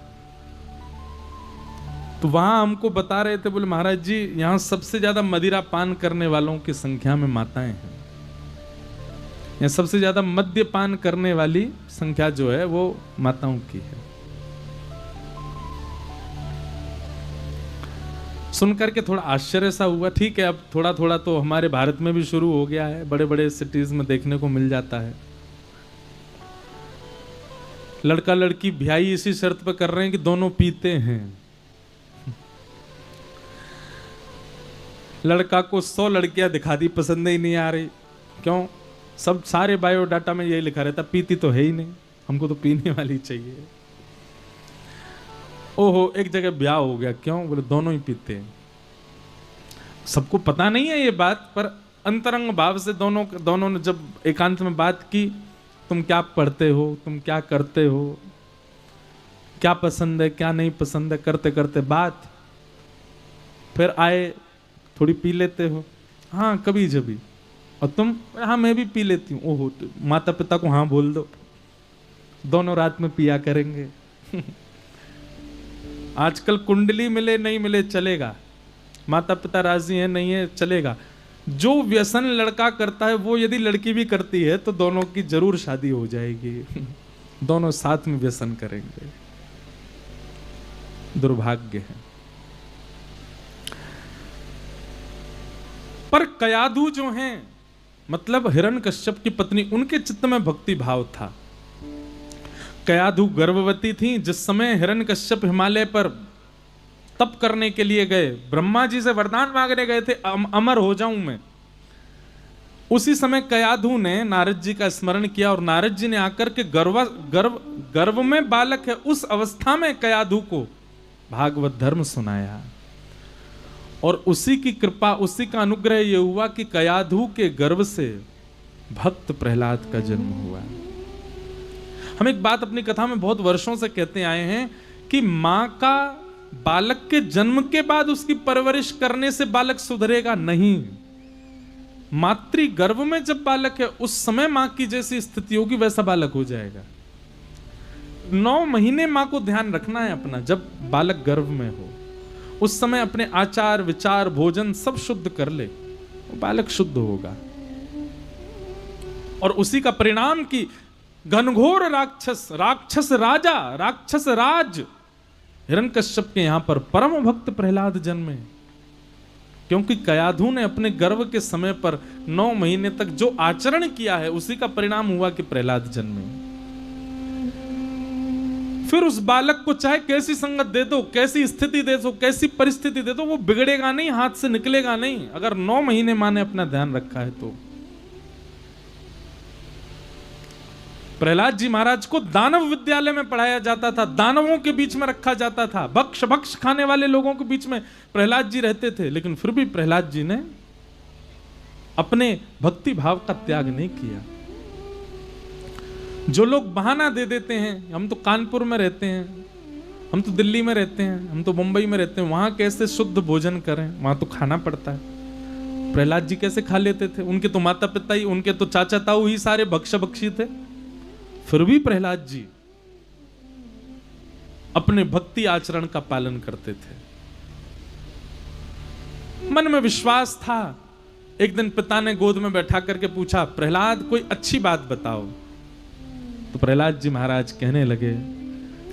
तो वहां हमको बता रहे थे, बोले महाराज जी यहां सबसे ज्यादा मदिरा पान करने वालों की संख्या में माताएं हैं। यहाँ सबसे ज्यादा मद्यपान करने वाली संख्या जो है वो माताओं की है। सुनकर के थोड़ा आश्चर्य सा हुआ। ठीक है, अब थोड़ा थोड़ा तो हमारे भारत में भी शुरू हो गया है, बड़े बड़े सिटीज में देखने को मिल जाता है। लड़का लड़की ब्याही इसी शर्त पर कर रहे हैं कि दोनों पीते हैं। लड़का को 100 लड़कियां दिखा दी, पसंद ही नहीं आ रही। क्यों? सब सारे बायोडाटा में यही लिखा रहता, पीती तो है ही नहीं, हमको तो पीने वाली चाहिए। ओहो, एक जगह ब्याह हो गया। क्यों? बोले दोनों ही पीते हैं। सबको पता नहीं है ये बात, पर अंतरंग भाव से दोनों ने जब एकांत में बात की, तुम क्या पढ़ते हो, तुम क्या करते हो, क्या पसंद है क्या नहीं पसंद है, करते करते बात, फिर आए थोड़ी पी लेते हो, हाँ कभी जभी, और तुम, हाँ मैं भी पी लेती हूँ। ओहो, तो माता पिता को हाँ बोल दो, दोनों रात में पिया करेंगे। आजकल कुंडली मिले नहीं मिले चलेगा, माता पिता राजी है नहीं है चलेगा। जो व्यसन लड़का करता है वो यदि लड़की भी करती है तो दोनों की जरूर शादी हो जाएगी। दोनों साथ में व्यसन करेंगे। दुर्भाग्य है। पर कयाधु जो हैं, मतलब हिरण्यकश्यप की पत्नी, उनके चित्त में भक्ति भाव था। कयाधु गर्भवती थी जिस समय हिरण्यकश्यप हिमालय पर तप करने के लिए गए, ब्रह्मा जी से वरदान मांगने गए थे, अमर हो जाऊं मैं। उसी समय कयाधु ने नारद जी का स्मरण किया और नारद जी ने आकर के गर्भ में बालक है उस अवस्था में कयाधु को भागवत धर्म सुनाया। और उसी की कृपा, उसी का अनुग्रह यह हुआ कि कयाधु के गर्भ से भक्त प्रहलाद का जन्म हुआ। हम एक बात अपनी कथा में बहुत वर्षों से कहते आए हैं कि मां का बालक के जन्म के बाद उसकी परवरिश करने से बालक सुधरेगा नहीं। मातृ गर्भ में जब बालक है उस समय मां की जैसी स्थिति होगी वैसा बालक हो जाएगा। 9 महीने मां को ध्यान रखना है अपना। जब बालक गर्भ में हो उस समय अपने आचार विचार भोजन सब शुद्ध कर ले, वो बालक शुद्ध होगा। और उसी का परिणाम कि घनघोर राक्षस राजा, राक्षस राज हिरण्यकश्यप के यहां पर परम भक्त प्रहलाद जन्मे। क्योंकि कयाधु ने अपने गर्भ के समय पर 9 महीने तक जो आचरण किया है उसी का परिणाम हुआ कि प्रहलाद जन्मे। फिर उस बालक को चाहे कैसी संगत दे दो, कैसी स्थिति दे दो, कैसी परिस्थिति दे दो, वो बिगड़ेगा नहीं, हाथ से निकलेगा नहीं, अगर 9 महीने मां ने अपना ध्यान रखा है तो। प्रहलाद जी महाराज को दानव विद्यालय में पढ़ाया जाता था, दानवों के बीच में रखा जाता था, भक्ष खाने वाले लोगों के बीच में प्रहलाद जी रहते थे, लेकिन फिर भी प्रहलाद जी ने अपने भक्ति भाव का त्याग नहीं किया। जो लोग बहाना दे देते हैं, हम तो कानपुर में रहते हैं, हम तो दिल्ली में रहते हैं, हम तो मुंबई में रहते हैं, वहां कैसे शुद्ध भोजन करें, वहां तो खाना पड़ता है। प्रहलाद जी कैसे खा लेते थे? उनके तो माता पिता ही, उनके तो चाचा ताऊ ही सारे भक्षी थे। फिर भी प्रहलाद जी अपने भक्ति आचरण का पालन करते थे। मन में विश्वास था। एक दिन पिता ने गोद में बैठा करके पूछा, प्रहलाद कोई अच्छी बात बताओ। तो प्रहलाद जी महाराज कहने लगे,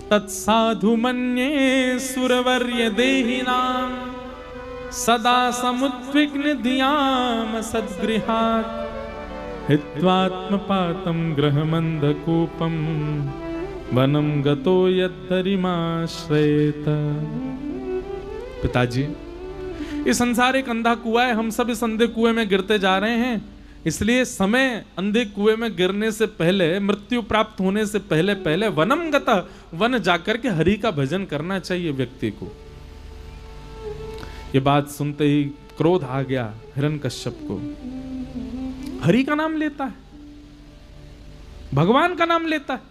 तत्साधु मन्ये सुरवर्य देहिनाम सदा समुद्विग्न धियाम सद्गृहात् हित्वात्मपातं गृहमन्धकूपं वनं गतो यद्धरिमाश्रयेत। पिताजी, ये संसार एक अंधा कुआं है, हम सब इस अंधे कुएं में गिरते जा रहे हैं, इसलिए समय अंधे कुएं में गिरने से पहले, मृत्यु प्राप्त होने से पहले पहले वनम गतः, वन जाकर के हरि का भजन करना चाहिए व्यक्ति को। ये बात सुनते ही क्रोध आ गया हिरण्यकश्यप को। हरि का नाम लेता है, भगवान का नाम लेता है।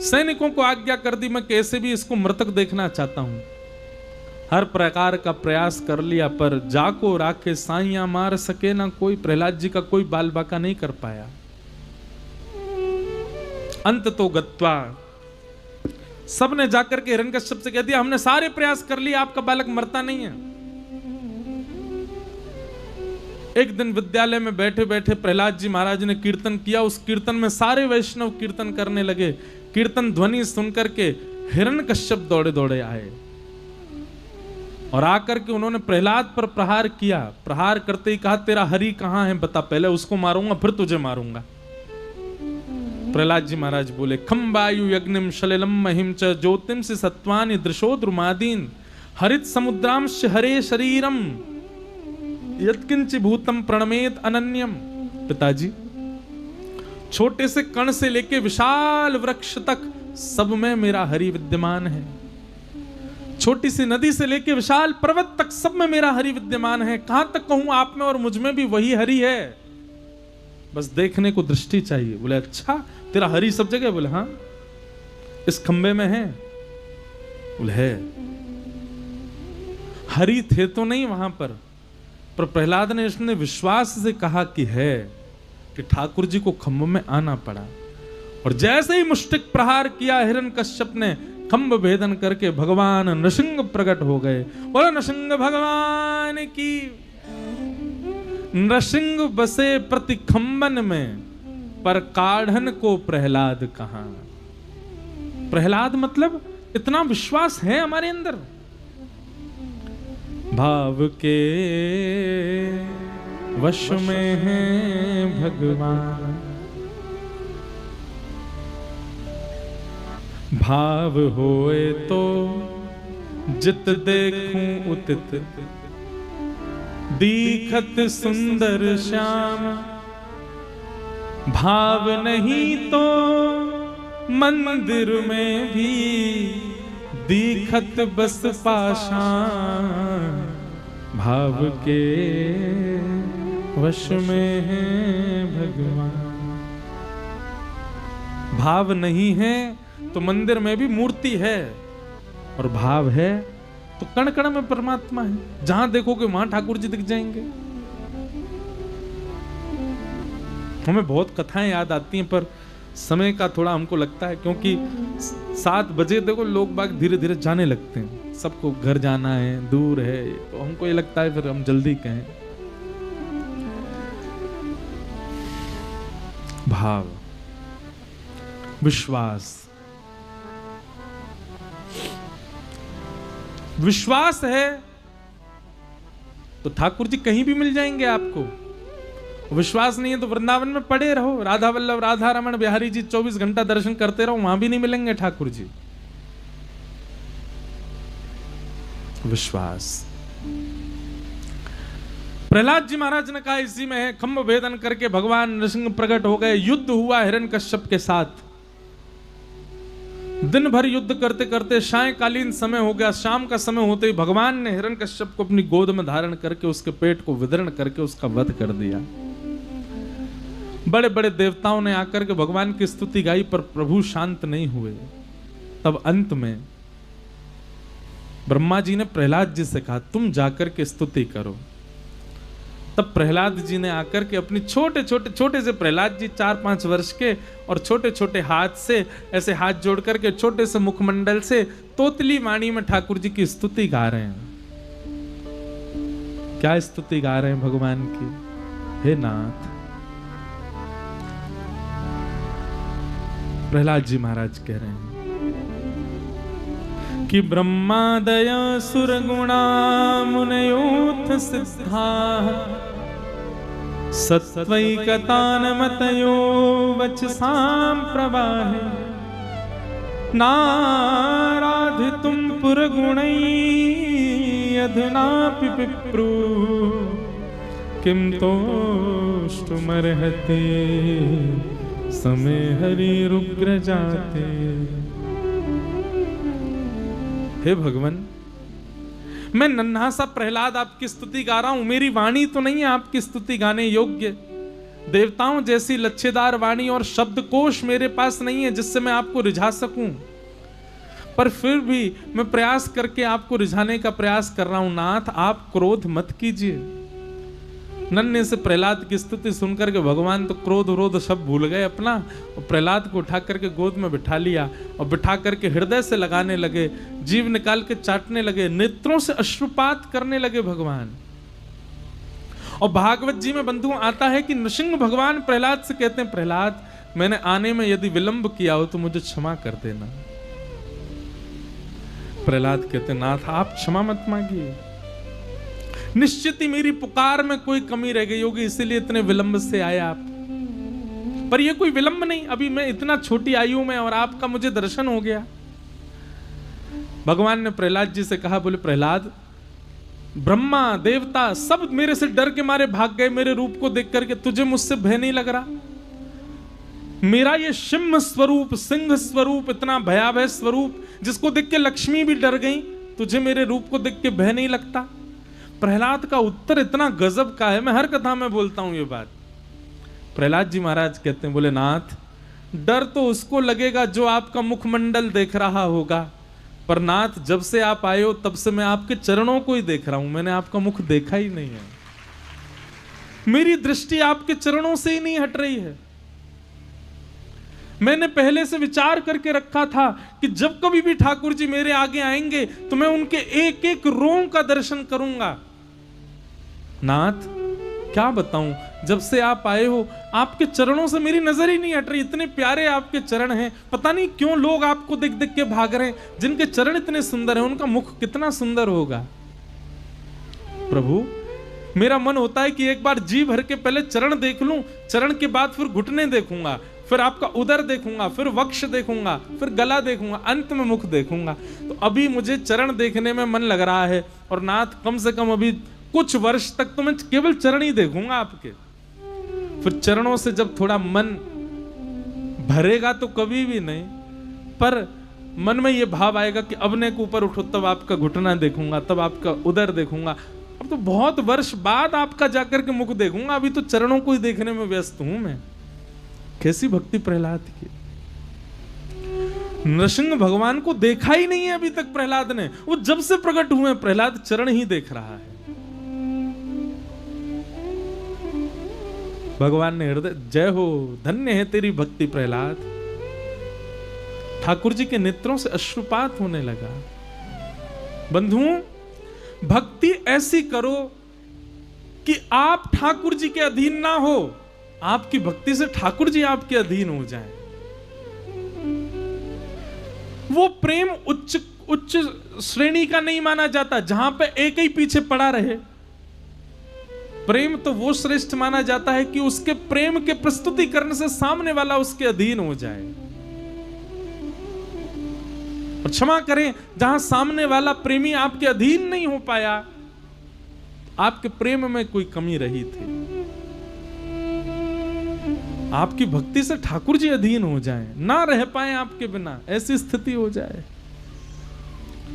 सैनिकों को आज्ञा कर दी, मैं कैसे भी इसको मृतक देखना चाहता हूं। हर प्रकार का प्रयास कर लिया पर जाको राखे साइया मार सके ना कोई। प्रहलाद जी का कोई बाल बाका नहीं कर पाया। अंत तो गत्वा, सबने जाकर के हिरण्यकश्यप से कह दिया, हमने सारे प्रयास कर लिए, आपका बालक मरता नहीं है। एक दिन विद्यालय में बैठे बैठे प्रहलाद जी महाराज ने कीर्तन किया। उस कीर्तन में सारे वैष्णव कीर्तन करने लगे। कीर्तन ध्वनि सुनकर के हिरण्यकश्यप दौड़े दौड़े आए और आकर के उन्होंने प्रहलाद पर प्रहार किया। प्रहार करते ही कहा, तेरा हरि कहां है बता, पहले उसको मारूंगा फिर तुझे मारूंगा। प्रहलाद जी महाराज बोले, खम्बायु यज्ञम शलिलम महिम च ज्योतिम से सत्वानि दृशोद्रुमादीन हरित समुद्रांश हरे शरीरम यत्किंच भूतम प्रणमेत अनन्यम। पिताजी, छोटे से कण से लेके विशाल वृक्ष तक सब में मेरा हरि विद्यमान है। छोटी सी नदी से लेके विशाल पर्वत तक सब में मेरा हरि विद्यमान है। कहां तक कहूं आप में और मुझ में भी वही हरि है, बस देखने को दृष्टि चाहिए। बोले, अच्छा तेरा हरि सब जगह? बोले हाँ। इस खंबे में है? बोले है। हरि थे तो नहीं वहां पर प्रहलाद ने इसने विश्वास से कहा कि है, कि ठाकुर जी को खंभों में आना पड़ा। और जैसे ही मुष्टिक प्रहार किया हिरण्यकश्यप ने, खंभ भेदन करके भगवान नृसिंह प्रकट हो गए। बोलो नृसिंह भगवान की। नृसिंह बसे प्रति खंबन में, पर काढ़न को प्रहलाद कहां। प्रहलाद मतलब इतना विश्वास है हमारे अंदर। भाव के वश में है भगवान, भाव होए तो जित देखूं उतित, दीखत सुंदर श्याम। भाव नहीं तो मंदिर में भी दीखत बस पाषाण। भाव के वश में है भगवान। भाव नहीं है तो मंदिर में भी मूर्ति है, और भाव है तो कण कण में परमात्मा है। जहां देखोगे वहां ठाकुर जी दिख जाएंगे। हमें बहुत कथाएं याद आती हैं, पर समय का थोड़ा हमको लगता है, क्योंकि 7 बजे देखो लोग बाग धीरे धीरे जाने लगते हैं। सबको घर जाना है, दूर है, तो हमको ये लगता है फिर हम जल्दी कहें। भाव, विश्वास। विश्वास है तो ठाकुर जी कहीं भी मिल जाएंगे आपको। विश्वास नहीं है तो वृंदावन में पड़े रहो, राधा वल्लभ, राधा रमण, बिहारी जी 24 घंटा दर्शन करते रहो, वहां भी नहीं मिलेंगे ठाकुर जी। विश्वास। प्रहलाद जी महाराज ने कहा इसी में है, खंभ भेदन करके भगवान नृसिंह प्रकट हो गए। युद्ध हुआ हिरण्यकश्यप के साथ। दिन भर युद्ध करते करते सायंकालीन समय हो गया। शाम का समय होते ही भगवान ने हिरण्यकश्यप को अपनी गोद में धारण करके उसके पेट को विदरण करके उसका वध कर दिया। बड़े बड़े देवताओं ने आकर के भगवान की स्तुति गाई, पर प्रभु शांत नहीं हुए। तब अंत में ब्रह्मा जी ने प्रहलाद जी से कहा तुम जाकर के स्तुति करो। तब प्रहलाद जी ने आकर के अपनी छोटे से प्रहलाद जी 4-5 वर्ष के, और छोटे छोटे हाथ से ऐसे हाथ जोड़ करके छोटे से मुखमंडल से तोतली वाणी में ठाकुर जी की स्तुति गा रहे हैं। क्या स्तुति गा रहे हैं भगवान की? हे नाथ। प्रहलाद जी महाराज कह रहे हैं कि ब्रह्मादय सुरगुणा मुनयोथ सिद्धा, सत्वैकतानमतयो वचसां प्रवाहे, नाराधितुं पुरगुणैः अधुनापि विप्रु, किं तोष्टुमर्हति समय हरिरुग्र जाते। हे भगवान, मैं नन्हा सा प्रहलाद आपकी स्तुति गा रहा हूं। मेरी वाणी तो नहीं है आपकी स्तुति गाने योग्य। देवताओं जैसी लच्छेदार वाणी और शब्दकोश मेरे पास नहीं है जिससे मैं आपको रिझा सकूं, पर फिर भी मैं प्रयास करके आपको रिझाने का प्रयास कर रहा हूं। नाथ, आप क्रोध मत कीजिए। नन्हे से प्रहलाद की स्तुति सुनकर के भगवान तो क्रोध विरोध सब भूल गए अपना, और प्रहलाद को उठा करके गोद में बिठा लिया और बिठा करके हृदय से लगाने लगे, जीव निकाल के चाटने लगे, नेत्रों से अश्रुपात करने लगे भगवान। और भागवत जी में बंधुओं आता है कि नृसिंह भगवान प्रहलाद से कहते हैं, प्रहलाद मैंने आने में यदि विलंब किया हो तो मुझे क्षमा कर देना। प्रहलाद कहते हैं, नाथ आप क्षमा मत मांगिए, निश्चित ही मेरी पुकार में कोई कमी रह गई होगी, इसीलिए इतने विलंब से आए आप। पर यह कोई विलंब नहीं, अभी मैं इतना छोटी आयु में और आपका मुझे दर्शन हो गया। भगवान ने प्रहलाद जी से कहा, बोले प्रहलाद, ब्रह्मा देवता सब मेरे से डर के मारे भाग गए मेरे रूप को देख करके, तुझे मुझसे भय नहीं लग रहा? मेरा ये सिंह स्वरूप, सिंह स्वरूप, इतना भयावह स्वरूप जिसको देख के लक्ष्मी भी डर गई, तुझे मेरे रूप को देख के भय नहीं लगता? प्रहलाद का उत्तर इतना गजब का है, मैं हर कथा में बोलता हूं ये बात। प्रहलाद जी महाराज कहते हैं, बोले नाथ, डर तो उसको लगेगा जो आपका मुखमंडल देख रहा होगा, पर नाथ जब से आप आए हो तब से मैं आपके चरणों को ही देख रहा हूं, मैंने आपका मुख देखा ही नहीं है। मेरी दृष्टि आपके चरणों से ही नहीं हट रही है। मैंने पहले से विचार करके रखा था कि जब कभी भी ठाकुर जी मेरे आगे आएंगे तो मैं उनके एक एक रोम का दर्शन करूंगा। नाथ क्या बताऊं, जब से आप आए हो आपके चरणों से मेरी नजर ही नहीं हट रही। इतने प्यारे आपके चरण हैं, पता नहीं क्यों लोग आपको देख देख के भाग रहे हैं। जिनके चरण इतने सुंदर हैं उनका मुख कितना सुंदर होगा। प्रभु मेरा मन होता है कि एक बार जी भर के पहले चरण देख लूं, चरण के बाद फिर घुटने देखूंगा, फिर आपका उदर देखूंगा, फिर वक्ष देखूंगा, फिर गला देखूंगा, अंत में मुख देखूंगा। तो अभी मुझे चरण देखने में मन लग रहा है। और नाथ कम से कम अभी कुछ वर्ष तक तो मैं केवल चरण ही देखूंगा आपके। फिर चरणों से जब थोड़ा मन भरेगा तो कभी भी नहीं, पर मन में ये भाव आएगा कि अब ने के ऊपर उठो तब आपका घुटना देखूंगा, तब आपका उदर देखूंगा। अब तो बहुत वर्ष बाद आपका जाकर के मुख देखूंगा, अभी तो चरणों को ही देखने में व्यस्त हूं मैं। कैसी भक्ति प्रहलाद की। नृसिंह भगवान को देखा ही नहीं है अभी तक प्रहलाद ने। वो जब से प्रकट हुए प्रहलाद चरण ही देख रहा है। भगवान ने हृदय, जय हो, धन्य है तेरी भक्ति प्रहलाद। ठाकुर जी के नेत्रों से अश्रुपात होने लगा। बंधुओं भक्ति ऐसी करो कि आप ठाकुर जी के अधीन ना हो, आपकी भक्ति से ठाकुर जी आपके अधीन हो जाएं। वो प्रेम उच्च श्रेणी का नहीं माना जाता जहां पे एक ही पीछे पड़ा रहे। प्रेम तो वो श्रेष्ठ माना जाता है कि उसके प्रेम के प्रस्तुतिकरण से सामने वाला उसके अधीन हो जाए। और क्षमा करें, जहां सामने वाला प्रेमी आपके अधीन नहीं हो पाया, आपके प्रेम में कोई कमी रही थी। आपकी भक्ति से ठाकुर जी अधीन हो जाएं, ना रह पाए आपके बिना, ऐसी स्थिति हो जाए।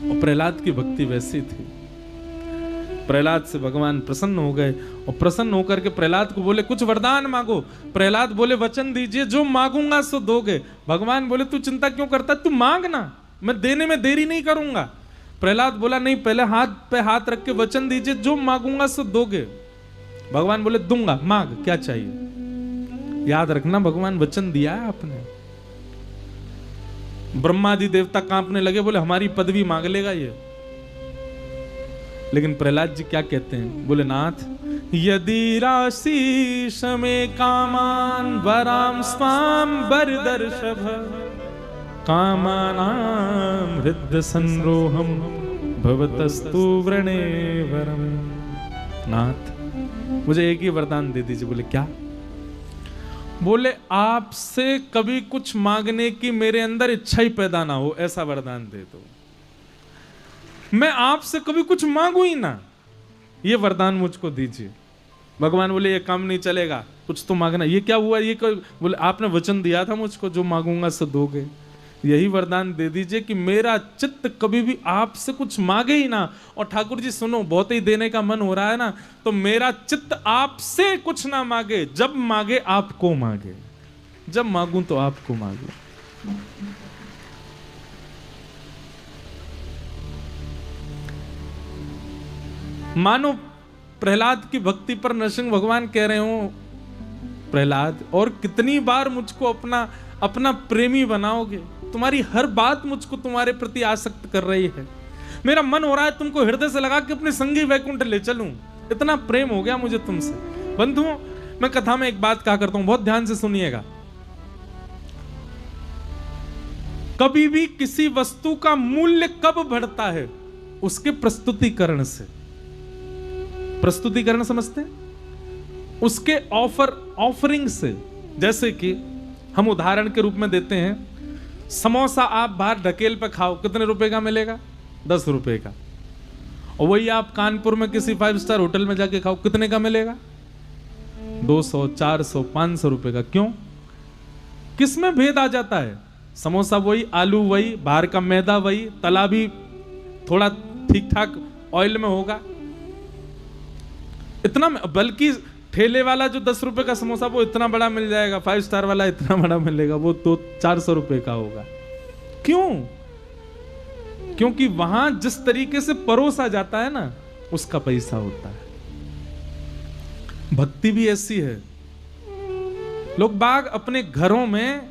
और प्रहलाद की भक्ति वैसी थी। प्रहलाद से भगवान प्रसन्न हो गए और प्रसन्न होकर के प्रहलाद को बोले कुछ वरदान मांगो। प्रहलाद बोले वचन दीजिए, जो मांगूंगा सो दोगे। भगवान बोले तू चिंता क्यों करता, तू मांग ना, मैं देने में देरी नहीं करूंगा। प्रहलाद बोला नहीं, पहले हाथ पे हाथ रख के वचन दीजिए, जो मांगूंगा सो दोगे। भगवान बोले दूंगा, मांग क्या चाहिए। याद रखना भगवान वचन दिया है आपने। ब्रह्मादि देवता कांपने लगे, बोले हमारी पदवी मांग लेगा ये। लेकिन प्रहलाद जी क्या कहते हैं, बोले नाथ यदि राशि में कामान वराम स्वाम बरदर्शभ कामानाम हृदय संरोहम भवतस्तु व्रणे वरम। नाथ मुझे एक ही वरदान दे दीजिए। बोले क्या। बोले आपसे कभी कुछ मांगने की मेरे अंदर इच्छा ही पैदा ना हो, ऐसा वरदान दे दो। मैं आपसे कभी कुछ मांगू ही ना, ये वरदान मुझको दीजिए। भगवान बोले ये काम नहीं चलेगा, कुछ तो मांगना। ये क्या हुआ, ये बोले आपने वचन दिया था मुझको, जो मांगूंगा सो दोगे। यही वरदान दे दीजिए कि मेरा चित्त कभी भी आपसे कुछ मांगे ही ना। और ठाकुर जी सुनो, बहुत ही देने का मन हो रहा है ना, तो मेरा चित्त आपसे कुछ ना मांगे, जब मांगे आपको मांगे, जब मांगू तो आपको मांगू। मानो प्रहलाद की भक्ति पर नरसिंह भगवान कह रहे हो, प्रहलाद और कितनी बार मुझको अपना प्रेमी बनाओगे। तुम्हारी हर बात मुझको तुम्हारे प्रति आसक्त कर रही है। मेरा मन हो रहा है तुमको हृदय से लगा के अपने संगी वैकुंठ ले चलूं, इतना प्रेम हो गया मुझे तुमसे। बंधुओं मैं कथा में एक बात कहा करता हूं, बहुत ध्यान से सुनिएगा। कभी भी किसी वस्तु का मूल्य कब बढ़ता है, उसके प्रस्तुतिकरण से। प्रस्तुतिकरण समझते हैं, उसके ऑफरिंग से। जैसे कि हम उदाहरण के रूप में देते हैं, समोसा आप बाहर ढकेल पे खाओ, कितने रुपए का मिलेगा, 10 रुपए का। और वही आप कानपुर में किसी 5 स्टार होटल में जाके खाओ, कितने का मिलेगा, 200, 400, 500 रुपए का। क्यों, किसमें भेद आ जाता है। समोसा वही, आलू वही, बाहर का मैदा वही, तला भी थोड़ा ठीक ठाक ऑयल में होगा, इतना। बल्कि ठेले वाला जो 10 रुपए का समोसा वो इतना बड़ा मिल जाएगा, 5 स्टार वाला इतना बड़ा मिलेगा, वो तो 400 रुपए का होगा। क्यों, क्योंकि वहां जिस तरीके से परोसा जाता है ना, उसका पैसा होता है। भक्ति भी ऐसी है। लोग बाग अपने घरों में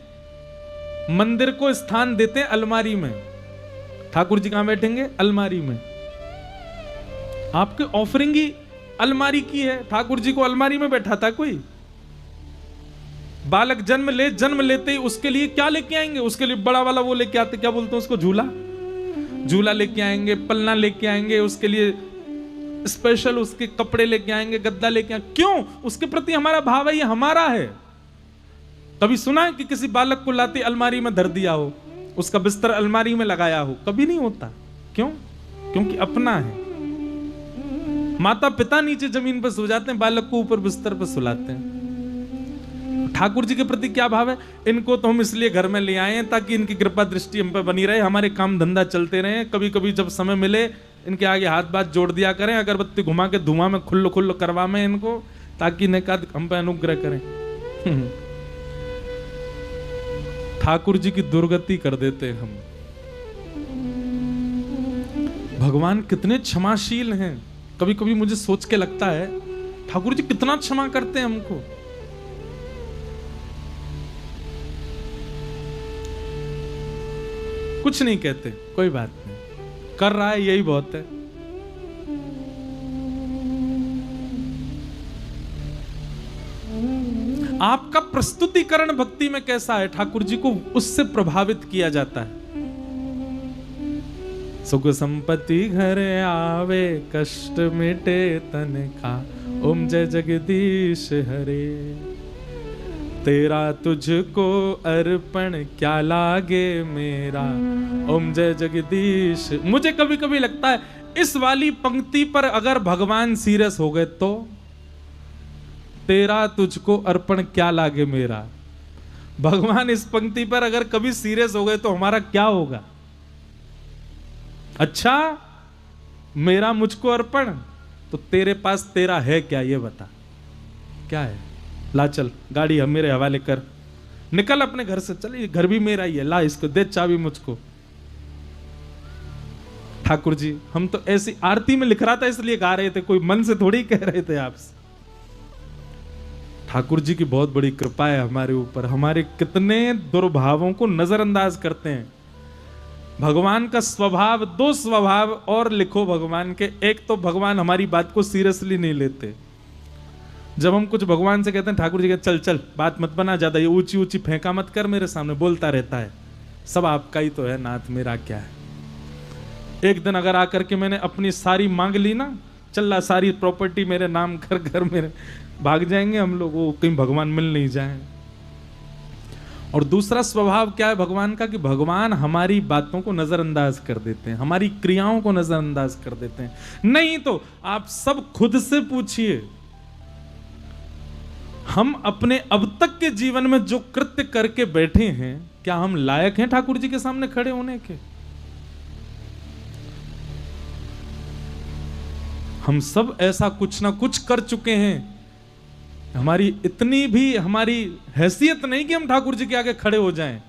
मंदिर को स्थान देते हैं अलमारी में। ठाकुर जी कहां बैठेंगे? अलमारी में। आपके ऑफरिंग ही अलमारी की है। ठाकुर जी को अलमारी में बैठा था कोई? बालक जन्म लेते ही उसके लिए क्या लेके आएंगे? उसके लिए बड़ा वाला वो लेके आते, क्या बोलते हैं उसको, झूला लेके आएंगे, पलना लेके आएंगे, उसके लिए स्पेशल उसके कपड़े लेके आएंगे, गद्दा लेके आएंगे। क्यों? उसके प्रति हमारा भाव है, ये हमारा है। कभी सुना है कि किसी बालक को लाते अलमारी में धर दिया हो, उसका बिस्तर अलमारी में लगाया हो? कभी नहीं होता। क्यों? क्योंकि अपना है। माता पिता नीचे जमीन पर सो जाते हैं, बालक को ऊपर बिस्तर पर सुलाते हैं। ठाकुर जी के प्रति क्या भाव है? इनको तो हम इसलिए घर में ले आए हैं ताकि इनकी कृपा दृष्टि हम पे बनी रहे, हमारे काम धंधा चलते रहे। कभी कभी जब समय मिले इनके आगे हाथ बात जोड़ दिया करें, अगरबत्ती घुमा के धुआं में खुल्लो करवा में इनको, ताकि इनका हम पे अनुग्रह करें। ठाकुर जी की दुर्गति कर देते हैं हम। भगवान कितने क्षमाशील हैं। कभी कभी मुझे सोच के लगता है ठाकुर जी कितना क्षमा करते हैं हमको। कुछ नहीं कहते, कोई बात नहीं, कर रहा है यही बहुत है। आपका प्रस्तुतिकरण भक्ति में कैसा है? ठाकुर जी को उससे प्रभावित किया जाता है। सुख संपत्ति घर आवे, कष्ट मिटे तन का, ओम जय जगदीश हरे। तेरा तुझको अर्पण क्या लागे मेरा, ओम जय जगदीश। मुझे कभी कभी लगता है इस वाली पंक्ति पर अगर भगवान सीरियस हो गए तो, तेरा तुझको अर्पण क्या लागे मेरा, भगवान इस पंक्ति पर अगर कभी सीरियस हो गए तो हमारा क्या होगा? अच्छा, मेरा मुझको अर्पण, तो तेरे पास तेरा है क्या, ये बता क्या है? ला चल, गाड़ी हम मेरे हवाले कर, निकल अपने घर से, चल, ये घर भी मेरा ही है, ला इसको दे चाबी मुझको। ठाकुर जी, हम तो ऐसी आरती में लिख रहा था इसलिए गा रहे थे, कोई मन से थोड़ी कह रहे थे आपसे। ठाकुर जी की बहुत बड़ी कृपा है हमारे ऊपर। हमारे कितने दुर्भावों को नजरअंदाज करते हैं। भगवान का स्वभाव, दो स्वभाव और लिखो भगवान के। एक तो भगवान हमारी बात को सीरियसली नहीं लेते। जब हम कुछ भगवान से कहते हैं, ठाकुर जी कहते चल चल बात मत बना ज्यादा, ये ऊंची ऊंची फेंका मत कर मेरे सामने, बोलता रहता है, सब आपका ही तो है नाथ, मेरा क्या है। एक दिन अगर आकर के मैंने अपनी सारी मांग ली ना, चल सारी प्रॉपर्टी मेरे नाम कर घर मेरे, भाग जाएंगे हम लोग, वो कहीं भगवान मिल नहीं जाए। और दूसरा स्वभाव क्या है भगवान का, कि भगवान हमारी बातों को नजरअंदाज कर देते हैं, हमारी क्रियाओं को नजरअंदाज कर देते हैं। नहीं तो आप सब खुद से पूछिए, हम अपने अब तक के जीवन में जो कृत्य करके बैठे हैं, क्या हम लायक हैं ठाकुर जी के सामने खड़े होने के? हम सब ऐसा कुछ ना कुछ कर चुके हैं। हमारी इतनी भी हमारी हैसियत नहीं कि हम ठाकुर जी के आगे खड़े हो जाएं,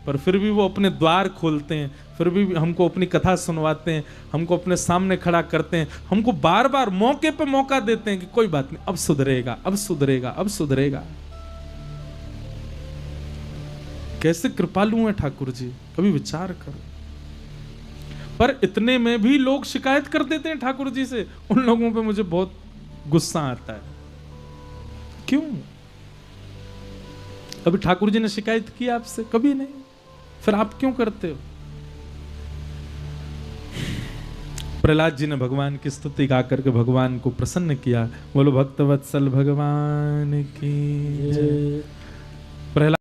पर फिर भी वो अपने द्वार खोलते हैं, फिर भी हमको अपनी कथा सुनवाते हैं, हमको अपने सामने खड़ा करते हैं, हमको बार बार मौके पे मौका देते हैं कि कोई बात नहीं, अब सुधरेगा, अब सुधरेगा, अब सुधरेगा। कैसे कृपालु हैं ठाकुर जी, कभी विचार करो। पर इतने में भी लोग शिकायत कर देते हैं ठाकुर जी से, उन लोगों पे मुझे बहुत गुस्सा आता है। क्यों? कभी ठाकुर जी ने शिकायत की आपसे? कभी नहीं। फिर आप क्यों करते हो? प्रहलाद जी ने भगवान की स्तुति गा करके भगवान को प्रसन्न किया। बोलो भक्तवत्सल भगवान की जय। प्रहलाद